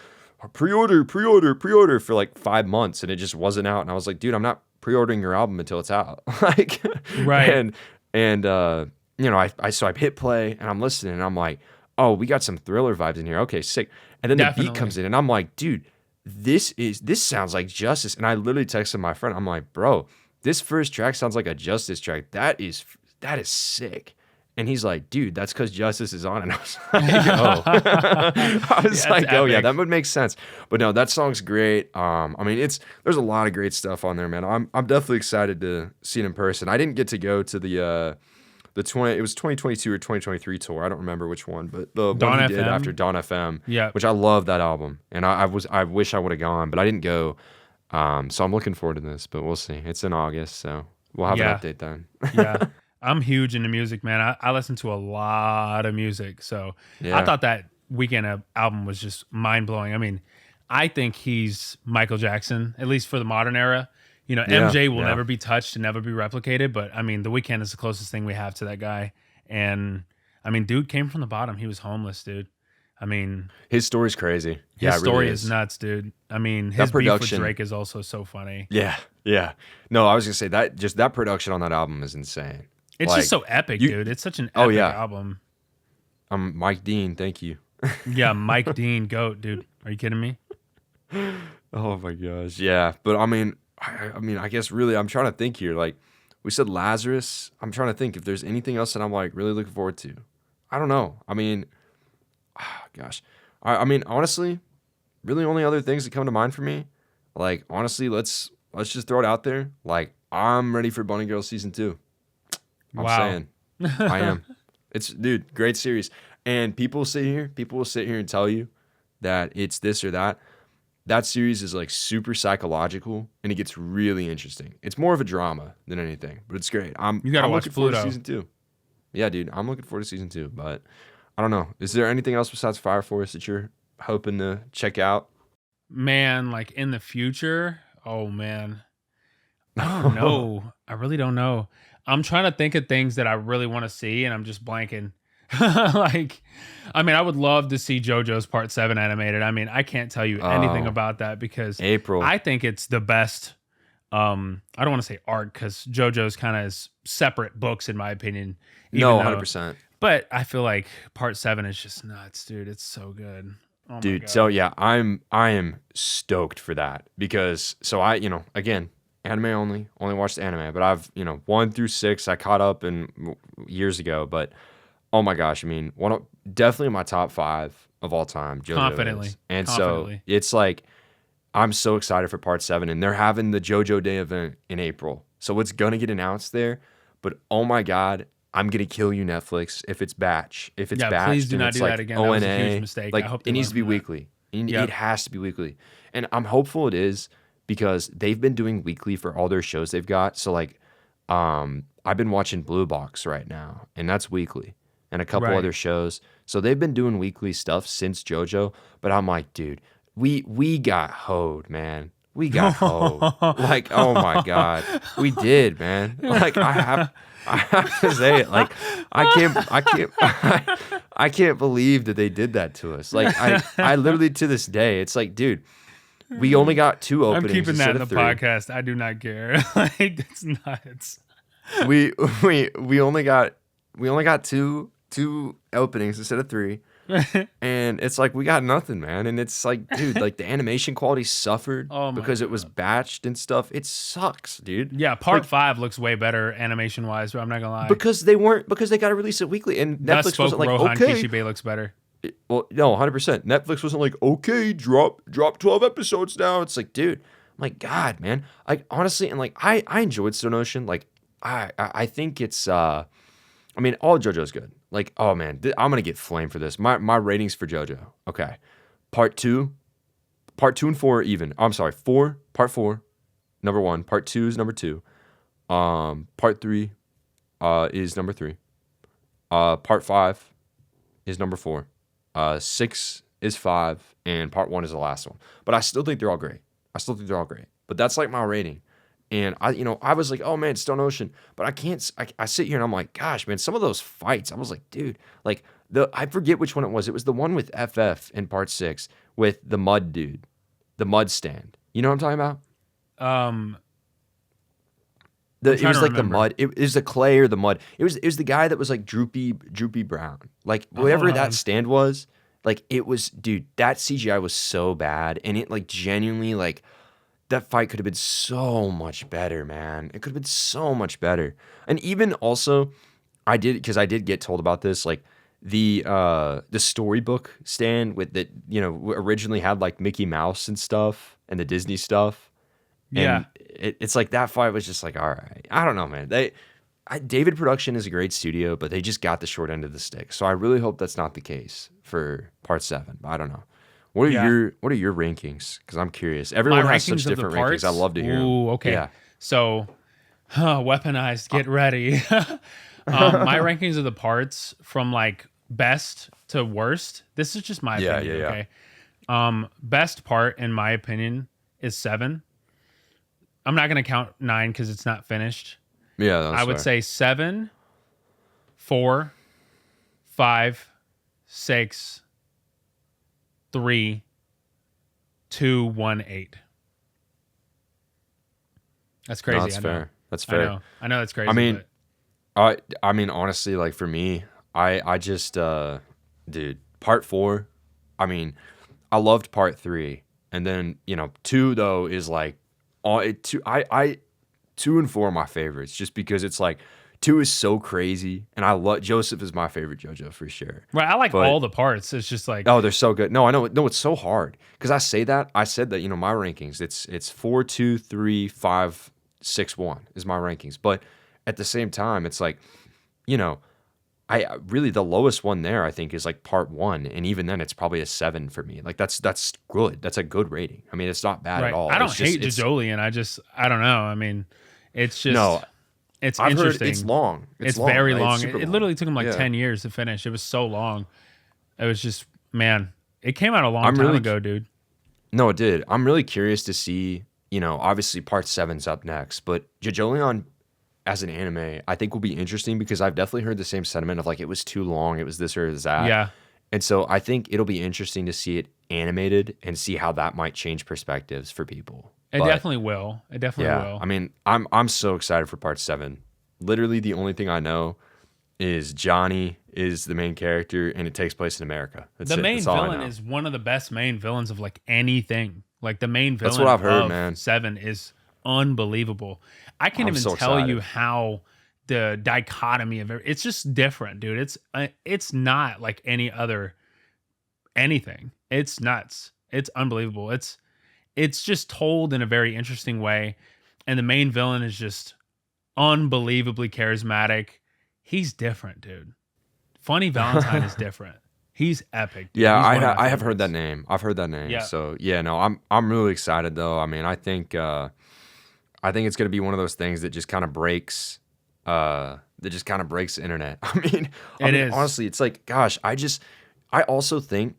pre-order, pre-order, pre-order for like 5 months, and it just wasn't out. And I was like, dude, I'm not pre-ordering your album until it's out. Like, Right. and you know, I hit play and I'm listening and I'm like, oh, we got some Thriller vibes in here. Okay, sick. And then the beat Definitely. comes in and I'm like, dude, this sounds like Justice. And I literally texted my friend, I'm like, bro, this first track sounds like a Justice track. That is sick. And he's like, dude, that's because Justice is on. And I was like, oh. I was Yeah, it's like, oh yeah, epic. that would make sense. But no, that song's great. I mean, there's a lot of great stuff on there, man. I'm definitely excited to see it in person. I didn't get to go to the 20, it was 2022 or 2023 tour. I don't remember which one, but the one Dawn he did after FM. Dawn FM, Yeah. which I love that album. And I wish I would have gone, but I didn't go. So I'm looking forward to this, but we'll see. It's in August, so we'll have an Yeah. update then. Yeah. I'm huge into music, man. I listen to a lot of music. So I Yeah. thought that Weekend album was just mind blowing. I mean, I think he's Michael Jackson, at least for the modern era. You know, Yeah. MJ will Yeah. never be touched and never be replicated. But I mean, The Weekend is the closest thing we have to that guy. And I mean, dude came from the bottom. He was homeless, dude. I mean, His story's crazy. his Yeah, it story really is is. nuts, dude. I mean, That his beef with production. Drake is also so funny. Yeah. Yeah. No, I was gonna say that production on that album is insane. It's Like just so epic, you dude. It's such an oh epic yeah. album. I'm Mike Dean, thank you. Yeah, Mike Dean, GOAT, dude. Are you kidding me? Oh my gosh. Yeah. But I mean, I guess really I'm trying to think here. Like we said Lazarus. I'm trying to think if there's anything else that I'm like really looking forward to. I don't know. I mean, gosh. I mean, honestly, really only other things that come to mind for me. Like, honestly, let's just throw it out there. Like, I'm ready for Bunny Girl season 2. I'm Wow. saying. I am. It's dude, great series. And people will sit here and tell you that it's this or that. That series is like super psychological and it gets really interesting. It's more of a drama than anything, but it's great. You gotta I'm watch looking forward to Pluto. season 2. Yeah, dude, I'm looking forward to season 2, but I don't know. Is there anything else besides Fire Force that you're hoping to check out? Man, like in the future, oh man. I don't know. I really don't know. I'm trying to think of things that I really want to see and I'm just blanking. Like, I mean, I would love to see JoJo's Part 7 animated. I mean, I can't tell you anything Oh, about that because April. I think it's the best. I don't want to say arc because JoJo's kind of separate books in my opinion. No, Even though, 100%. but I feel like Part 7 is just nuts, dude. It's so good. Oh my Dude, so god. yeah, I am stoked for that because so I, again, anime only watched anime, but I've, 1 through 6 I caught up in years ago, but oh my gosh, I mean, definitely my top 5 of all time, JoJo Confidently. is. And so Confidently. it's like I'm so excited for part 7 and they're having the JoJo Day event in April. So it's going to get announced there, but oh my god, I'm gonna kill you, Netflix, if it's batch. If it's Yeah, batched please do and not it's do like that again. That was a huge ONA, mistake. like I hope it they needs learn to be from that. weekly. Yep. It has to be weekly. And I'm hopeful it is because they've been doing weekly for all their shows they've got. So like I've been watching Blue Box right now, and that's weekly. And a couple Right. other shows. So they've been doing weekly stuff since JoJo, but I'm like, dude, we got hoed, man. We got hoed. Like, oh my God. We did, man. Like I have to say it. Like I can't believe that they did that to us. Like I literally to this day, it's like, dude, we only got 2 I'm openings keeping that instead in the of 3. podcast. I do not care. Like that's nuts. We we only got 2 openings instead of 3. And it's like we got nothing, man. And it's like, dude, like the animation quality suffered Oh my because it was batched and stuff. It sucks, dude. Yeah, part 5 looks way better animation wise, but I'm not gonna lie. Because they got to release it weekly, and That Netflix spoke wasn't like, Rohan okay. Kishibe looks better. Well, no, 100%. Netflix wasn't like, okay, drop 12 episodes now. It's like, dude, my God, man. Like honestly, and like I enjoyed Stone Ocean. Like I think it's I mean, all JoJo's good. Like, oh man, I'm gonna get flamed for this. My ratings for JoJo. Okay, part two and 4 are even. I'm sorry, part 4, number 1. Part 2 is number 2. Part 3, is number 3. Part 5 is number 4. 6 is 5, and part 1 is the last one. But I still think they're all great. But that's like my rating. And I was like, oh man, Stone Ocean. But I can't, I sit here and I'm like, gosh, man, some of those fights, I was like, dude, like I forget which one it was. It was the one with FF in part 6 with the mud dude, the mud stand. You know what I'm talking about? I'm It trying was to like the remember. mud. It was the clay or the mud. It was the guy that was like droopy brown. Like Hold whatever that on. stand was, like it was, dude, that CGI was so bad. And it like genuinely like that fight could have been so much better, man. It could have been so much better. And even also, I did get told about this, like the storybook stand with that, origininally had like Mickey Mouse and stuff and the Disney stuff. Yeah. And it's like that fight was just like, all right. I don't know, man. David Production is a great studio, but they just got the short end of the stick. So I really hope that's not the case for part 7. But I don't know. Yeah. What are your rankings? Because I'm curious. My Everyone has such rankings of the different rankings. I parts. love to hear them. Ooh, okay. Yeah. So, weaponized. Get ready. My rankings of the parts from like best to worst. This is just my Yeah, opinion. yeah, yeah. Okay. Best part in my opinion is 7. I'm not gonna count 9 because it's not finished. Yeah, that's I would fair. say 7, 4, 5, 6, 3, 2, 1, 8. That's crazy. No, that's I know. fair. That's I fair. know. I know that's crazy. I mean, but I mean, honestly, like for me, I just, dude, part 4. I mean, I loved part 3, and then 2 though is like, all it two. 2 and 4 are my favorites, just because it's like 2 is so crazy, and I love Joseph is my favorite JoJo for sure. right, I like But all the parts. It's just like oh, they're so good. No, I know. No, it's so hard because I said that my rankings. It's 4, 2, 3, 5, 6, 1 is my rankings. But at the same time, it's like, you know, I really the lowest one there I think is like part 1, and even then it's probably a 7 for me. Like that's good. That's a good rating. I mean, it's not bad at right. all. I don't It's just hate Jajolian. I don't know. I mean, it's no. just it's I've heard it's interesting. long. It's It's long, very right? It's long. super It long. literally took him like Yeah. 10 years to finish. It was so long. It was just man, it came out a long I'm time really ago, dude. No, it did. I'm really curious to see, obviously part 7's up next, but Jajolion as an anime, I think will be interesting because I've definitely heard the same sentiment of like it was too long, it was this or it was that. Yeah. And so I think it'll be interesting to see it animated and see how that might change perspectives for people. It But definitely will. It definitely yeah, will. I mean, I'm so excited for part 7. Literally the only thing I know is Johnny is the main character and it takes place in America. That's The it. main That's all I villain know. is one of the best main villains of like anything. Like the main That's villain what I've heard, of man. 7 is unbelievable. I can't I'm even so tell you excited. how the dichotomy of it's just different, dude. It's not like any other anything. It's nuts. It's unbelievable. It's just told in a very interesting way, and the main villain is just unbelievably charismatic. He's different, dude. Funny Valentine is different. He's epic, dude. Yeah, He's one of my I have heard that favorites. name. I've heard that name. Yeah. So yeah, no, I'm really excited though. I mean, I think it's gonna be one of those things that just kind of breaks the internet. I It mean is. honestly, it's like, gosh, I also think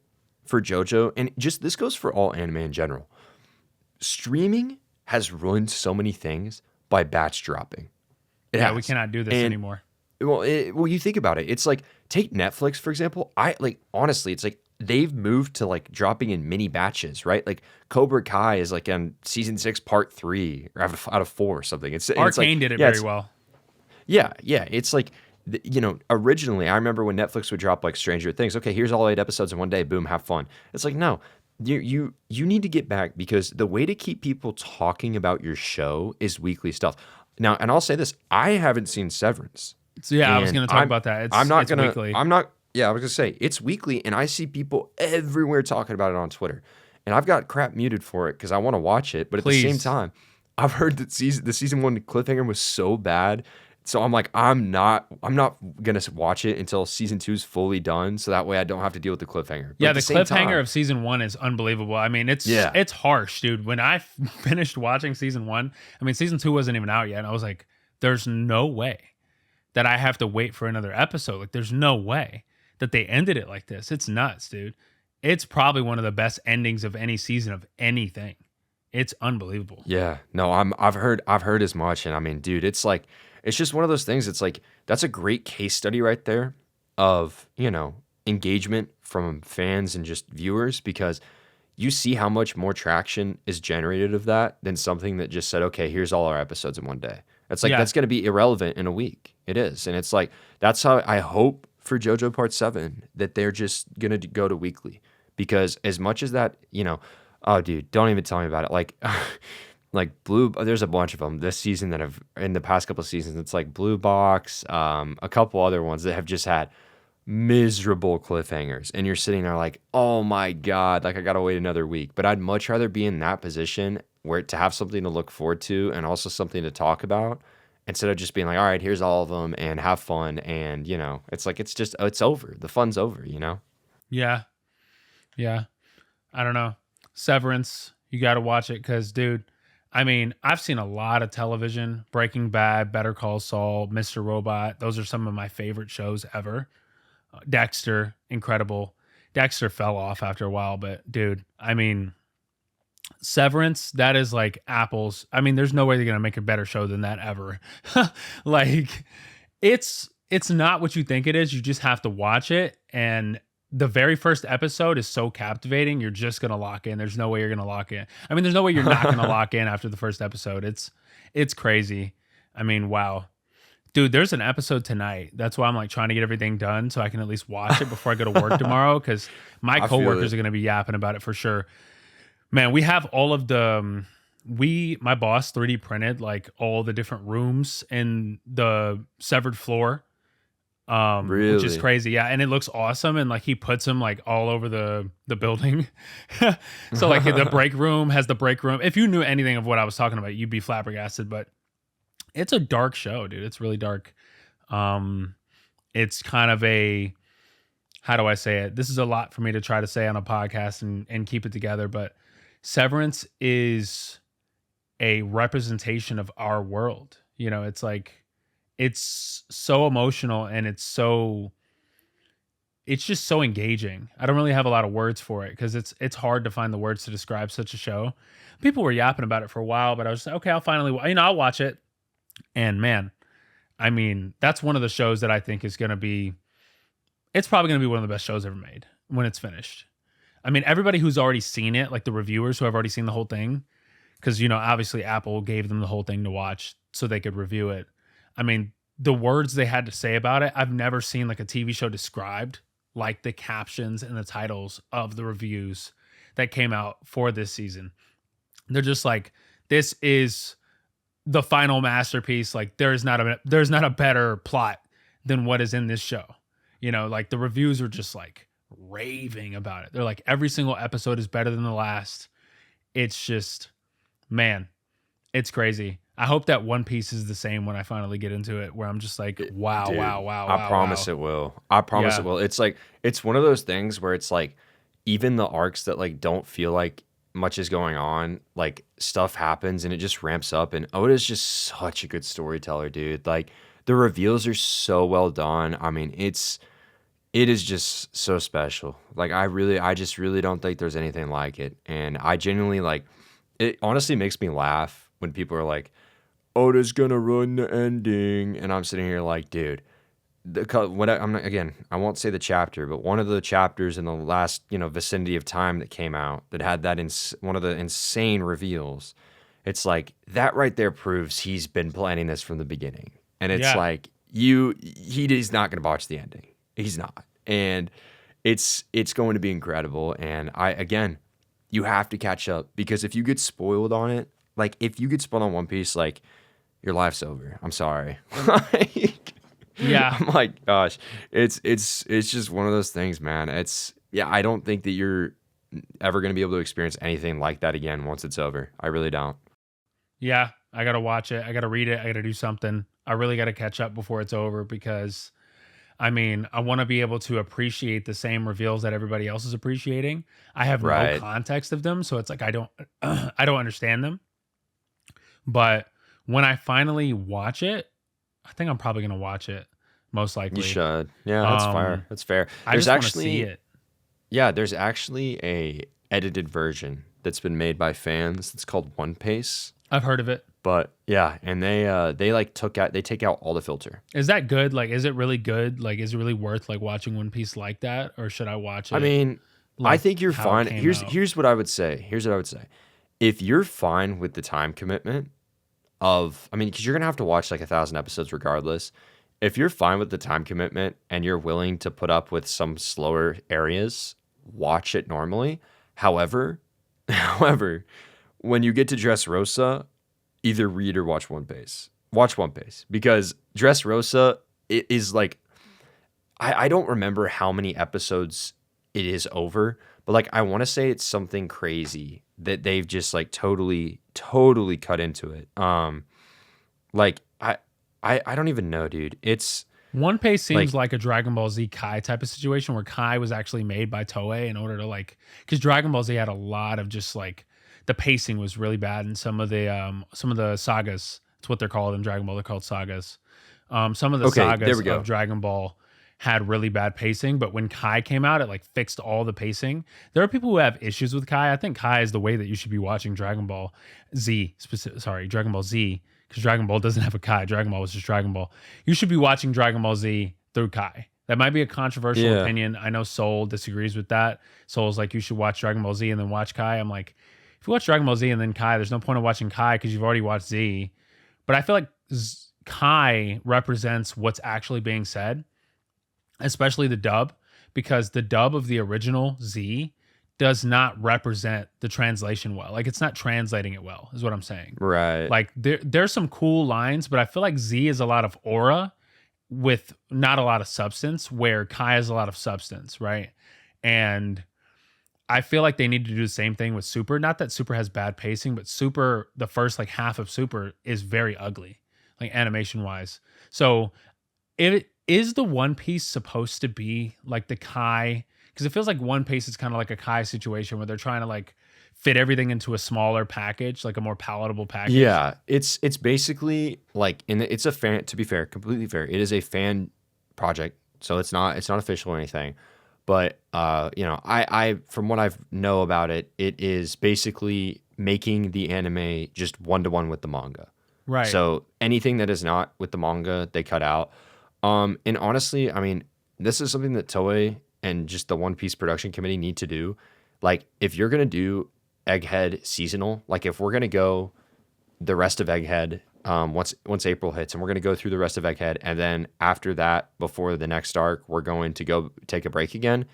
for JoJo, and just this goes for all anime in general, streaming has ruined so many things by batch dropping. It Yeah, we has. cannot do this And anymore. well, you think about it. It's like take Netflix for example. I like honestly, it's like they've moved to like dropping in mini batches, right? Like Cobra Kai is like on season 6, part 3, or out of 4 or something. It's like Arcane did it yeah, very it's well. yeah. It's like originally I remember when Netflix would drop like Stranger Things. Okay, here's all 8 episodes in one day. Boom, have fun. It's like no, you need to get back because the way to keep people talking about your show is weekly stuff. Now, and I'll say this: I haven't seen Severance. So yeah, I was And going to talk about that. I'm not It's gonna. weekly. I'm not. Yeah, I was gonna say it's weekly, and I see people everywhere talking about it on Twitter, and I've got crap muted for it because I want to watch it. But at the same Please. time, I've heard that the season 1 cliffhanger was so bad, so I'm like, I'm not gonna watch it until season 2 is fully done, so that way I don't have to deal with the cliffhanger. But Yeah, at the same cliffhanger time, of season 1 is unbelievable. I mean, yeah, it's harsh, dude. When I finished watching season 1, I mean, season 2 wasn't even out yet, and I was like, there's no way that I have to wait for another episode. Like, there's no way that they ended it like this. It's nuts, dude. it's probably one of the best endings of any season of anything. It's unbelievable. Yeah, no, I've heard as much, and I mean, dude, it's like it's just one of those things. It's like that's a great case study right there of engagement from fans and just viewers because you see how much more traction is generated of that than something that just said, okay, here's all our episodes in one day. It's like Yeah. that's going to be irrelevant in a week. It is, and it's like that's how I hope for JoJo Part 7 that they're just going to go to weekly because as much as that, oh, dude, don't even tell me about it. Like, like Blue, there's a bunch of them this season that have in the past couple of seasons. It's like Blue Box, a couple other ones that have just had miserable cliffhangers, and you're sitting there like, oh my god, like I gotta wait another week. But I'd much rather be in that position where to have something to look forward to and also something to talk about instead of just being like, all right, here's all of them and have fun. And it's like it's over. The fun's over. Yeah. Yeah. I don't know. Severance, you got to watch it because, dude, I mean, I've seen a lot of television. Breaking Bad, Better Call Saul, Mr. Robot. Those are some of my favorite shows ever. Dexter, incredible. Dexter fell off after a while, but dude, I mean, Severance, that is like apples. I mean, there's no way they're gonna make a better show than that ever. Like, it's not what you think it is. You just have to watch it, and the very first episode is so captivating. You're just gonna lock in. There's no way you're gonna lock in. I mean, there's no way you're not gonna lock in after the first episode. It's crazy. I mean, wow. Dude, there's an episode tonight. That's why I'm like trying to get everything done so I can at least watch it before I go to work tomorrow because my I feel coworkers it. are going to be yapping about it for sure. Man, we have all of the my boss 3D printed like all the different rooms in the severed floor, which is Really? crazy. Yeah, and it looks awesome, and like he puts them like all over the building. So like the break room has the break room. If you knew anything of what I was talking about, you'd be flabbergasted. But it's a dark show, dude. It's really dark. Um, it's kind of a, how do I say it? This is a lot for me to try to say on a podcast and keep it together, but Severance is a representation of our world. It's like it's so emotional and it's just so engaging. I don't really have a lot of words for it because it's hard to find the words to describe such a show. People were yapping about it for a while, but I was just like, okay, I'll finally, I'll watch it. And man, I mean, that's one of the shows that I think is going to be, it's probably going to be one of the best shows ever made when it's finished. I mean, everybody who's already seen it, like the reviewers who have already seen the whole thing, because, obviously Apple gave them the whole thing to watch so they could review it. I mean, the words they had to say about it, I've never seen like a TV show described like the captions and the titles of the reviews that came out for this season. They're just like, this is the final masterpiece. Like there's not a better plot than what is in this show. Like the reviews are just like raving about it. They're like every single episode is better than the last. It's just, man, it's crazy. I hope that One Piece is the same when I finally get into it, where I'm just like, wow, Dude, wow, wow, I wow, promise wow. it will. I promise Yeah. it will. It's like it's one of those things where it's like even the arcs that like don't feel like much is going on, like stuff happens and it just ramps up. And Oda's just such a good storyteller, dude. Like the reveals are so well done. I mean, it is just so special. Like I just really don't think there's anything like it. And I genuinely like it. Honestly makes me laugh when people are like, Oda's gonna ruin the ending, and I'm sitting here like, dude, I'm not, again, I won't say the chapter, but one of the chapters in the last vicinity of time that came out that had that one of the insane reveals. It's like that right there proves he's been planning this from the beginning, and it's Yeah. like he's not gonna botch the ending. He's not, and it's going to be incredible. And again, you have to catch up because if you get spoiled on it, like if you get spoiled on One Piece, like your life's over. I'm sorry. Like, Yeah. I'm like, gosh, it's just one of those things, man. Yeah, I don't think that you're ever gonna be able to experience anything like that again once it's over. I really don't. Yeah. I got to watch it. I got to read it. I got to do something. I really got to catch up before it's over because I mean, I want to be able to appreciate the same reveals that everybody else is appreciating. I have no Right. context of them, so it's like I don't I don't understand them. But when I finally watch it, I think I'm probably going to watch it most You likely. should. Yeah, that's fair. Um That's fair. I There's just want to see actually it. Yeah, there's actually a edited version that's been made by fans. It's called One Pace. I've heard of it. But yeah, and they like they take out all the filter. Is that good? Like, is it really good? Like, is it really worth like watching One Piece like that, or should I watch I it mean, I like think you're how it fine. came out? Here's what I would say. If you're fine with the time commitment of, I mean, because you're gonna have to watch like 1,000 episodes regardless. If you're fine with the time commitment and you're willing to put up with some slower areas, watch it normally. However, however, when you get to Dressrosa, either read or watch One Piece. Watch One Piece because Dressrosa it is like I don't remember how many episodes it is over, but like I want to say it's something crazy that they've just like totally cut into it. Like I don't even know, dude. It's One Piece like seems like a Dragon Ball Z Kai type of situation where Kai was actually made by Toei in order to like, because Dragon Ball Z had a lot of just like the pacing was really bad in some of the sagas. That's what they're called in Dragon Ball. They're called sagas. Some of the okay, there sagas we of go. Dragon Ball had really bad pacing, but when Kai came out, it like fixed all the pacing. There are people who have issues with Kai. I think Kai is the way that you should be watching Dragon Ball Z. Dragon Ball Z, because Dragon Ball doesn't have a Kai. Dragon Ball was just Dragon Ball. You should be watching Dragon Ball Z through Kai. That might be a controversial Yeah. opinion. I know Soul disagrees with that. Soul's like, you should watch Dragon Ball Z and then watch Kai. I'm like, if you watch Dragon Ball Z and then Kai, there's no point of watching Kai because you've already watched Z. But I feel like Kai represents what's actually being said, especially the dub, because the dub of the original Z does not represent the translation well. Like it's not translating it well, is what I'm saying. Right. Like there's some cool lines, but I feel like Z is a lot of aura with not a lot of substance, where Kai has a lot of substance, right? And I feel like they need to do the same thing with Super. Not that Super has bad pacing, but Super, the first like half of Super is very ugly, like animation wise. So it is the One Piece supposed to be like the Kai, because it feels like One Piece is kind of like a Kai situation where they're trying to like fit everything into a smaller package, like a more palatable package. Yeah, it's basically like it's a fan, to be fair, completely fair. It is a fan project, so it's not official or anything. But you know, I from what I know about it, it is basically making the anime just one to one with the manga. Right. So anything that is not with the manga, they cut out. And honestly, I mean, this is something that Toei and just the One Piece production committee need to do. Like, if you're gonna do Egghead seasonal, like if we're gonna go the rest of Egghead, once April hits, and we're gonna go through the rest of Egghead, and then after that, before the next arc, we're going to go take a break again.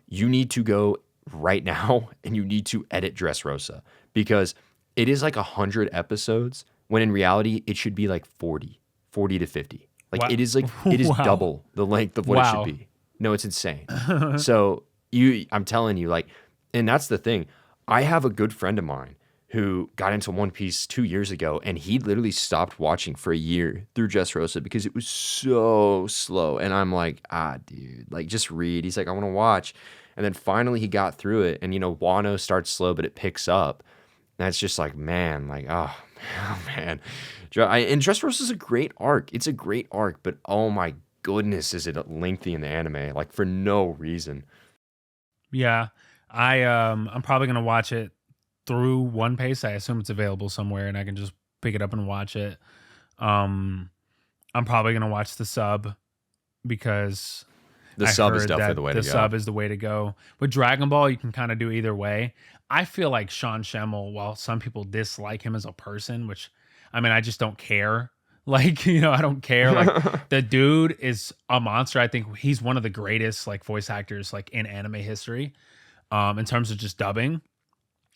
You need to go right now, and you need to edit Dressrosa because it is like 100 episodes when in reality it should be like 40 to 50. Like Wow. it is Wow. double the length of what it Wow. should be. No, it's insane. So I'm telling you, like, and that's the thing. I have a good friend of mine who got into One Piece 2 years ago, and he literally stopped watching for a year through Dressrosa because it was so slow. And I'm like, dude, like just read. He's like, I want to watch. And then finally he got through it, and you know, Wano starts slow, but it picks up. And it's just like, man, like, oh man. And Dressrosa is a great arc. It's a great arc, but oh my goodness, is it lengthy in the anime? Like for no reason. Yeah. I'm probably gonna watch it through One Piece. I assume it's available somewhere and I can just pick it up and watch it. I'm probably gonna watch the sub because The I sub is heard definitely that the way the to go. sub is the way to go. With Dragon Ball, you can kind of do either way. I feel like Sean Schemmel, while some people dislike him as a person, which I mean, I just don't care. Like, you know, I don't care. Like, the dude is a monster. I think he's one of the greatest like voice actors like in anime history. In terms of just dubbing.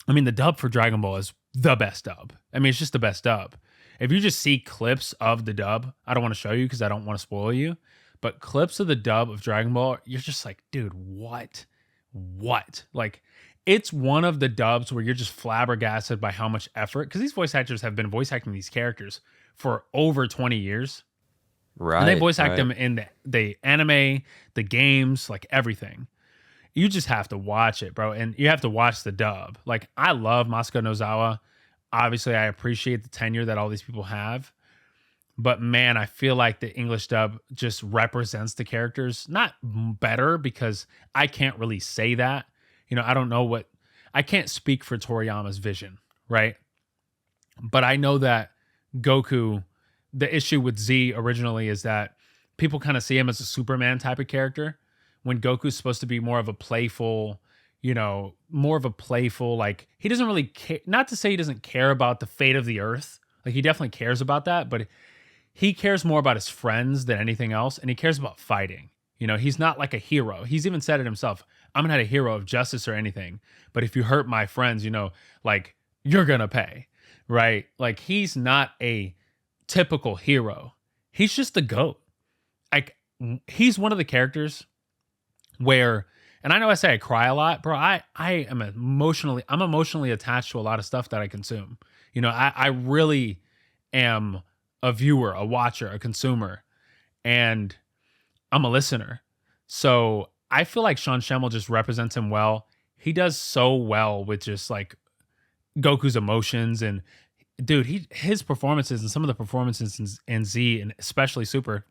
I mean, the dub for Dragon Ball is the best dub. I mean, it's just the best dub. If you just see clips of the dub, I don't want to show you because I don't want to spoil you, but clips of the dub of Dragon Ball, you're just like, dude, what? What? Like, it's one of the dubs where you're just flabbergasted by how much effort, because these voice actors have been voice acting these characters for over 20 years. Right. And they voice act right. them in the anime, the games, like everything. You just have to watch it, bro. And you have to watch the dub. Like, I love Masako Nozawa. Obviously, I appreciate the tenure that all these people have. But man, I feel like the English dub just represents the characters not better because I can't really say that. I don't know what I can't speak for Toriyama's vision, right? But I know that Goku, the issue with Z originally is that people kind of see him as a Superman type of character when Goku's supposed to be more of a playful, like he doesn't really care. Not to say he doesn't care about the fate of the earth. Like he definitely cares about that, but he cares more about his friends than anything else. And he cares about fighting. He's not like a hero. He's even said it himself. I'm not a hero of justice or anything, but if you hurt my friends, like you're going to pay, right? Like he's not a typical hero. He's just the GOAT. Like he's one of the characters where, and I know I say I cry a lot, bro. I'm emotionally attached to a lot of stuff that I consume. I really am a viewer, a watcher, a consumer, and I'm a listener. So I feel like Sean Schemmel just represents him well. He does so well with just like Goku's emotions and dude, his performances and some of the performances in Z and especially Super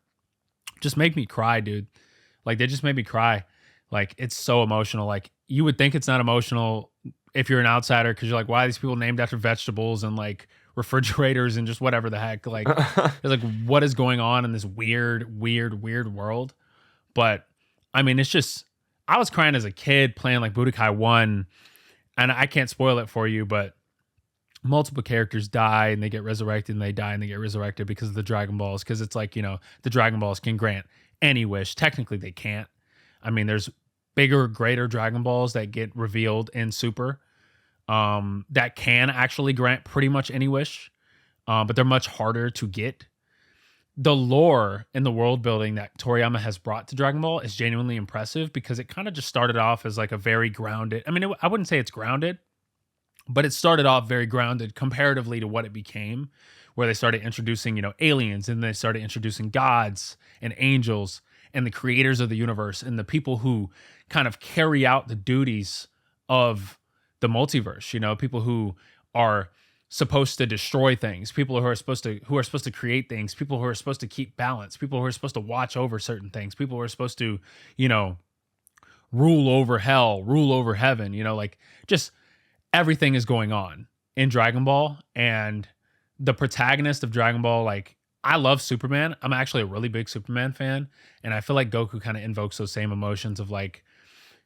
just make me cry, dude. Like they just made me cry. Like it's so emotional. Like you would think it's not emotional if you're an outsider because you're like, why are these people named after vegetables and like refrigerators and just whatever the heck? Like, it's like what is going on in this weird world? But I mean, it's just I was crying as a kid playing like Budokai 1, and I can't spoil it for you, but multiple characters die and they get resurrected and they die and they get resurrected because of the Dragon Balls. Because it's like, the Dragon Balls can grant any wish. Technically, they can't. I mean, there's bigger, greater Dragon Balls that get revealed in Super that can actually grant pretty much any wish, but they're much harder to get. The lore and the world building that Toriyama has brought to Dragon Ball is genuinely impressive because it kind of just started off as like a very grounded. I mean, I wouldn't say it's grounded, but it started off very grounded comparatively to what it became, where they started introducing, aliens and they started introducing gods and angels and the creators of the universe and the people who kind of carry out the duties of the multiverse, people who are supposed to destroy things, people who are supposed to create things, people who are supposed to keep balance, people who are supposed to watch over certain things, people who are supposed to, rule over hell, rule over heaven, like just everything is going on in Dragon Ball. And the protagonist of Dragon Ball, like I love Superman. I'm actually a really big Superman fan. And I feel like Goku kind of invokes those same emotions of like,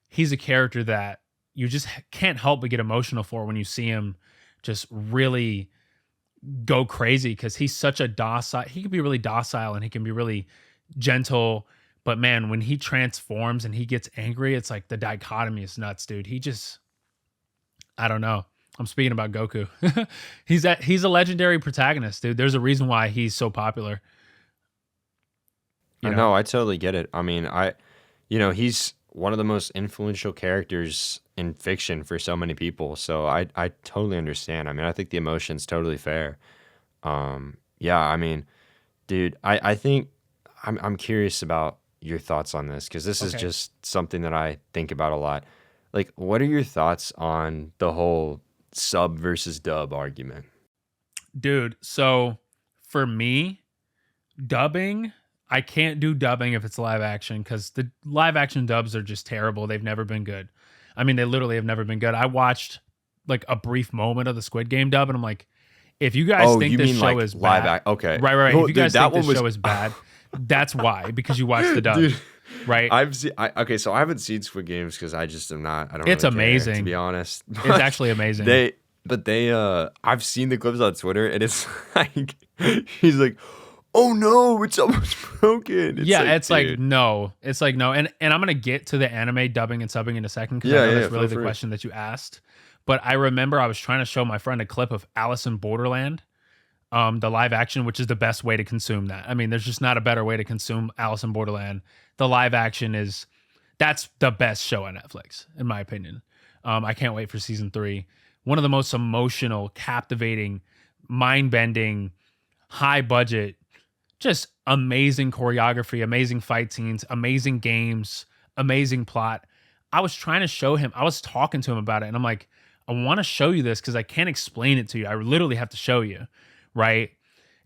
he's a character that you just can't help but get emotional for when you see him just really go crazy because he's such a docile. He can be really docile and he can be really gentle. But man, when he transforms and he gets angry, it's like the dichotomy is nuts, dude. I don't know. I'm speaking about Goku. He's a legendary protagonist, dude. There's a reason why he's so popular. I know, I totally get it. I mean, he's one of the most influential characters in fiction for so many people. So I totally understand. I mean, I think the emotion's totally fair. Yeah, I mean, dude, I think I'm curious about your thoughts on this because this is just something that I think about a lot. Like, what are your thoughts on the whole sub versus dub argument? Dude, so for me, dubbing, I can't do dubbing if it's live action because the live action dubs are just terrible. They've never been good. I mean, they literally have never been good. I watched like a brief moment of the Squid Game dub, and I'm like, if you guys think this show is bad, okay, right. Well, if you guys dude, think this show is bad, that's why because you watched the dub, dude, right? So I haven't seen Squid Games because I just am not. I don't. It's really amazing, care, to be honest. It's actually amazing. I've seen the clips on Twitter, and it's like he's like, oh no, it's almost broken. It's like no, and I'm gonna get to the anime dubbing and subbing in a second because I know that's really the question that you asked. But I remember I was trying to show my friend a clip of Alice in Borderland, the live action, which is the best way to consume that. I mean, there's just not a better way to consume Alice in Borderland. The live action that's the best show on Netflix, in my opinion. I can't wait for season 3. One of the most emotional, captivating, mind-bending, high budget, just amazing choreography, amazing fight scenes, amazing games, amazing plot. I was trying to show him, I was talking to him about it, and I'm like, I want to show you this because I can't explain it to you. I literally have to show you, right?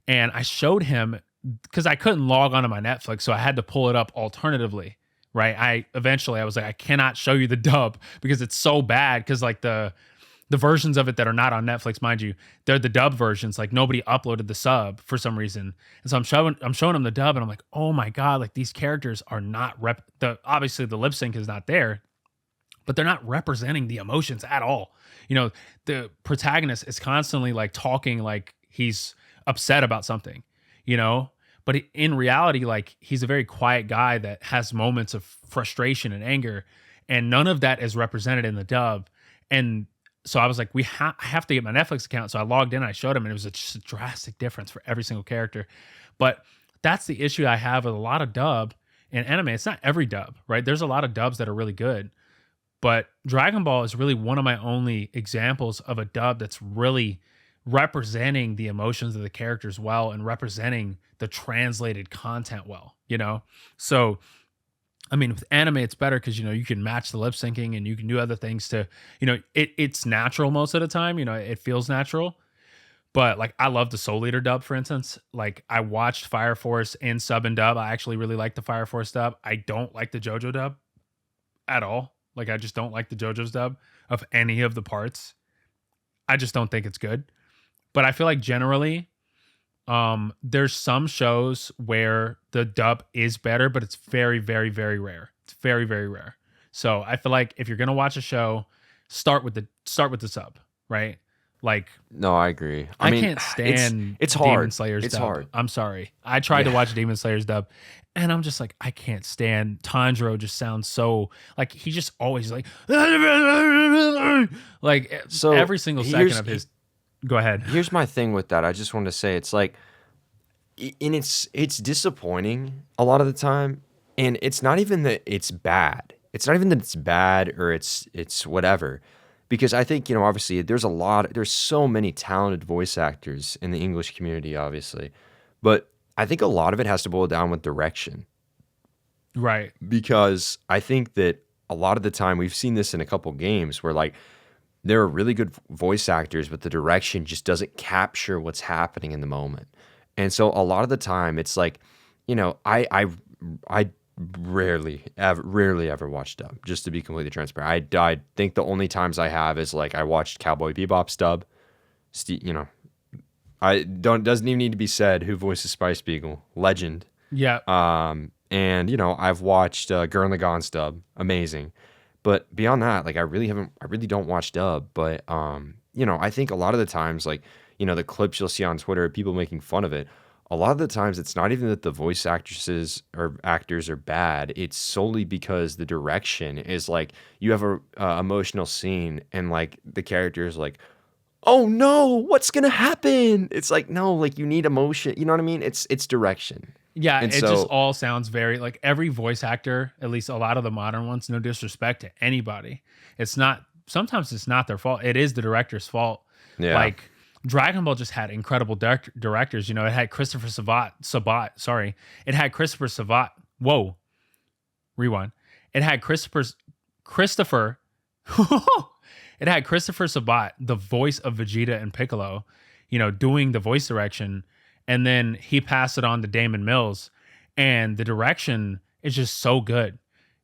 And I showed him because I couldn't log onto my Netflix, so I had to pull it up alternatively. Right. I was like, I cannot show you the dub because it's so bad. Cause like the versions of it that are not on Netflix, mind you, they're the dub versions. Like nobody uploaded the sub for some reason. And so I'm showing them the dub and I'm like, oh my God, like these characters are not obviously the lip sync is not there, but they're not representing the emotions at all. You know, the protagonist is constantly like talking like he's upset about something, you know, but in reality, like he's a very quiet guy that has moments of frustration and anger, and none of that is represented in the dub. And so I was like, I have to get my Netflix account. So I logged in, I showed him, and it was just a drastic difference for every single character. But that's the issue I have with a lot of dub in anime. It's not every dub, right? There's a lot of dubs that are really good. But Dragon Ball is really one of my only examples of a dub that's really representing the emotions of the characters well and representing the translated content well, you know? So, I mean, with anime, it's better because, you know, you can match the lip syncing and you can do other things to, you know, it's natural most of the time, you know, it feels natural. But like, I love the Soul Eater dub, for instance. Like, I watched Fire Force in sub and dub. I actually really like the Fire Force dub. I don't like the JoJo dub at all. Like, I just don't like the JoJo's dub of any of the parts. I just don't think it's good. But I feel like generally, there's some shows where the dub is better, but it's very, very, very rare. It's very, very rare. So I feel like if you're gonna watch a show, start with the sub, right? Like, No, I agree. I mean, can't stand it's Demon hard. Slayer's It's dub. hard. I'm sorry. I tried to Yeah. watch Demon Slayer's dub, and I'm just like, I can't stand Tanjiro. Just sounds so like he just always like So every single second of his. Go ahead. here's my thing with that. I just want to say it's like, and it's disappointing a lot of the time, and it's not even that it's bad. It's not even that it's bad or it's whatever, because I think, you know, obviously there's so many talented voice actors in the English community, obviously, but I think a lot of it has to boil down with direction, Right. because I think that a lot of the time we've seen this in a couple games where like there are really good voice actors, but the direction just doesn't capture what's happening in the moment. And so a lot of the time it's like, you know, I rarely ever watch dub, just to be completely transparent. I think the only times I have is like I watched Cowboy Bebop's dub. You know, doesn't even need to be said who voices Spice Beagle, legend. Yeah. And you know, I've watched Gurren Lagann's dub, amazing. But beyond that, like I really don't watch dub. But you know, I think a lot of the times, like, you know, the clips you'll see on Twitter, people making fun of it. A lot of the times, it's not even that the voice actresses or actors are bad. It's solely because the direction is like you have a emotional scene and like the character is like, oh no, what's gonna happen? It's like, no, like you need emotion. You know what I mean? It's direction. Yeah, And it just so all sounds very like every voice actor, at least a lot of the modern ones, no disrespect to anybody. Sometimes it's not their fault. It is the director's fault. yeah, Like Dragon Ball just had incredible directors. You know, it had Christopher Sabat. Sorry. It had Christopher Sabat. Whoa. Rewind. It had Christopher. It had Christopher Sabat, the voice of Vegeta and Piccolo, you know, doing the voice direction. And then he passed it on to Damon Mills. And the direction is just so good.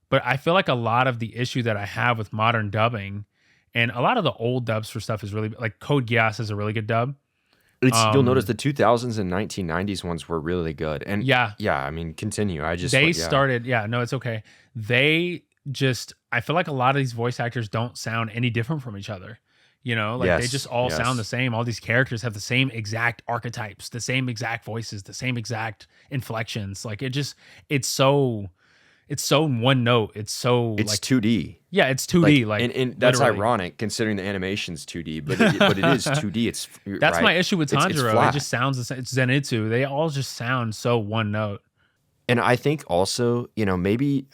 But I feel like a lot of the issue that I have with modern dubbing and a lot of the old dubs for stuff is really like Code Geass is a really good dub. you'll notice the 2000s and 1990s ones were really good. And Yeah, yeah, I mean, continue. they Yeah, started. Yeah, no, it's okay. I feel like a lot of these voice actors don't sound any different from each other. You know, like they just all sound the same. All these characters have the same exact archetypes, the same exact voices, the same exact inflections. Like it's so one note. It's so It's like 2D. yeah, it's 2D. Like and that's literally. ironic considering the animation's 2D, but it is 2D. It's That's right? my issue with It's Tanjiro. It flat. just sounds the same. It's Zenitsu. They all just sound so one note. And I think also, you know, maybe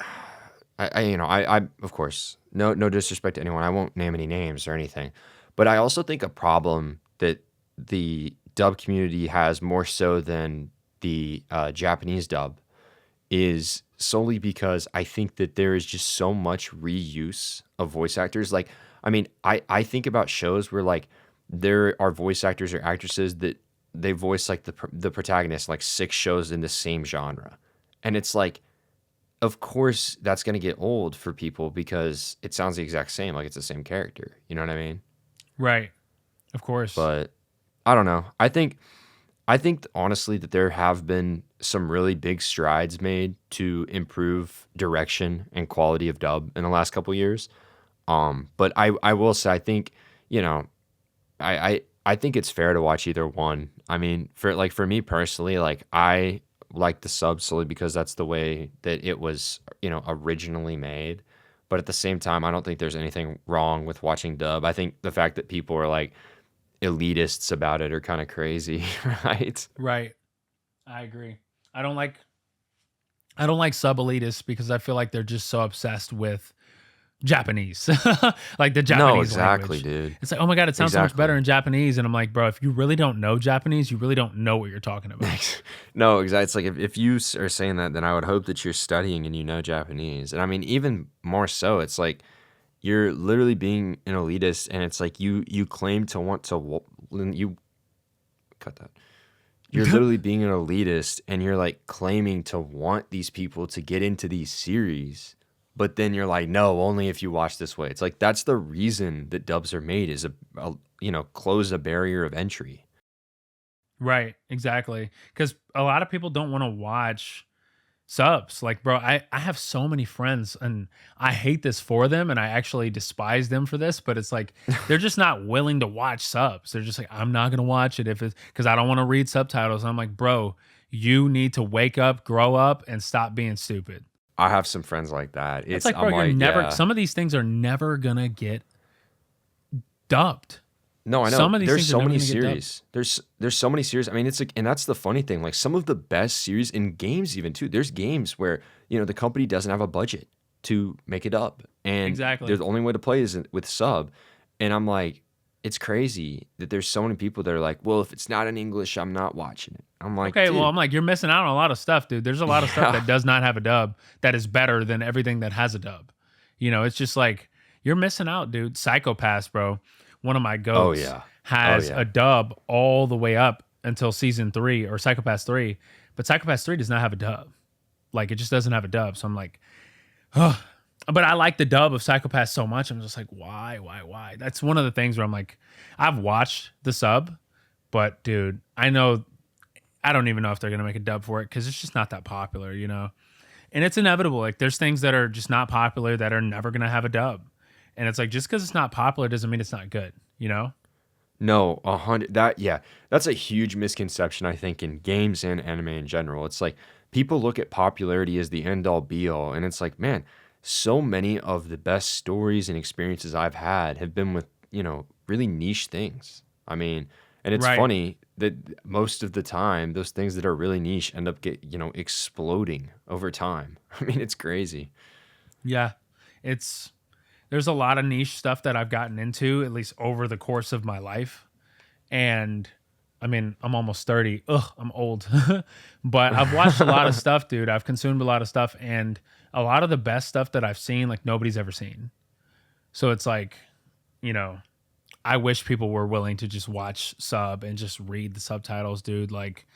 I of course, no disrespect to anyone. I won't name any names or anything. But I also think a problem that the dub community has more so than the Japanese dub is solely because I think that there is just so much reuse of voice actors. Like, I mean, I think about shows where like there are voice actors or actresses that they voice like the protagonist like 6 shows in the same genre, and it's like, of course that's gonna get old for people because it sounds the exact same, like it's the same character. You know what I mean? Right. Of course. But I don't know. I think honestly that there have been some really big strides made to improve direction and quality of dub in the last couple years. But I will say I think, you know, I think it's fair to watch either one. I mean, for me personally, like I like the sub solely because that's the way that it was, originally made. But at the same time, I don't think there's anything wrong with watching dub. I think the fact that people are like elitists about it are kind of crazy, right? Right. I agree. I don't like I don't like sub elitists because I feel like they're just so obsessed with Japanese, like the No, Japanese exactly, language. dude. It's like, oh my god, it sounds so much better Exactly. in Japanese, and I'm like, bro, if you really don't know Japanese, you really don't know what you're talking about. No, exactly. It's like if you are saying that, then I would hope that you're studying and you know Japanese. And I mean, even more so, it's like you're literally being an elitist, and it's like you claim to want to you cut that. You're literally being an elitist, and you're like claiming to want these people to get into these series, but then you're like, no, only if you watch this way. It's like that's the reason that dubs are made is close a barrier of entry. Right, exactly. Because a lot of people don't want to watch subs. Like, bro, I have so many friends and I hate this for them and I actually despise them for this, but it's like they're just not willing to watch subs. They're just like, I'm not gonna watch it if it's because I don't want to read subtitles. And I'm like, bro, you need to wake up, grow up, and stop being stupid. I have some friends like that. It's It's like, bro, I'm you're like, never yeah. some of these things are never gonna get dubbed. No, I know. Some of these There's things are so never many gonna get dubbed. series. There's so many series. I mean, it's like, and that's the funny thing. Like some of the best series in games, even too. There's games where the company doesn't have a budget to make it up, and Exactly. the only way to play is with sub. And I'm like, it's crazy that there's so many people that are like, well, if it's not in English, I'm not watching it. I'm like, Okay, well, dude, I'm like, you're missing out on a lot of stuff, dude. There's a lot of stuff yeah, that does not have a dub that is better than everything that has a dub. It's just like you're missing out, dude. Psychopaths, bro. One of my oh goats yeah, oh has a yeah. dub all the way up until season 3 or Psychopaths 3, but Psychopaths 3 does not have a dub. Like it just doesn't have a dub. So I'm like, oh. But I like the dub of Psychopaths so much. I'm just like, why? That's one of the things where I'm like, I've watched the sub, but dude, I don't even know if they're gonna make a dub for it because it's just not that popular. And it's inevitable. Like there's things that are just not popular that are never gonna have a dub, and it's like just because it's not popular doesn't mean it's not good. No, 100. That's a huge misconception, I think, in games and anime in general. It's like people look at popularity as the end all be all, and it's like, man, so many of the best stories and experiences I've had have been with, really niche things. I mean, and it's Right? funny that most of the time, those things that are really niche end up exploding over time. I mean, it's crazy. Yeah. It's There's a lot of niche stuff that I've gotten into at least over the course of my life, and I mean, I'm almost 30. Ugh, I'm old. But I've watched a lot of stuff, dude. I've consumed a lot of stuff, and a lot of the best stuff that I've seen, like nobody's ever seen. So it's like, you know, I wish people were willing to just watch sub and just read the subtitles, dude. Like,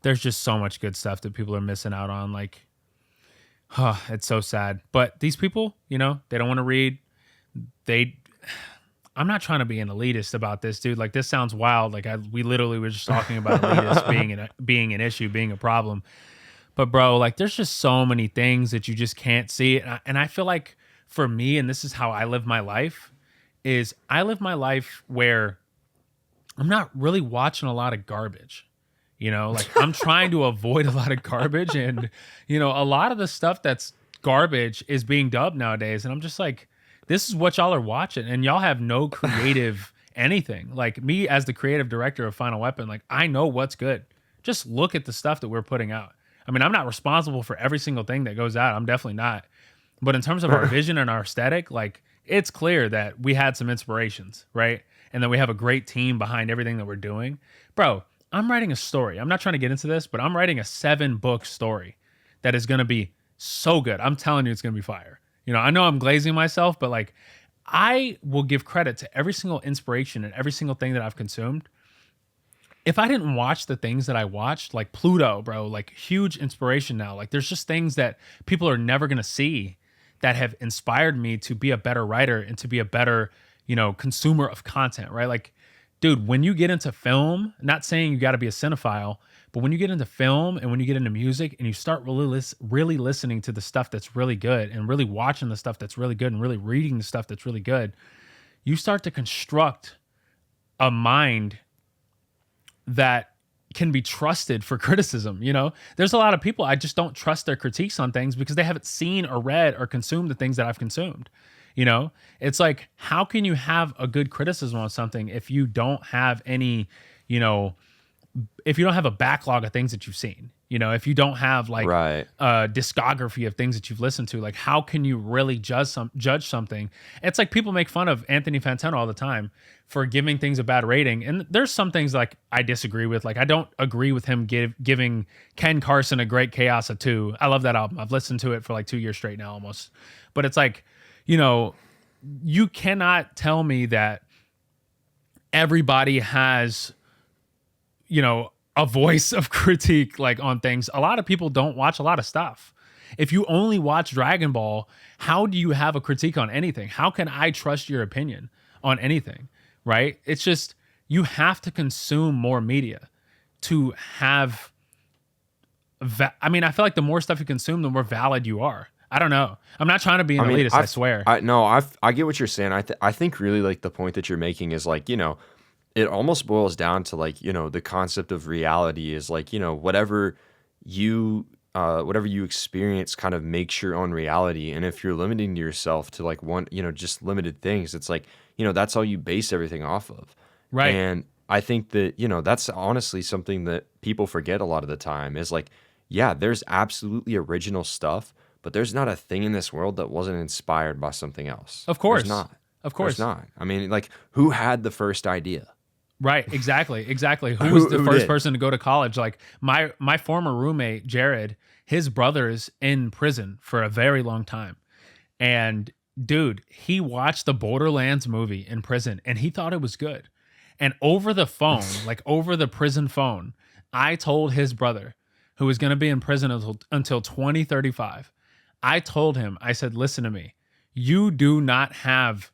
there's just so much good stuff that people are missing out on. Like, it's so sad. But these people, they don't want to read. They I'm not trying to be an elitist about this, dude. Like this sounds wild. Like we literally were just talking about elitists being an issue, being a problem. But bro, like there's just so many things that you just can't see. And I feel like for me, and this is how I live my life, is I live my life where I'm not really watching a lot of garbage. Like I'm trying to avoid a lot of garbage, and a lot of the stuff that's garbage is being dubbed nowadays. And I'm just like, this is what y'all are watching, and y'all have no creative anything. Like me as the creative director of Final Weapon, like I know what's good. Just look at the stuff that we're putting out. I mean, I'm not responsible for every single thing that goes out. I'm definitely not. But in terms of our vision and our aesthetic, like it's clear that we had some inspirations, right? And then we have a great team behind everything that we're doing. Bro, I'm writing a story. I'm not trying to get into this, but I'm writing a 7-book story that is going to be so good. I'm telling you, it's going to be fire. I know I'm glazing myself, but like I will give credit to every single inspiration and every single thing that I've consumed. if I didn't watch the things that I watched, like Pluto, bro, like huge inspiration now. Like there's just things that people are never gonna see that have inspired me to be a better writer and to be a better, consumer of content, right? Like, dude, when you get into film, not saying you got to be a cinephile, but when you get into film and when you get into music and you start really listening to the stuff that's really good and really watching the stuff that's really good and really reading the stuff that's really good, you start to construct a mind that can be trusted for criticism. There's a lot of people I just don't trust their critiques on things because they haven't seen or read or consumed the things that I've consumed. It's like, how can you have a good criticism on something if you don't have any, you know if you don't have a backlog of things that you've seen, if you don't have like Right. a discography of things that you've listened to, like how can you really judge something? It's like people make fun of Anthony Fantano all the time for giving things a bad rating, and there's some things like I disagree with. Like I don't agree with him giving Ken Carson a Great Chaos a 2. I love that album. I've listened to it for like 2 years straight now almost. But it's like, you cannot tell me that everybody has a voice of critique like on things. A lot of people don't watch a lot of stuff. If you only watch Dragon Ball, how do you have a critique on anything? How can I trust your opinion on anything? Right? It's just, you have to consume more media to have I feel like the more stuff you consume, the more valid you are. I don't know. I'm not trying to be an elitist, I swear. I get what you're saying. I think really like the point that you're making is like, it almost boils down to like, the concept of reality is like, whatever you experience kind of makes your own reality. And if you're limiting yourself to like one, just limited things, it's like, that's all you base everything off of. Right. And I think that, that's honestly something that people forget a lot of the time is like, yeah, there's absolutely original stuff, but there's not a thing in this world that wasn't inspired by something else. Of course. There's not. Of course. There's not. I mean, like, who had the first idea? Right, exactly. Who was the Who first did? person to go to college? Like my former roommate, Jared, his brother's in prison for a very long time. And dude, he watched the Borderlands movie in prison and he thought it was good. And over the phone, like over the prison phone, I told his brother, who was going to be in prison until 2035, I told him, I said, listen to me, you do not have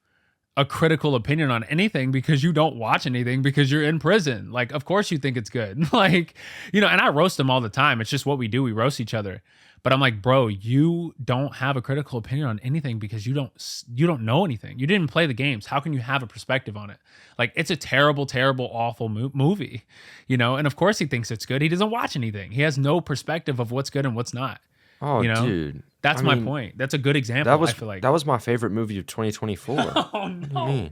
a critical opinion on anything because you don't watch anything because you're in prison. Like, of course you think it's good. Like, and I roast him all the time. It's just what we do. We roast each other. But I'm like, bro, you don't have a critical opinion on anything because you don't know anything. You didn't play the games. How can you have a perspective on it? Like, it's a terrible, terrible, awful movie, and of course he thinks it's good. He doesn't watch anything. He has no perspective of what's good and what's not. Oh, dude. That's my point. That's a good example. I feel like that was my favorite movie of 2024. Oh no!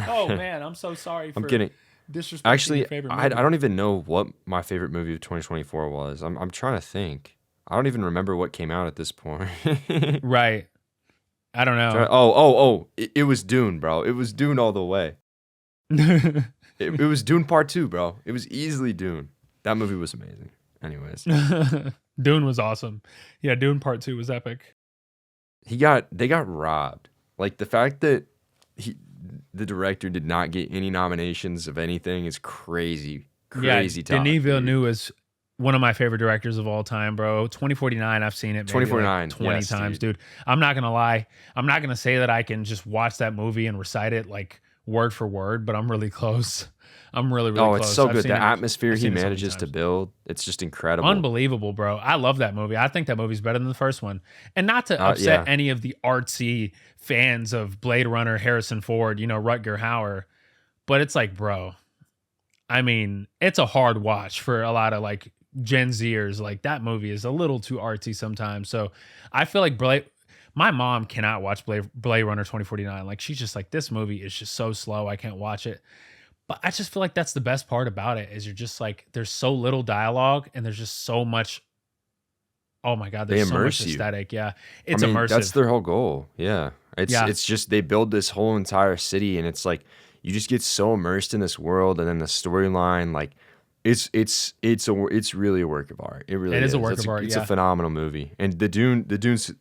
Oh man, I'm so sorry for I'm kidding. disrespecting Actually, your favorite I movie. don't even know what my favorite movie of 2024 was. I'm trying to think. I don't even remember what came out at this point. Right. I don't know. Oh! It was Dune, bro. It was Dune all the way. It was Dune Part 2, bro. It was easily Dune. That movie was amazing. Anyways, Dune was awesome. Yeah, Dune Part 2 was epic. they got robbed. Like the fact that the director did not get any nominations of anything is crazy. Crazy talk. Denis Villeneuve is one of my favorite directors of all time, bro. 2049, I've seen it maybe 2049, like 20 yes, times, dude. I'm not gonna lie. I'm not gonna say that I can just watch that movie and recite it like word for word, but I'm really close. I'm really close. It's so I've good. seen The it- atmosphere I've he seen it so many manages to times. build, it's just incredible. Unbelievable, bro. I love that movie. I think that movie's better than the first one. And not to upset yeah. any of the artsy fans of Blade Runner, Harrison Ford, Rutger Hauer, but it's like, bro, I mean, it's a hard watch for a lot of like Gen Zers. Like that movie is a little too artsy sometimes. So I feel like my mom cannot watch Blade Runner 2049. Like she's just like, this movie is just so slow. I can't watch it. But I just feel like that's the best part about it is you're just like, there's so little dialogue and there's just so much. Oh my God, there's so much aesthetic. Yeah. It's immersive. That's their whole goal. Yeah. It's just, they build this whole entire city and it's like, you just get so immersed in this world and then the storyline, like it's really a work of art. It really is. A work of art. It's a phenomenal movie. And the Dune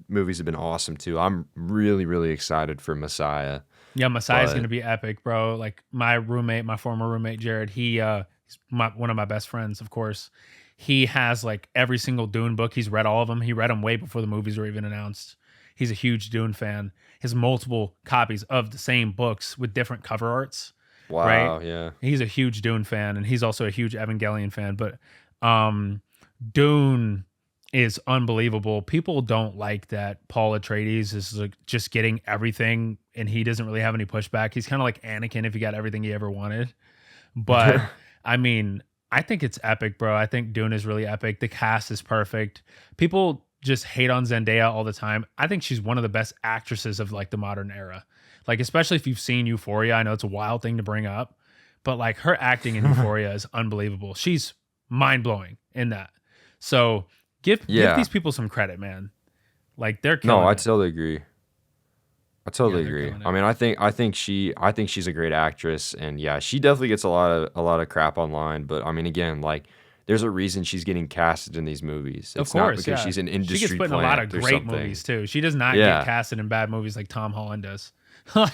movies have been awesome too. I'm really, really excited for Messiah. Yeah, Messiah's going to be epic, bro. Like my former roommate, Jared, he He's one of my best friends, of course. He has like every single Dune book. He's read all of them. He read them way before the movies were even announced. He's a huge Dune fan. He has multiple copies of the same books with different cover arts, right? Wow, yeah. He's a huge Dune fan, and he's also a huge Evangelion fan. But um, Dune is unbelievable. People don't like that Paul Atreides is like just getting everything, and he doesn't really have any pushback. He's kind of like Anakin if he got everything he ever wanted. But I mean, I think it's epic, bro. I think Dune is really epic. The cast is perfect. People just hate on Zendaya all the time. I think she's one of the best actresses of like the modern era. Like, especially if you've seen Euphoria. I know it's a wild thing to bring up, but like her acting in Euphoria is unbelievable. She's mind blowing in that. So give these people some credit, man. Like they're killing No, I it. totally agree. I totally they're agree. killing it. I mean, I think she's a great actress, and yeah, she definitely gets a lot of crap online. But I mean, again, like there's a reason she's getting casted in these movies. Of It's not course, because yeah. she's an She industry gets put in a lot of plant or great something. movies too. She does not get Yeah. casted in bad movies like Tom Holland does. Like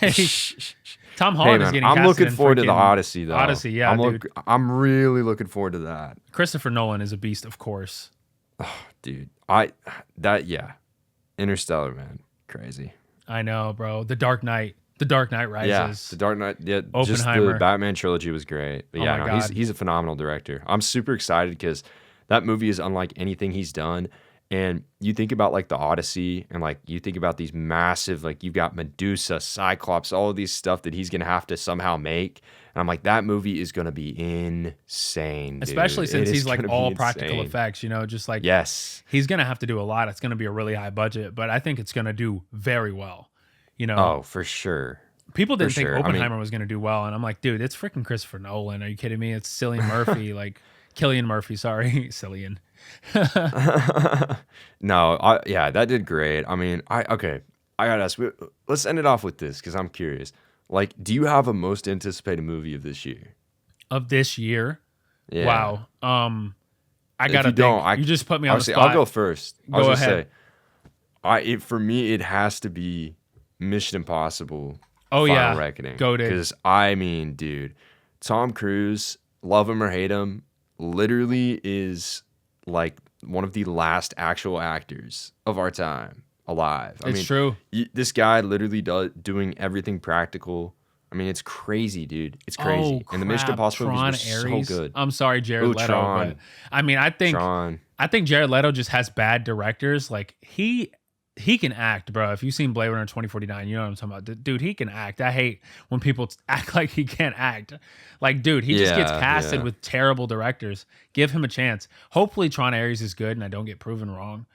Tom Hey Holland is man, getting I'm casted looking in forward to the freaking Odyssey though. Odyssey, yeah, dude. I'm really looking forward to that, Christopher Nolan is a beast, of course. dude. Yeah, Interstellar, man, crazy. I know, bro. The Dark Knight Yeah, Rises. The Dark Knight. Yeah, just the Oppenheimer. Batman trilogy was great. But Oh yeah, my no, God. he's a phenomenal director. I'm super excited because that movie is unlike anything he's done. And you think about like the Odyssey, and like you think about these massive, like you've got Medusa, Cyclops, all of these stuff that he's gonna have to somehow make. And I'm like, that movie is gonna be insane, dude. Especially since It is he's like gonna be all practical insane. effects, just like Yes. he's gonna have to do a lot. It's gonna be a really high budget, but I think it's gonna do very well. Oh, for sure. People For didn't think sure. I mean, Oppenheimer was gonna do well, and I'm like, dude, it's freaking Christopher Nolan. Are you kidding me? It's Cillian Murphy, like Killian Murphy, sorry, Cillian. no, yeah, that did great. I mean, okay, I gotta ask. Let's end it off with this because I'm curious. Like, do you have a most anticipated movie of this year? Of this year. Yeah. Wow. I If gotta you don't, think. You just put me on the honestly, spot. I'll go first. I was Go gonna ahead. say, for me, it has to be Mission Impossible. Oh, Final yeah. Reckoning. Goated. Because I mean, dude, Tom Cruise, love him or hate him, literally is like one of the last actual actors of our time alive. I It's mean, true. this guy literally doing everything practical. I mean, it's crazy, dude. It's crazy. Oh, And the Mission crap. Impossible Tron movies were Ares. so good. I'm sorry, Jared Ooh, Leto, Tron. but I mean, I think Tron. Jared Leto just has bad directors. Like he can act, bro. If you've seen Blade Runner 2049, you know what I'm talking about. Dude, he can act. I hate when people act like he can't act. Like, dude, he just gets Yeah, casted yeah. with terrible directors. Give him a chance. Hopefully Tron Ares is good and I don't get proven wrong.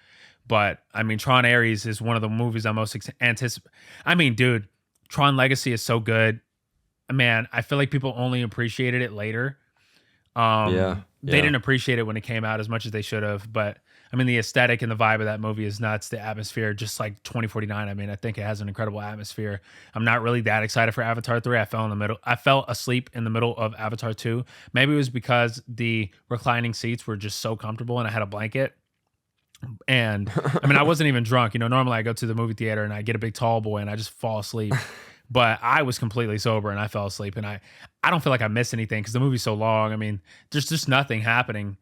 But I mean, Tron Ares is one of the movies I'm most anticipate. I mean, dude, Tron Legacy is so good. Man, I feel like people only appreciated it later. Yeah. They didn't appreciate it when it came out as much as they should have. But I mean, the aesthetic and the vibe of that movie is nuts. The atmosphere, just like 2049. I mean, I think it has an incredible atmosphere. I'm not really that excited for Avatar 3. I fell asleep in the middle of Avatar 2. Maybe it was because the reclining seats were just so comfortable and I had a blanket. And I mean, I wasn't even drunk. Normally I go to the movie theater and I get a big tall boy and I just fall asleep. But I was completely sober and I fell asleep. And I don't feel like I missed anything because the movie's so long. I mean, there's just nothing happening.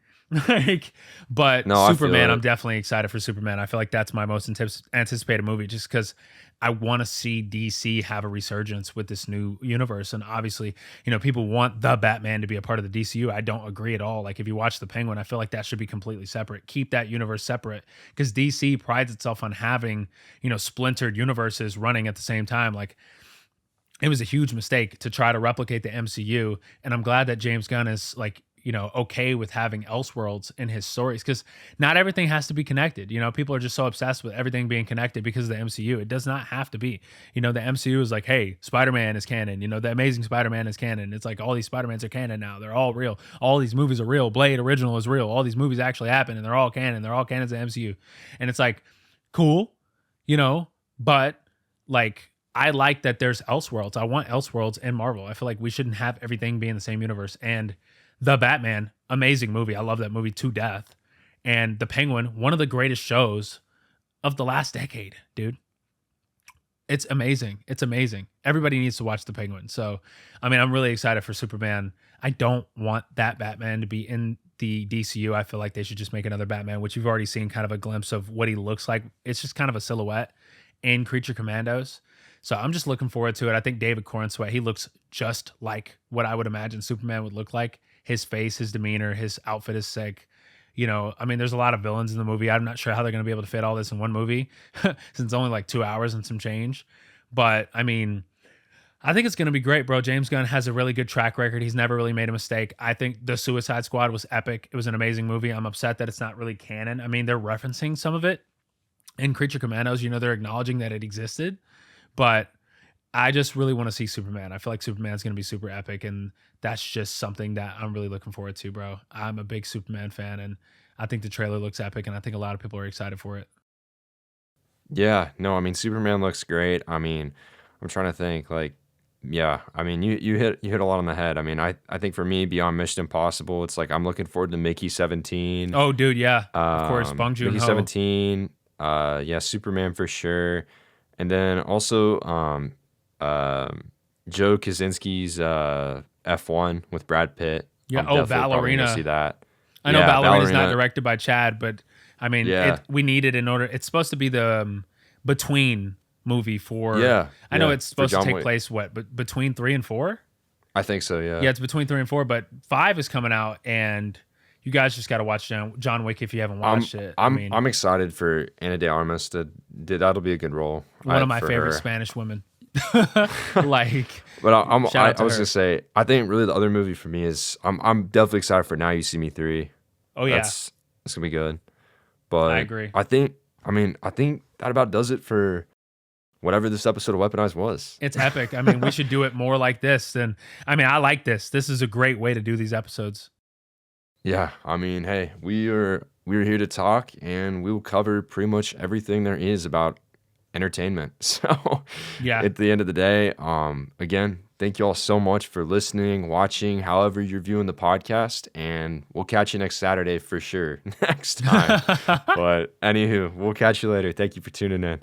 But No, I feel Superman, it. I'm definitely excited for Superman. I feel like that's my most anticipated movie just because I want to see DC have a resurgence with this new universe. And obviously, people want the Batman to be a part of the DCU. I don't agree at all. Like if you watch The Penguin, I feel like that should be completely separate. Keep that universe separate because DC prides itself on having, splintered universes running at the same time. Like it was a huge mistake to try to replicate the MCU. And I'm glad that James Gunn is like, okay with having Elseworlds in his stories because not everything has to be connected. People are just so obsessed with everything being connected because of the MCU. It does not have to be. The MCU is like, hey, Spider-Man is canon. The Amazing Spider-Man is canon. It's like all these Spider-Mans are canon now. They're all real. All these movies are real. Blade original is real. All these movies actually happen and they're all canon. They're all canons of the MCU. And it's like, cool, but like, I like that there's Elseworlds. I want Elseworlds in Marvel. I feel like we shouldn't have everything be in the same universe. And The Batman, amazing movie. I love that movie to death. And The Penguin, one of the greatest shows of the last decade, dude. It's amazing. It's amazing. Everybody needs to watch The Penguin. So, I mean, I'm really excited for Superman. I don't want that Batman to be in the DCU. I feel like they should just make another Batman, which you've already seen kind of a glimpse of what he looks like. It's just kind of a silhouette in Creature Commandos. So I'm just looking forward to it. I think David Cornsweet, he looks just like what I would imagine Superman would look like. His face, his demeanor, his outfit is sick. You know, I mean, there's a lot of villains in the movie. I'm not sure how they're going to be able to fit all this in one movie since it's only like 2 hours and some change. But I mean, I think it's going to be great, bro. James Gunn has a really good track record. He's never really made a mistake. I think The Suicide Squad was epic. It was an amazing movie. I'm upset that it's not really canon. I mean, they're referencing some of it in Creature Commandos. You know, they're acknowledging that it existed. But I just really want to see Superman. I feel like Superman's going to be super epic, and that's just something that I'm really looking forward to, bro. I'm a big Superman fan, and I think the trailer looks epic, and I think a lot of people are excited for it. Yeah, no, I mean Superman looks great. I mean, I'm trying to think like yeah, I mean you hit a lot on the head. I mean, I think for me Beyond Mission Impossible, it's like I'm looking forward to Mickey 17. Oh, dude, yeah. Of course, Bong Mickey Joon-ho. 17, yeah, Superman for sure. And then also Joe Kosinski's F1 with Brad Pitt. Yeah. I'm Oh, definitely probably gonna see Ballerina. that. I know Yeah, Ballerina's not Ballerina. directed by Chad, but I mean, Yeah. we need it in order. It's supposed to be the between movie for. Yeah. I know Yeah. it's For supposed to John take Wick. place but between 3 and 4. I think so, yeah. Yeah, it's between 3 and 4, but 5 is coming out, and you guys just got to watch John Wick if you haven't I'm watched it. I I'm mean, I'm excited for Ana de Armas to that'll be a good role. one of my For favorite her. Spanish women. Like, But shout out I to was her. gonna say I think really the other movie for me is I'm definitely excited for Now You See Me 3. Oh yeah, That's gonna be good. But I agree. I think that about does it for whatever this episode of Weaponized was. It's epic. I mean, we should do it more like this. Than I mean, I like this. This is a great way to do these episodes. Yeah, I mean, hey, we're here to talk, and we will cover pretty much everything there is about entertainment. So, Yeah. at the end of the day, again, thank you all so much for listening, watching, however you're viewing the podcast, and we'll catch you next Saturday for sure, next time. But anywho, we'll catch you later. Thank you for tuning in.